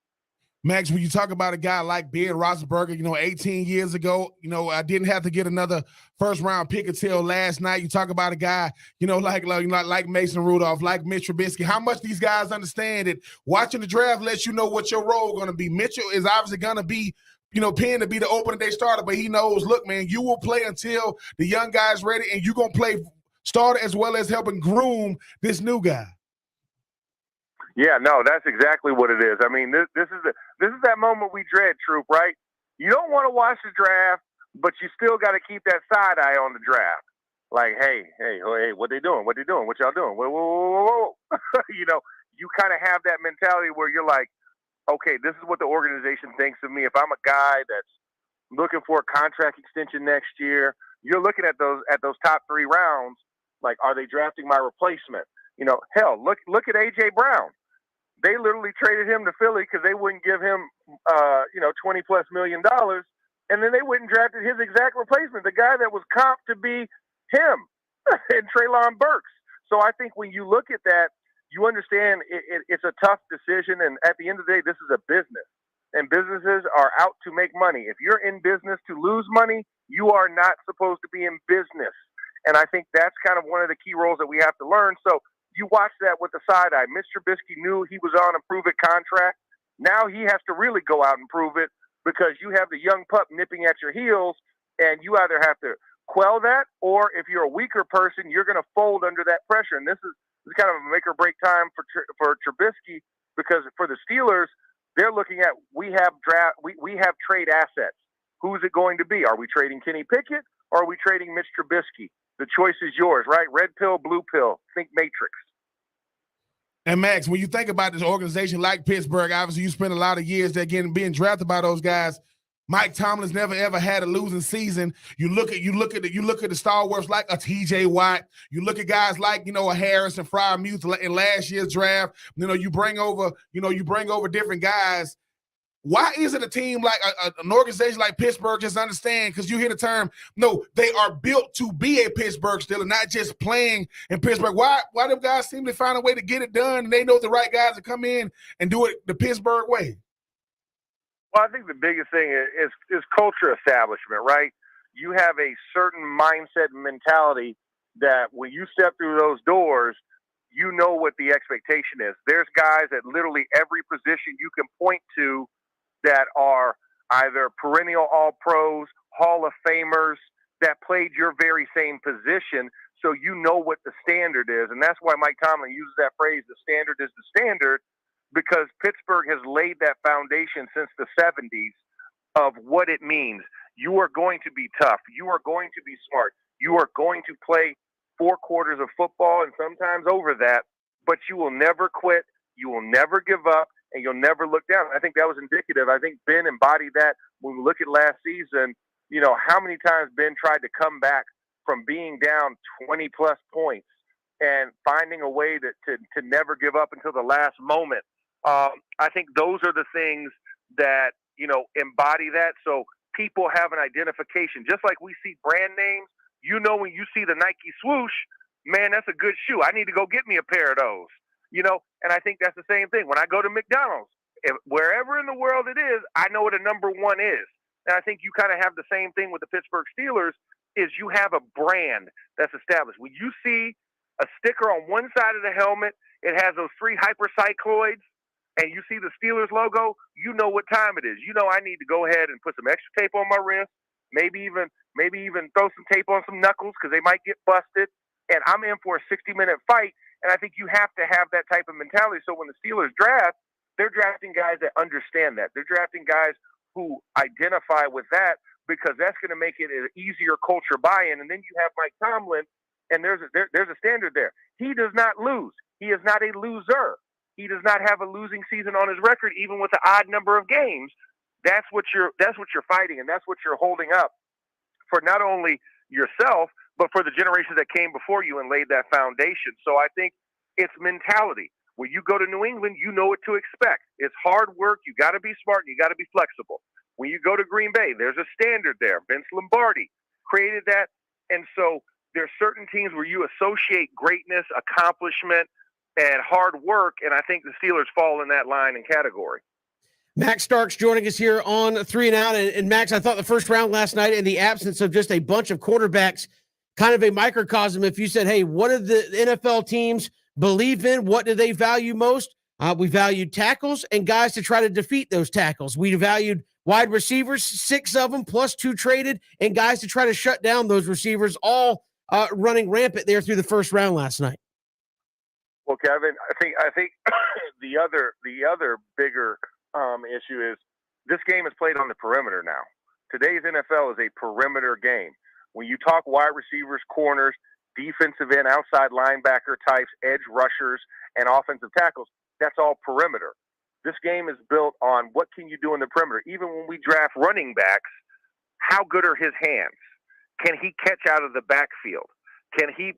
Max, when you talk about a guy like Ben Roethlisberger, 18 years ago, I didn't have to get another first-round pick until last night. You talk about a guy, like Mason Rudolph, like Mitch Trubisky. How much these guys understand it? Watching the draft lets you know what your role going to be. Mitchell is obviously going to be, pinned to be the opening day starter, but he knows, look, man, you will play until the young guy's ready, and you're going to play starter as well as helping groom this new guy. Yeah, no, that's exactly what it is. I mean, this is that moment we dread, Troop, right? You don't want to watch the draft, but you still got to keep that side eye on the draft. Like, hey, what they doing? What y'all doing? Whoa. You kind of have that mentality where you're like, okay, this is what the organization thinks of me. If I'm a guy that's looking for a contract extension next year, you're looking at those top 3 rounds. Like, are they drafting my replacement? Hell, look at A.J. Brown. They literally traded him to Philly because they wouldn't give him, $20+ million. And then they went and drafted his exact replacement, the guy that was comped to be him, and Treylon Burks. So I think when you look at that, you understand it's a tough decision. And at the end of the day, this is a business. And businesses are out to make money. If you're in business to lose money, you are not supposed to be in business. And I think that's kind of one of the key roles that we have to learn. So you watch that with the side eye. Mr. Trubisky knew he was on a prove-it contract. Now he has to really go out and prove it, because you have the young pup nipping at your heels, and you either have to quell that, or if you're a weaker person, you're going to fold under that pressure. And this is kind of a make-or-break time for Trubisky, because for the Steelers, they're looking at we have trade assets. Who's it going to be? Are we trading Kenny Pickett, or are we trading Mitch Trubisky? The choice is yours, right? Red pill, blue pill. Think Matrix. And Max, when you think about this organization like Pittsburgh, obviously you spent a lot of years there being drafted by those guys. Mike Tomlin's never ever had a losing season. You look at the stalwarts like a T.J. Watt. You look at guys like a Harrison, Freiermuth in last year's draft. You bring over different guys. Why isn't a team like an organization like Pittsburgh just understand? Because you hear the term, no, they are built to be a Pittsburgh Steeler, not just playing in Pittsburgh. Why them guys seem to find a way to get it done, and they know the right guys to come in and do it the Pittsburgh way? Well, I think the biggest thing is culture establishment, right? You have a certain mindset and mentality that when you step through those doors, you know what the expectation is. There's guys at literally every position you can point to that are either perennial All-Pros, Hall of Famers, that played your very same position, so you know what the standard is. And that's why Mike Tomlin uses that phrase, the standard is the standard, because Pittsburgh has laid that foundation since the 70s of what it means. You are going to be tough. You are going to be smart. You are going to play 4 quarters of football and sometimes over that, but you will never quit. You will never give up, and you'll never look down. I think that was indicative. I think Ben embodied that when we look at last season. You know, how many times Ben tried to come back from being down 20-plus points and finding a way to never give up until the last moment. I think those are the things that, you know, embody that. So people have an identification. Just like we see brand names, you know, when you see the Nike swoosh, man, that's a good shoe. I need to go get me a pair of those, you know? And I think that's the same thing. When I go to McDonald's, wherever in the world it is, I know what a number 1 is. And I think you kind of have the same thing with the Pittsburgh Steelers, is you have a brand that's established. When you see a sticker on one side of the helmet, it has those 3 hypercycloids, and you see the Steelers logo, you know what time it is. You know I need to go ahead and put some extra tape on my wrist, maybe even throw some tape on some knuckles because they might get busted, and I'm in for a 60-minute fight, and I think you have to have that type of mentality. So when the Steelers draft, they're drafting guys that understand that. They're drafting guys who identify with that, because that's going to make it an easier culture buy-in. And then you have Mike Tomlin, and there's a standard there. He does not lose. He is not a loser. He does not have a losing season on his record, even with an odd number of games. That's what you're fighting, and that's what you're holding up for not only yourself, but for the generations that came before you and laid that foundation. So I think it's mentality. When you go to New England, you know what to expect. It's hard work. You got to be smart, and you got to be flexible. When you go to Green Bay, there's a standard there. Vince Lombardi created that. And so there's certain teams where you associate greatness, accomplishment, and hard work, and I think the Steelers fall in that line and category. Max Starks joining us here on 3 and Out. And Max, I thought the first round last night, in the absence of just a bunch of quarterbacks, kind of a microcosm. If you said, hey, what did the NFL teams believe in? What do they value most? We valued tackles and guys to try to defeat those tackles. We valued wide receivers, 6 of them, plus 2 traded, and guys to try to shut down those receivers, all running rampant there through the first round last night. Well, Kevin, I think the other bigger issue is this game is played on the perimeter now. Today's NFL is a perimeter game. When you talk wide receivers, corners, defensive end, outside linebacker types, edge rushers, and offensive tackles, that's all perimeter. This game is built on what can you do in the perimeter. Even when we draft running backs, how good are his hands? Can he catch out of the backfield? Can he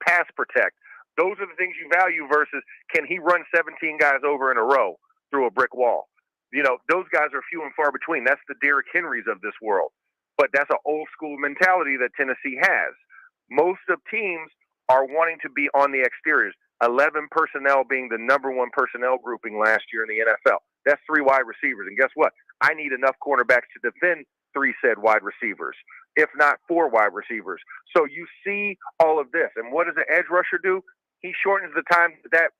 pass protect? Those are the things you value versus can he run 17 guys over in a row through a brick wall? You know, those guys are few and far between. That's the Derrick Henrys of this world. But that's an old school mentality that Tennessee has. Most of teams are wanting to be on the exteriors. 11 personnel being the number 1 personnel grouping last year in the NFL. That's 3 wide receivers. And guess what? I need enough cornerbacks to defend 3 said wide receivers, if not 4 wide receivers. So you see all of this. And what does an edge rusher do? He shortens the time that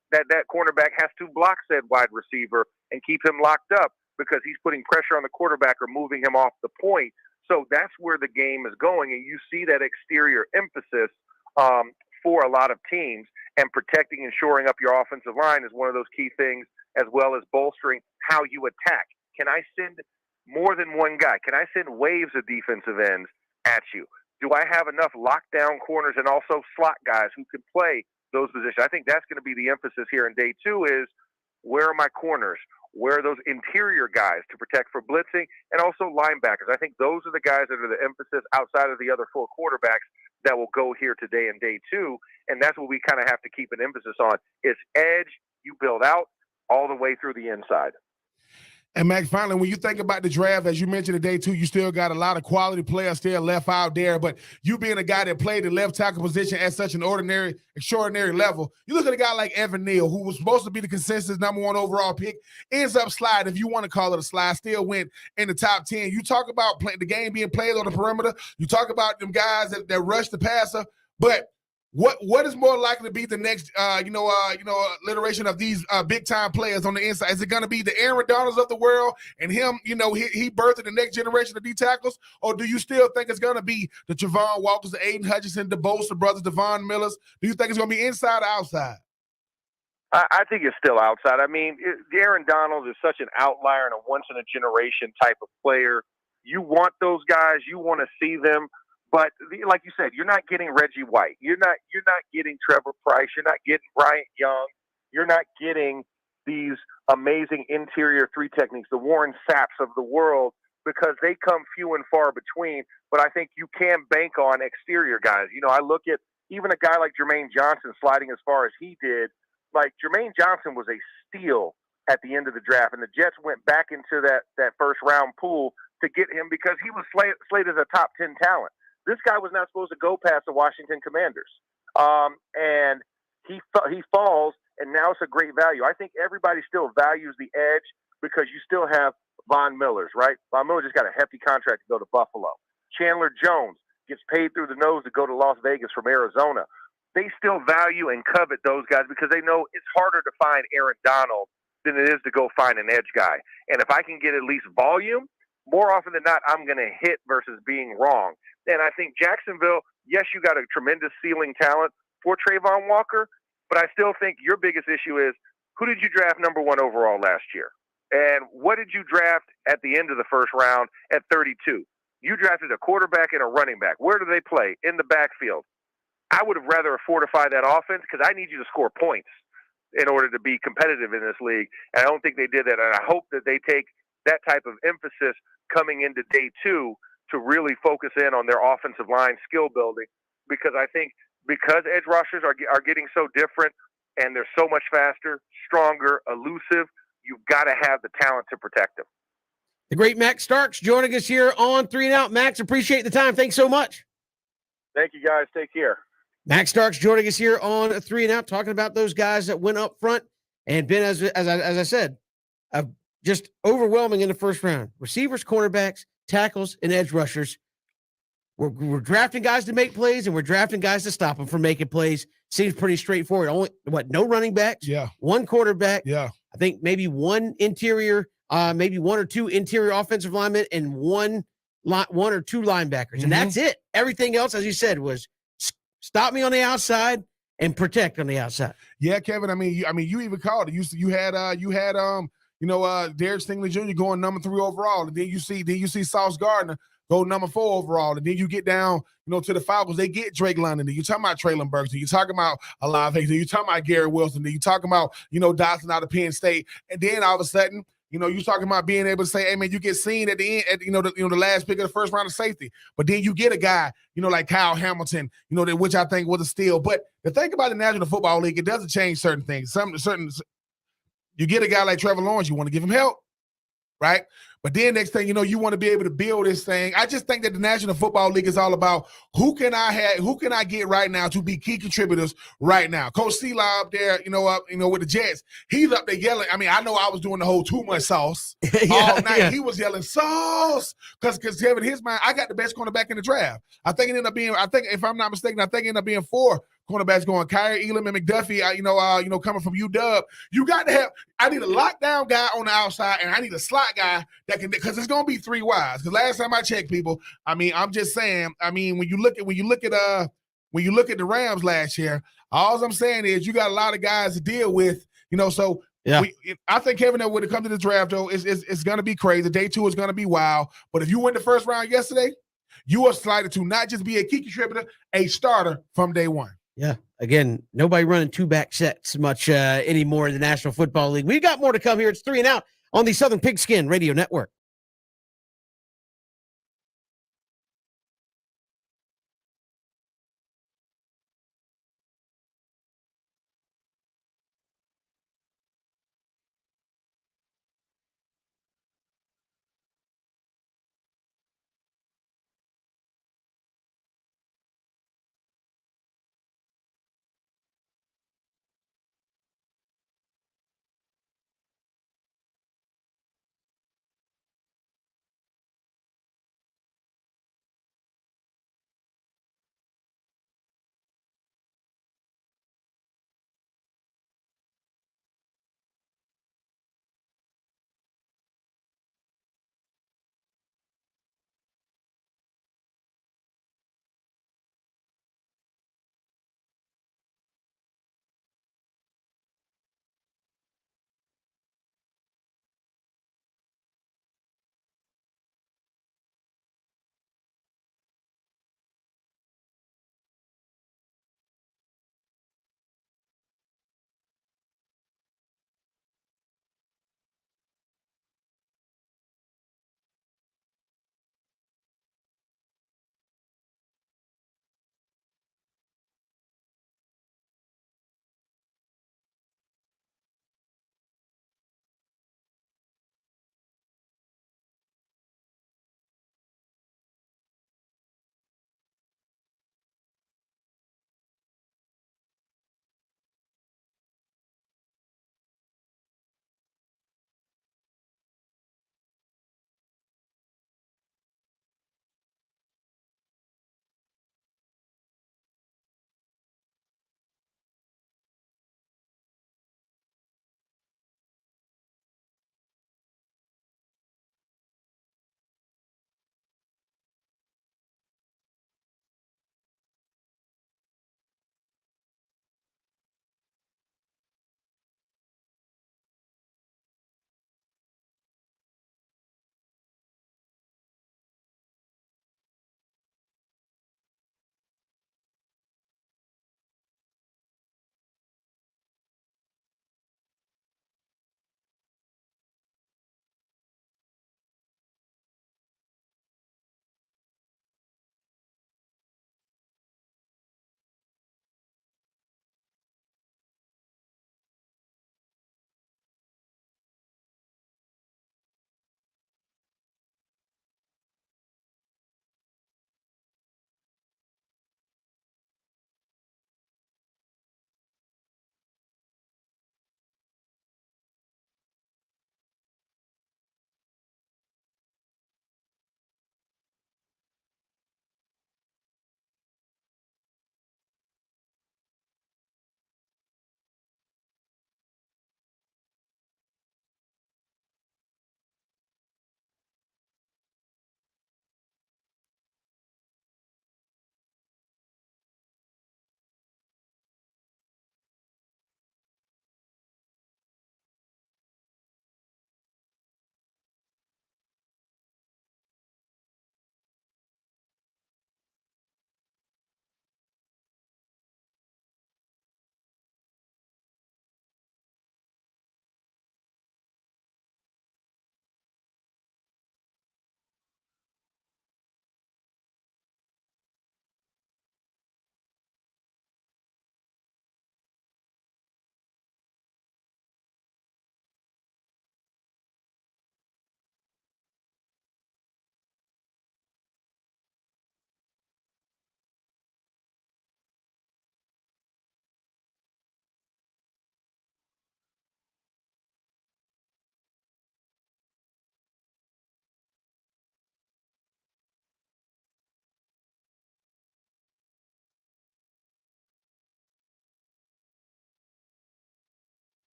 cornerback has to block said wide receiver and keep him locked up because he's putting pressure on the quarterback or moving him off the point. So that's where the game is going. And you see that exterior emphasis for a lot of teams, and protecting and shoring up your offensive line is one of those key things, as well as bolstering how you attack. Can I send more than one guy? Can I send waves of defensive ends at you? Do I have enough lockdown corners and also slot guys who can play those positions? I think that's going to be the emphasis here in day 2 is where are my corners? Where are those interior guys to protect for blitzing, and also linebackers? I think those are the guys that are the emphasis outside of the other 4 quarterbacks that will go here today in day 2. And that's what we kind of have to keep an emphasis on. It's edge, you build out all the way through the inside. And Max, finally, when you think about the draft, as you mentioned today too, you still got a lot of quality players still left out there. But you being a guy that played the left tackle position at such an extraordinary level, you look at a guy like Evan Neal, who was supposed to be the consensus number 1 overall pick, ends up sliding, if you want to call it a slide, still went in the top 10. You talk about the game being played on the perimeter. You talk about them guys that rush the passer, but what is more likely to be the next iteration of these big time players on the inside? Is it going to be the Aaron Donalds of the world and him, he birthed the next generation of D tackles, or do you still think it's going to be the Trayvon Walkers, the Aiden Hutchinson, the Bosa brothers, Devon Millers? Do you think it's going to be inside or outside? I think it's still outside. I mean, Aaron Donald is such an outlier and a once in a generation type of player. You want those guys. You want to see them. But like you said, you're not getting Reggie White. You're not getting Trevor Price. You're not getting Bryant Young. You're not getting these amazing interior three techniques, the Warren Sapps of the world, because they come few and far between. But I think you can bank on exterior guys. You know, I look at even a guy like Jermaine Johnson sliding as far as he did. Like, Jermaine Johnson was a steal at the end of the draft, and the Jets went back into that first round pool to get him because he was slated as a top 10 talent. This guy was not supposed to go past the Washington Commanders. And he falls, and now it's a great value. I think everybody still values the edge because you still have Von Millers, right? Von Miller just got a hefty contract to go to Buffalo. Chandler Jones gets paid through the nose to go to Las Vegas from Arizona. They still value and covet those guys because they know it's harder to find Aaron Donald than it is to go find an edge guy. And if I can get at least volume, more often than not, I'm going to hit versus being wrong. And I think Jacksonville, yes, you got a tremendous ceiling talent for Trayvon Walker, but I still think your biggest issue is, who did you draft number 1 overall last year? And what did you draft at the end of the first round at 32? You drafted a quarterback and a running back. Where do they play? In the backfield. I would have rather fortified that offense because I need you to score points in order to be competitive in this league. And I don't think they did that. And I hope that they take that type of emphasis coming into day 2 to really focus in on their offensive line skill building, because I think because edge rushers are getting so different and they're so much faster, stronger, elusive, you've got to have the talent to protect them. The great Max Starks joining us here on 3 and Out. Max, appreciate the time. Thanks so much. Thank you, guys. Take care. Max Starks joining us here on 3 and Out, talking about those guys that went up front and been, as I said, just overwhelming in the first round. Receivers, cornerbacks, tackles, and edge rushers. We're drafting guys to make plays, and we're drafting guys to stop them from making plays. Seems pretty straightforward. Only no running backs. Yeah. One quarterback. Yeah. I think maybe one interior, maybe 1 or 2 interior offensive linemen, and 1 or 2 linebackers, and that's it. Everything else, as you said, was stop me on the outside and protect on the outside. Yeah, Kevin. I mean, you even called it. You had Derek Stingley Jr. going number 3 overall, and then you see Sauce Gardner go number 4 overall, and then you get down, to the Falcons. They get Drake London. Then you talking about Traylon Burks. Then you talking about Olave. Then you talking about Garrett Wilson. Then you talking about Dotson out of Penn State, and then all of a sudden, you talking about being able to say, hey man, you get seen at the end, at the last pick of the first round of safety. But then you get a guy, like Kyle Hamilton, which I think was a steal. But the thing about the National Football League, it doesn't change certain things. You get a guy like Trevor Lawrence, you want to give him help, right? But then next thing you want to be able to build this thing. I just think that the National Football League is all about who can I get right now to be key contributors right now. Coach Sela up there, with the Jets, he's up there yelling. I mean, I know I was doing the whole too much sauce all night. Yeah. He was yelling sauce because in his mind, I got the best cornerback in the draft. I think it ended up being, if I'm not mistaken, it ended up being 4 cornerbacks going. Kyrie Elam and McDuffie, coming from UW. You got to have. I need a lockdown guy on the outside, and I need a slot guy that can, because it's going to be 3 wides. Because last time I checked, people, I mean, I'm just saying. I mean, when you look at the Rams last year, all I'm saying is you got a lot of guys to deal with. So yeah. I think, Kevin, that when it comes to the draft, though, it's going to be crazy. Day 2 is going to be wild. But if you win the first round yesterday, you are slated to not just be a key contributor, a starter from day 1. Yeah. Again, nobody running 2-back sets much anymore in the National Football League. We got more to come here. It's 3 and Out on the Southern Pigskin Radio Network.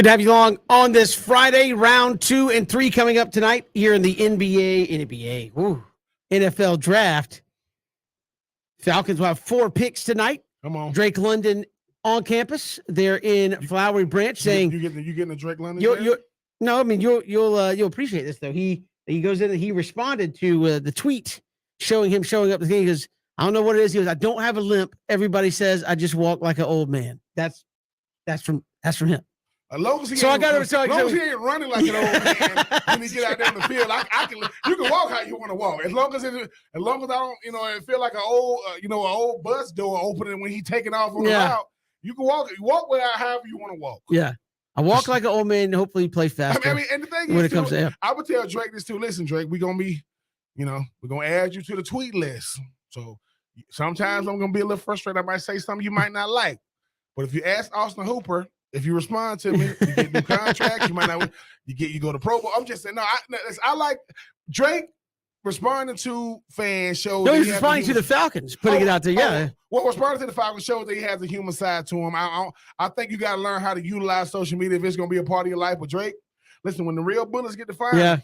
Good to have you along on this Friday. Round 2 and 3 coming up tonight here in the NFL draft. Falcons will have 4 picks tonight. Come on. Drake London on campus. They're in Flowery Branch saying you getting a Drake London? No, I mean you'll appreciate this though. He goes in and he responded to the tweet showing him showing up. He goes, I don't know what it is. He goes, I don't have a limp. Everybody says I just walk like an old man. That's from him. As long as he So ain't, I got to as long as he ain't running like an old man when he get out there in the field, you can walk how you want to walk. As long as I don't, it feel like an old bus door opening when he taking off on the route. You can walk without however you want to walk. Yeah. I walk like an old man and hopefully play faster. I mean, and the thing when is, it comes to him. I would tell Drake this too. Listen, Drake, we're gonna add you to the tweet list. So sometimes I'm gonna be a little frustrated. I might say something you might not like. But if you ask Austin Hooper, if you respond to me, you get new contracts. You might not. You go to Pro Bowl. I'm just saying. No, I like Drake responding to fans shows. No, he's responding to the Falcons, putting it out there. Yeah. Well, responding to the Falcons shows that he has a human side to him. I think you got to learn how to utilize social media if it's going to be a part of your life. But Drake, listen, when the real bullets get defined,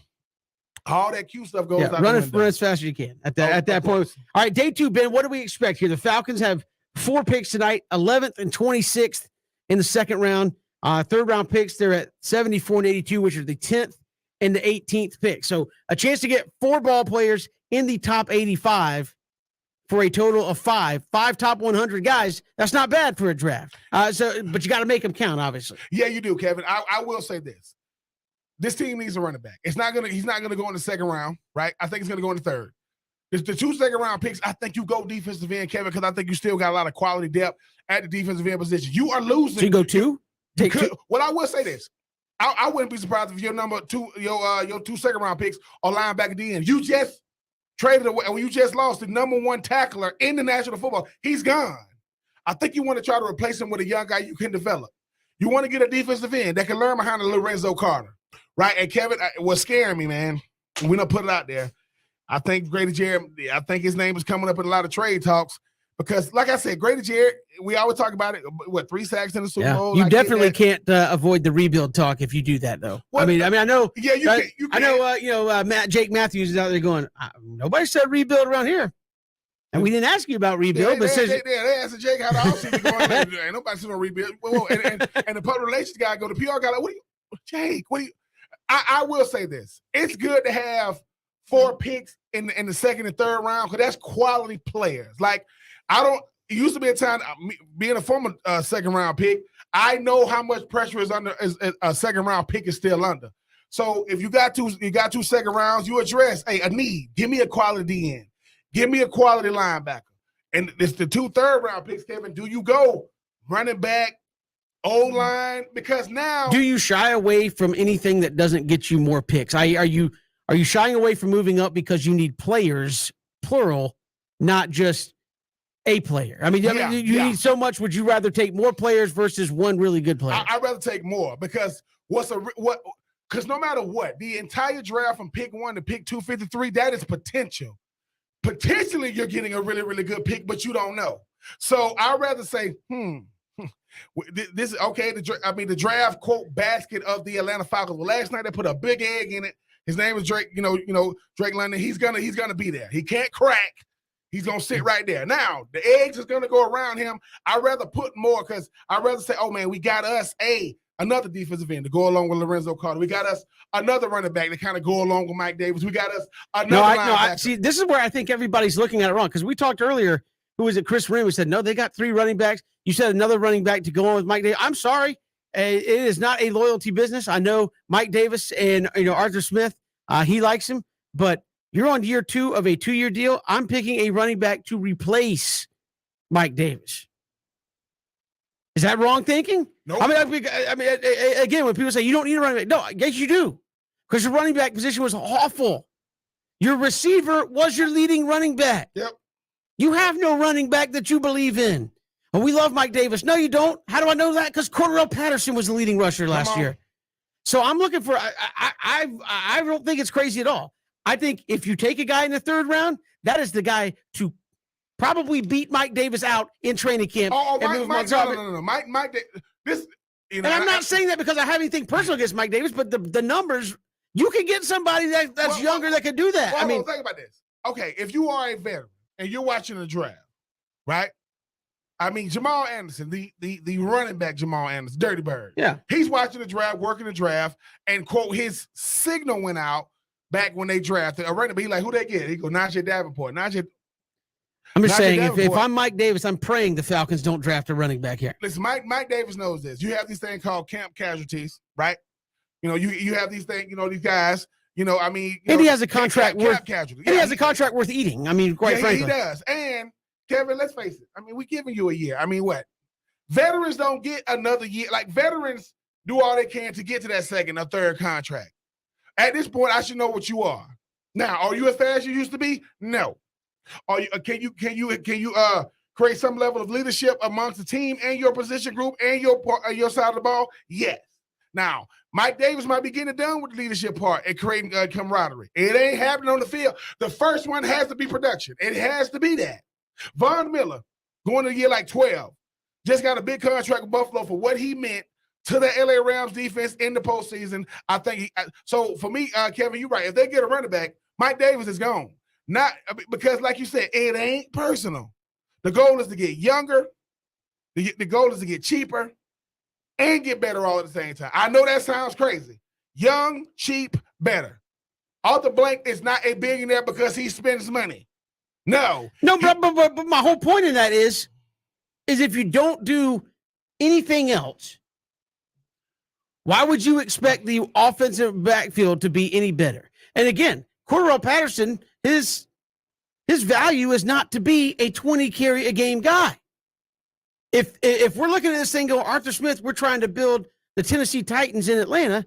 all that cute stuff goes out. Run as fast as you can at that point. All right, day 2, Ben. What do we expect here? The Falcons have 4 picks tonight, 11th and 26th in the second round. Third round picks, they're at 74 and 82, which are the 10th and the 18th pick. So a chance to get 4 ball players in the top 85 for a total of 5 top 100 guys. That's not bad for a draft. But you got to make them count, obviously. Yeah, you do, Kevin. I will say this. This team needs a running back. He's not gonna go in the second round, right? I think he's gonna go in the third. It's the 2 second round picks. I think you go defensive end, Kevin, because I think you still got a lot of quality depth at the defensive end position. You are losing. So you go 2? Take 2? Well, I will say this. I wouldn't be surprised if your number 2, your 2 second round picks are linebacker at the end. You just traded away, when you just lost the number 1 tackler in the National Football. He's gone. I think you want to try to replace him with a young guy you can develop. You want to get a defensive end that can learn behind a Lorenzo Carter, right? And Kevin, what's scaring me, man, we don't put it out there. I think Grady Jarrett, I think his name is coming up in a lot of trade talks because, like I said, Grady Jarrett, we always talk about it, 3 sacks in the Super Bowl? You definitely can't avoid the rebuild talk if you do that, though. Well, I mean, I know. Yeah, you can. I know. Jake Matthews is out there going, nobody said rebuild around here, and we didn't ask you about rebuild. They asked Jake how the offseason going. Ain't nobody said no rebuild. And the public relations guy go, the PR guy, like, Jake? What do you? I will say this: it's good to have 4 picks in the second and third round because that's quality players. Like it used to be a time, being a former second round pick, I know how much pressure is under a second round pick is still under. So if you got 2 second rounds, you address a need. Give me a quality end. Give me a quality linebacker. And it's the 2 third round picks, Kevin. Do you go running back, O-line? Because now, do you shy away from anything that doesn't get you more picks? Are you shying away from moving up because you need players, plural, not just a player? I mean, you need so much. Would you rather take more players versus 1 really good player? I'd rather take more because because no matter what, the entire draft from pick 1 to pick 253, that is potential. Potentially, you're getting a really, really good pick, but you don't know. So I'd rather say, this is okay. The draft quote basket of the Atlanta Falcons. Well, last night they put a big egg in it. His name is Drake. Drake London. He's gonna be there. He can't crack. He's gonna sit right there. Now the eggs is gonna go around him. I'd rather put more because I'd rather say, oh man, we got us another defensive end to go along with Lorenzo Carter. We got us another running back to kind of go along with Mike Davis. We got us another linebacker. See, this is where I think everybody's looking at it wrong because we talked earlier. Who was it? Chris Ring. We said no. They got 3 running backs. You said another running back to go on with Mike Davis. I'm sorry, it is not a loyalty business. I know Mike Davis and Arthur Smith. He likes him, but you're on year 2 of a 2-year deal. I'm picking a running back to replace Mike Davis. Is that wrong thinking? No. I mean, again, when people say you don't need a running back, no, I guess you do, because your running back position was awful. Your receiver was your leading running back. Yep. You have no running back that you believe in. And we love Mike Davis. No, you don't. How do I know that? Because Cordarrelle Patterson was the leading rusher last year. So I'm looking for. I don't think it's crazy at all. I think if you take a guy in the 3rd round, that is the guy to probably beat Mike Davis out in training camp. No. Mike, You know, And I'm not saying that because I have anything personal against Mike Davis, but the numbers, you can get somebody that's younger that can do that. Well, I mean, think about this. Okay, if you are a veteran and you're watching the draft, right? I mean, Jamal Anderson, the running back Jamal Anderson, Dirty Bird. Yeah. He's watching the draft, working the draft, and quote, his signal went out back when they drafted a running back. He like, who they get? He go, Najee Davenport. I'm just saying, if Davenport. I'm Mike Davis, I'm praying the Falcons don't draft a running back here. Listen, Mike Davis knows this. You have these things called camp casualties, right? You know, you have these things, you know, these guys, you know, I mean. And he has a contract worth casualty. And he has a contract worth eating. I mean, quite frankly. He does. And Kevin, let's face it. I mean, we're giving you a year. I mean, what? Veterans don't get another year. Like, veterans do all they can to get to that second or third contract. At this point, I should know what you are. Now, are you as fast as you used to be? No. Are you, can you create some level of leadership amongst the team and your position group and your side of the ball? Yes. Now, Mike Davis might be getting it done with the leadership part and creating camaraderie. It ain't happening on the field. The first one has to be production. It has to be that. Von Miller, going to year like 12, just got a big contract with Buffalo for what he meant to the LA Rams defense in the postseason. I think so for me, Kevin, you're right. If they get a running back, Mike Davis is gone. Not because, like you said, it ain't personal. The goal is to get younger. The goal is to get cheaper and get better all at the same time. I know that sounds crazy. Young, cheap, better. Arthur Blank is not a billionaire because he spends money. No. But my whole point in that is if you don't do anything else, why would you expect the offensive backfield to be any better? And again, Cordarrelle Patterson, his value is not to be a 20 carry a game guy. If we're looking at this thing going, Arthur Smith, we're trying to build the Tennessee Titans in Atlanta,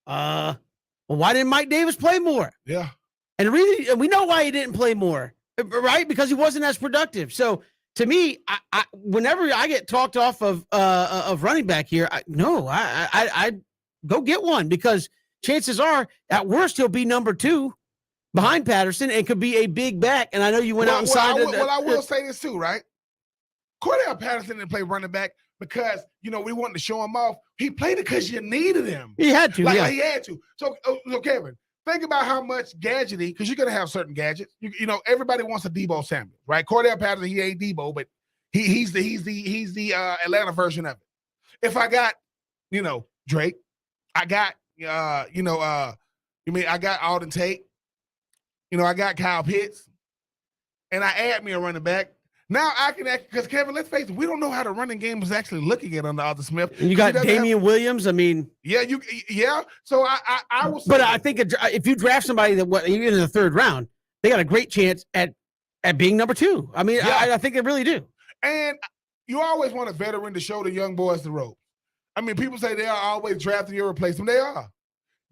well, why didn't Mike Davis play more? Yeah. And really, we know why he didn't play more, right? Because he wasn't as productive. So to me, I whenever I get talked off of running back here, I go get one, because chances are at worst he'll be number 2 behind Patterson and could be a big back. And I know you went out and signed it. Well, I will say this too, right? Cordarrelle Patterson didn't play running back because, you know, we wanted to show him off. He played it because you needed him. He had to. Like he had to. So Kevin, think about how much gadgety, because you're going to have certain gadgets. You know, everybody wants a Debo Samuel, right? Cordarrelle Patterson, he ain't Debo, but he's the Atlanta version of it. If I got, you know, Drake, I got, I got Alden Tate, you know, I got Kyle Pitts, and I add me a running back. Now I can act, because Kevin, let's face it, we don't know how the running game is actually looking at under Arthur Smith. And you got Damian Williams. I mean, yeah. So I will. But I think if you draft somebody even in the 3rd round, they got a great chance at being number 2. I mean, I think they really do. And you always want a veteran to show the young boys the rope. I mean, people say they are always drafting your replacement. They are.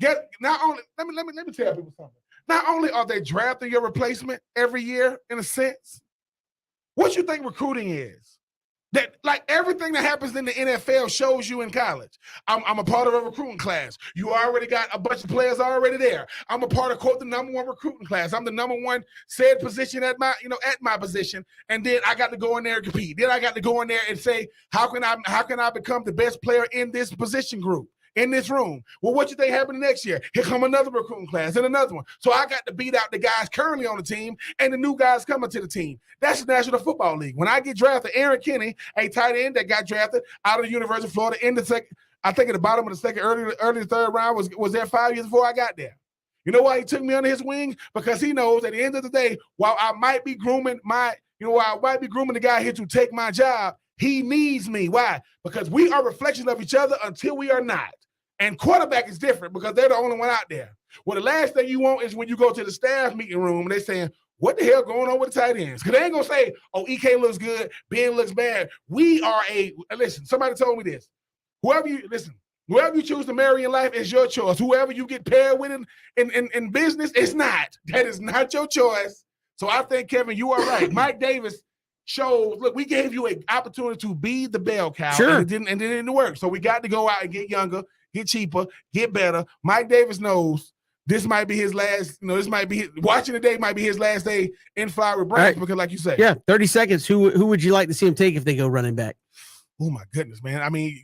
Let me tell people something. Not only are they drafting your replacement every year, in a sense, what you think recruiting is? That, like, everything that happens in the NFL shows you in college. I'm a part of a recruiting class. You already got a bunch of players already there. I'm a part of, quote, the number 1 recruiting class. I'm the number 1 said position at my position. And then I got to go in there and compete. Then I got to go in there and say, how can I become the best player in this position group, in this room? Well, what you think happened next year? Here come another recruiting class and another one. So I got to beat out the guys currently on the team and the new guys coming to the team. That's the National Football League. When I get drafted, Aaron Kinney, a tight end that got drafted out of the University of Florida in the second, I think at the bottom of the second, early 3rd round, was there 5 years before I got there. You know why he took me under his wing? Because he knows at the end of the day, while I might be grooming the guy here to take my job, he needs me. Why? Because we are reflections of each other until we are not. And quarterback is different because they're the only one out there. Well, the last thing you want is when you go to the staff meeting room and they're saying, what the hell going on with the tight ends? Because they ain't going to say, oh, EK looks good, Ben looks bad. Listen, somebody told me this. Whoever you choose to marry in life is your choice. Whoever you get paired with in business, it's not. That is not your choice. So I think, Kevin, you are right. Mike Davis shows, look, we gave you an opportunity to be the bell cow. Sure. And it didn't work. So we got to go out and get younger, get cheaper, get better. Mike Davis knows this might be his last, watching the day might be his last day in Flowery Branch, because like you say. Yeah, 30 seconds. Who would you like to see him take if they go running back? Oh my goodness, man! I mean,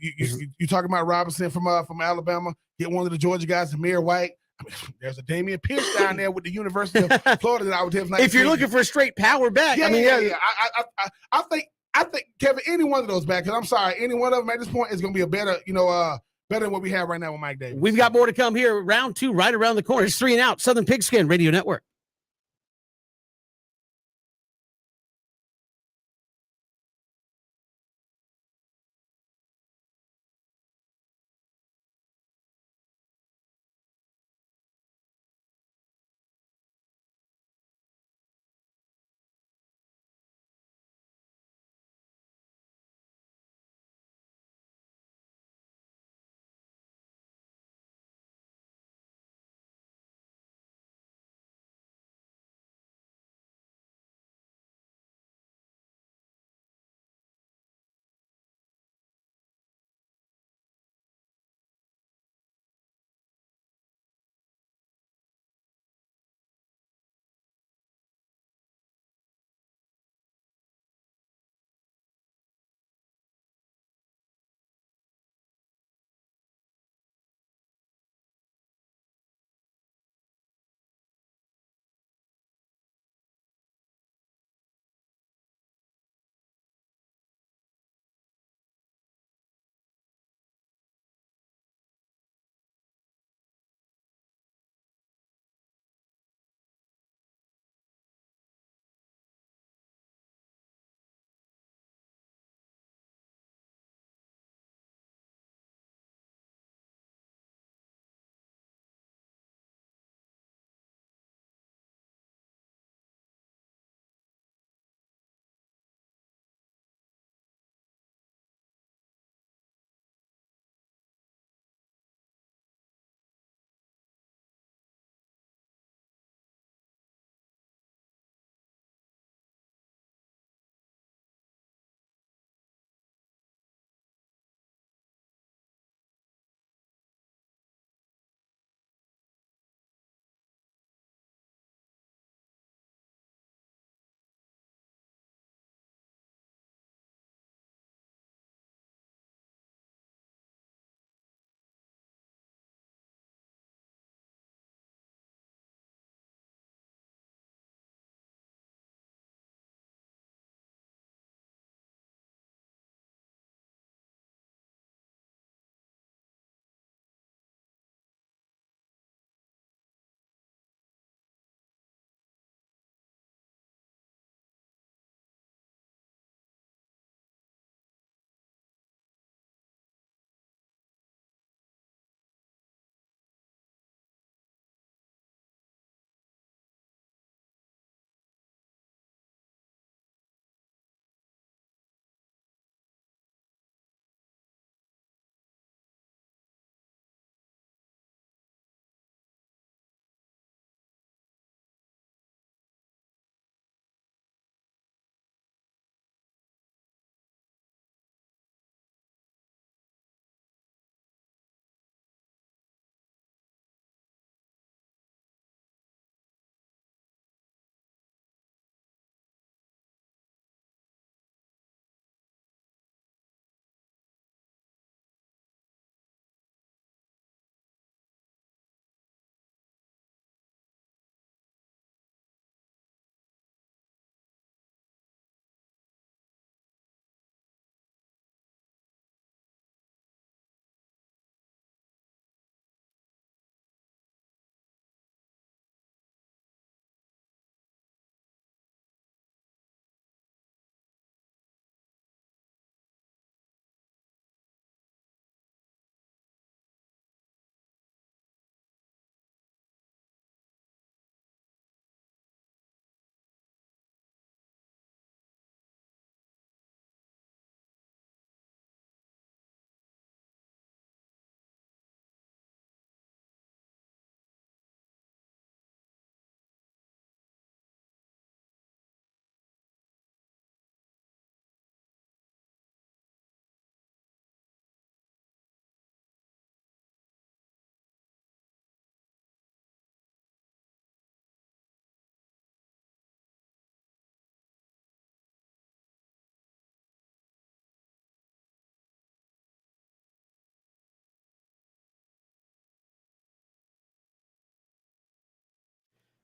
you talking about Robinson from Alabama? Get one of the Georgia guys, Amir White. I mean, there's a Damian Pierce down there with the University of Florida that I would definitely. If you're looking for a straight power back, yeah, I mean, yeah. I think Kevin, any one of those backs. I'm sorry, any one of them at this point is going to be a better, better than what we have right now with Mike Davis. We've got more to come here. Round 2, right around the corner. It's 3 and Out. Southern Pigskin Radio Network.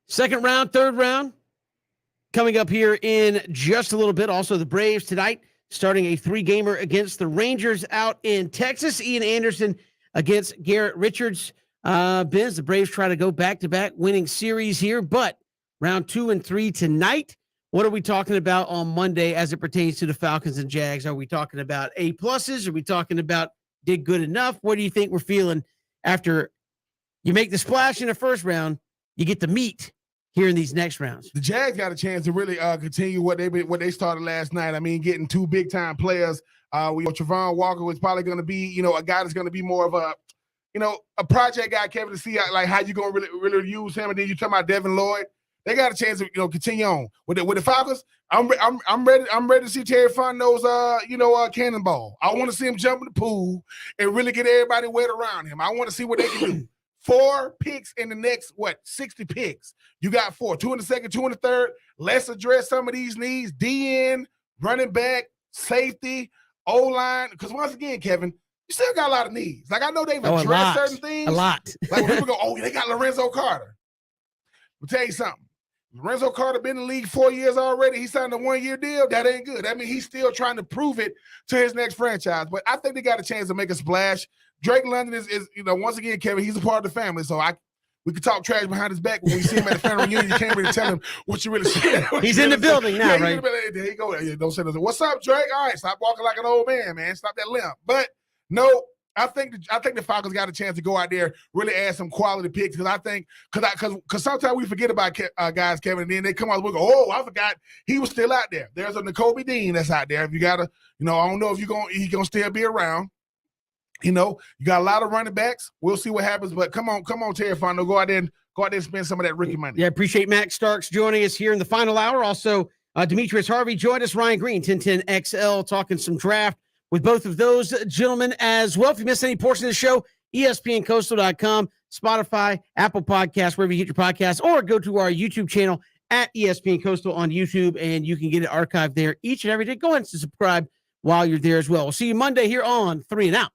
Second round, third round, coming up here in just a little bit. Also, the Braves tonight starting a 3-gamer against the Rangers out in Texas. Ian Anderson against Garrett Richards. Biz, the Braves try to go back-to-back winning series here, but round 2 and 3 tonight. What are we talking about on Monday as it pertains to the Falcons and Jags? Are we talking about A pluses? Are we talking about did good enough? What do you think we're feeling after you make the splash in the first round? You get the meat here in these next rounds. The Jags got a chance to really continue what they started last night. I mean, getting 2 big-time players. Trayvon Walker was probably going to be, a guy that's going to be more of a, a project guy, Kevin, to see how you going to really use him. And then you talking about Devin Lloyd. They got a chance to continue on with the Falcons. I'm ready to see Terry Fondo's cannonball. I want to see him jump in the pool and really get everybody wet around him. I want to see what they can do. 4 picks in the next 60 picks. You got 4, 2 in the second, 2 in the third. Let's address some of these needs. DN, running back, safety, O-line. Because once again, Kevin, you still got a lot of needs. Like I know they've addressed certain things. A lot. Like when people go, they got Lorenzo Carter. I'll tell you something. Lorenzo Carter been in the league 4 years already. He signed a 1-year deal. That ain't good. I mean, he's still trying to prove it to his next franchise. But I think they got a chance to make a splash. Drake London is once again, Kevin, he's a part of the family. So we could talk trash behind his back when we see him at the family reunion. You can't really tell him what you really said. He's in the building now, right? There you go. Don't say nothing. What's up, Drake? All right, stop walking like an old man. Stop that limp. But no, I think the Falcons got a chance to go out there, really add some quality picks because sometimes we forget about guys, Kevin, and then they come out and go, I forgot he was still out there. There's a Nakobe Dean that's out there. If you gotta, I don't know if he's gonna still be around. You got a lot of running backs. We'll see what happens. But come on, Terry Fondo, go out there and spend some of that rookie money. Yeah, appreciate Max Starks joining us here in the final hour. Also, Demetrius Harvey joined us. Ryan Green, 1010XL, talking some draft with both of those gentlemen as well. If you missed any portion of the show, ESPNCoastal.com, Spotify, Apple Podcasts, wherever you get your podcasts, or go to our YouTube channel at ESPN Coastal on YouTube, and you can get it archived there each and every day. Go ahead and subscribe while you're there as well. We'll see you Monday here on 3 and Out.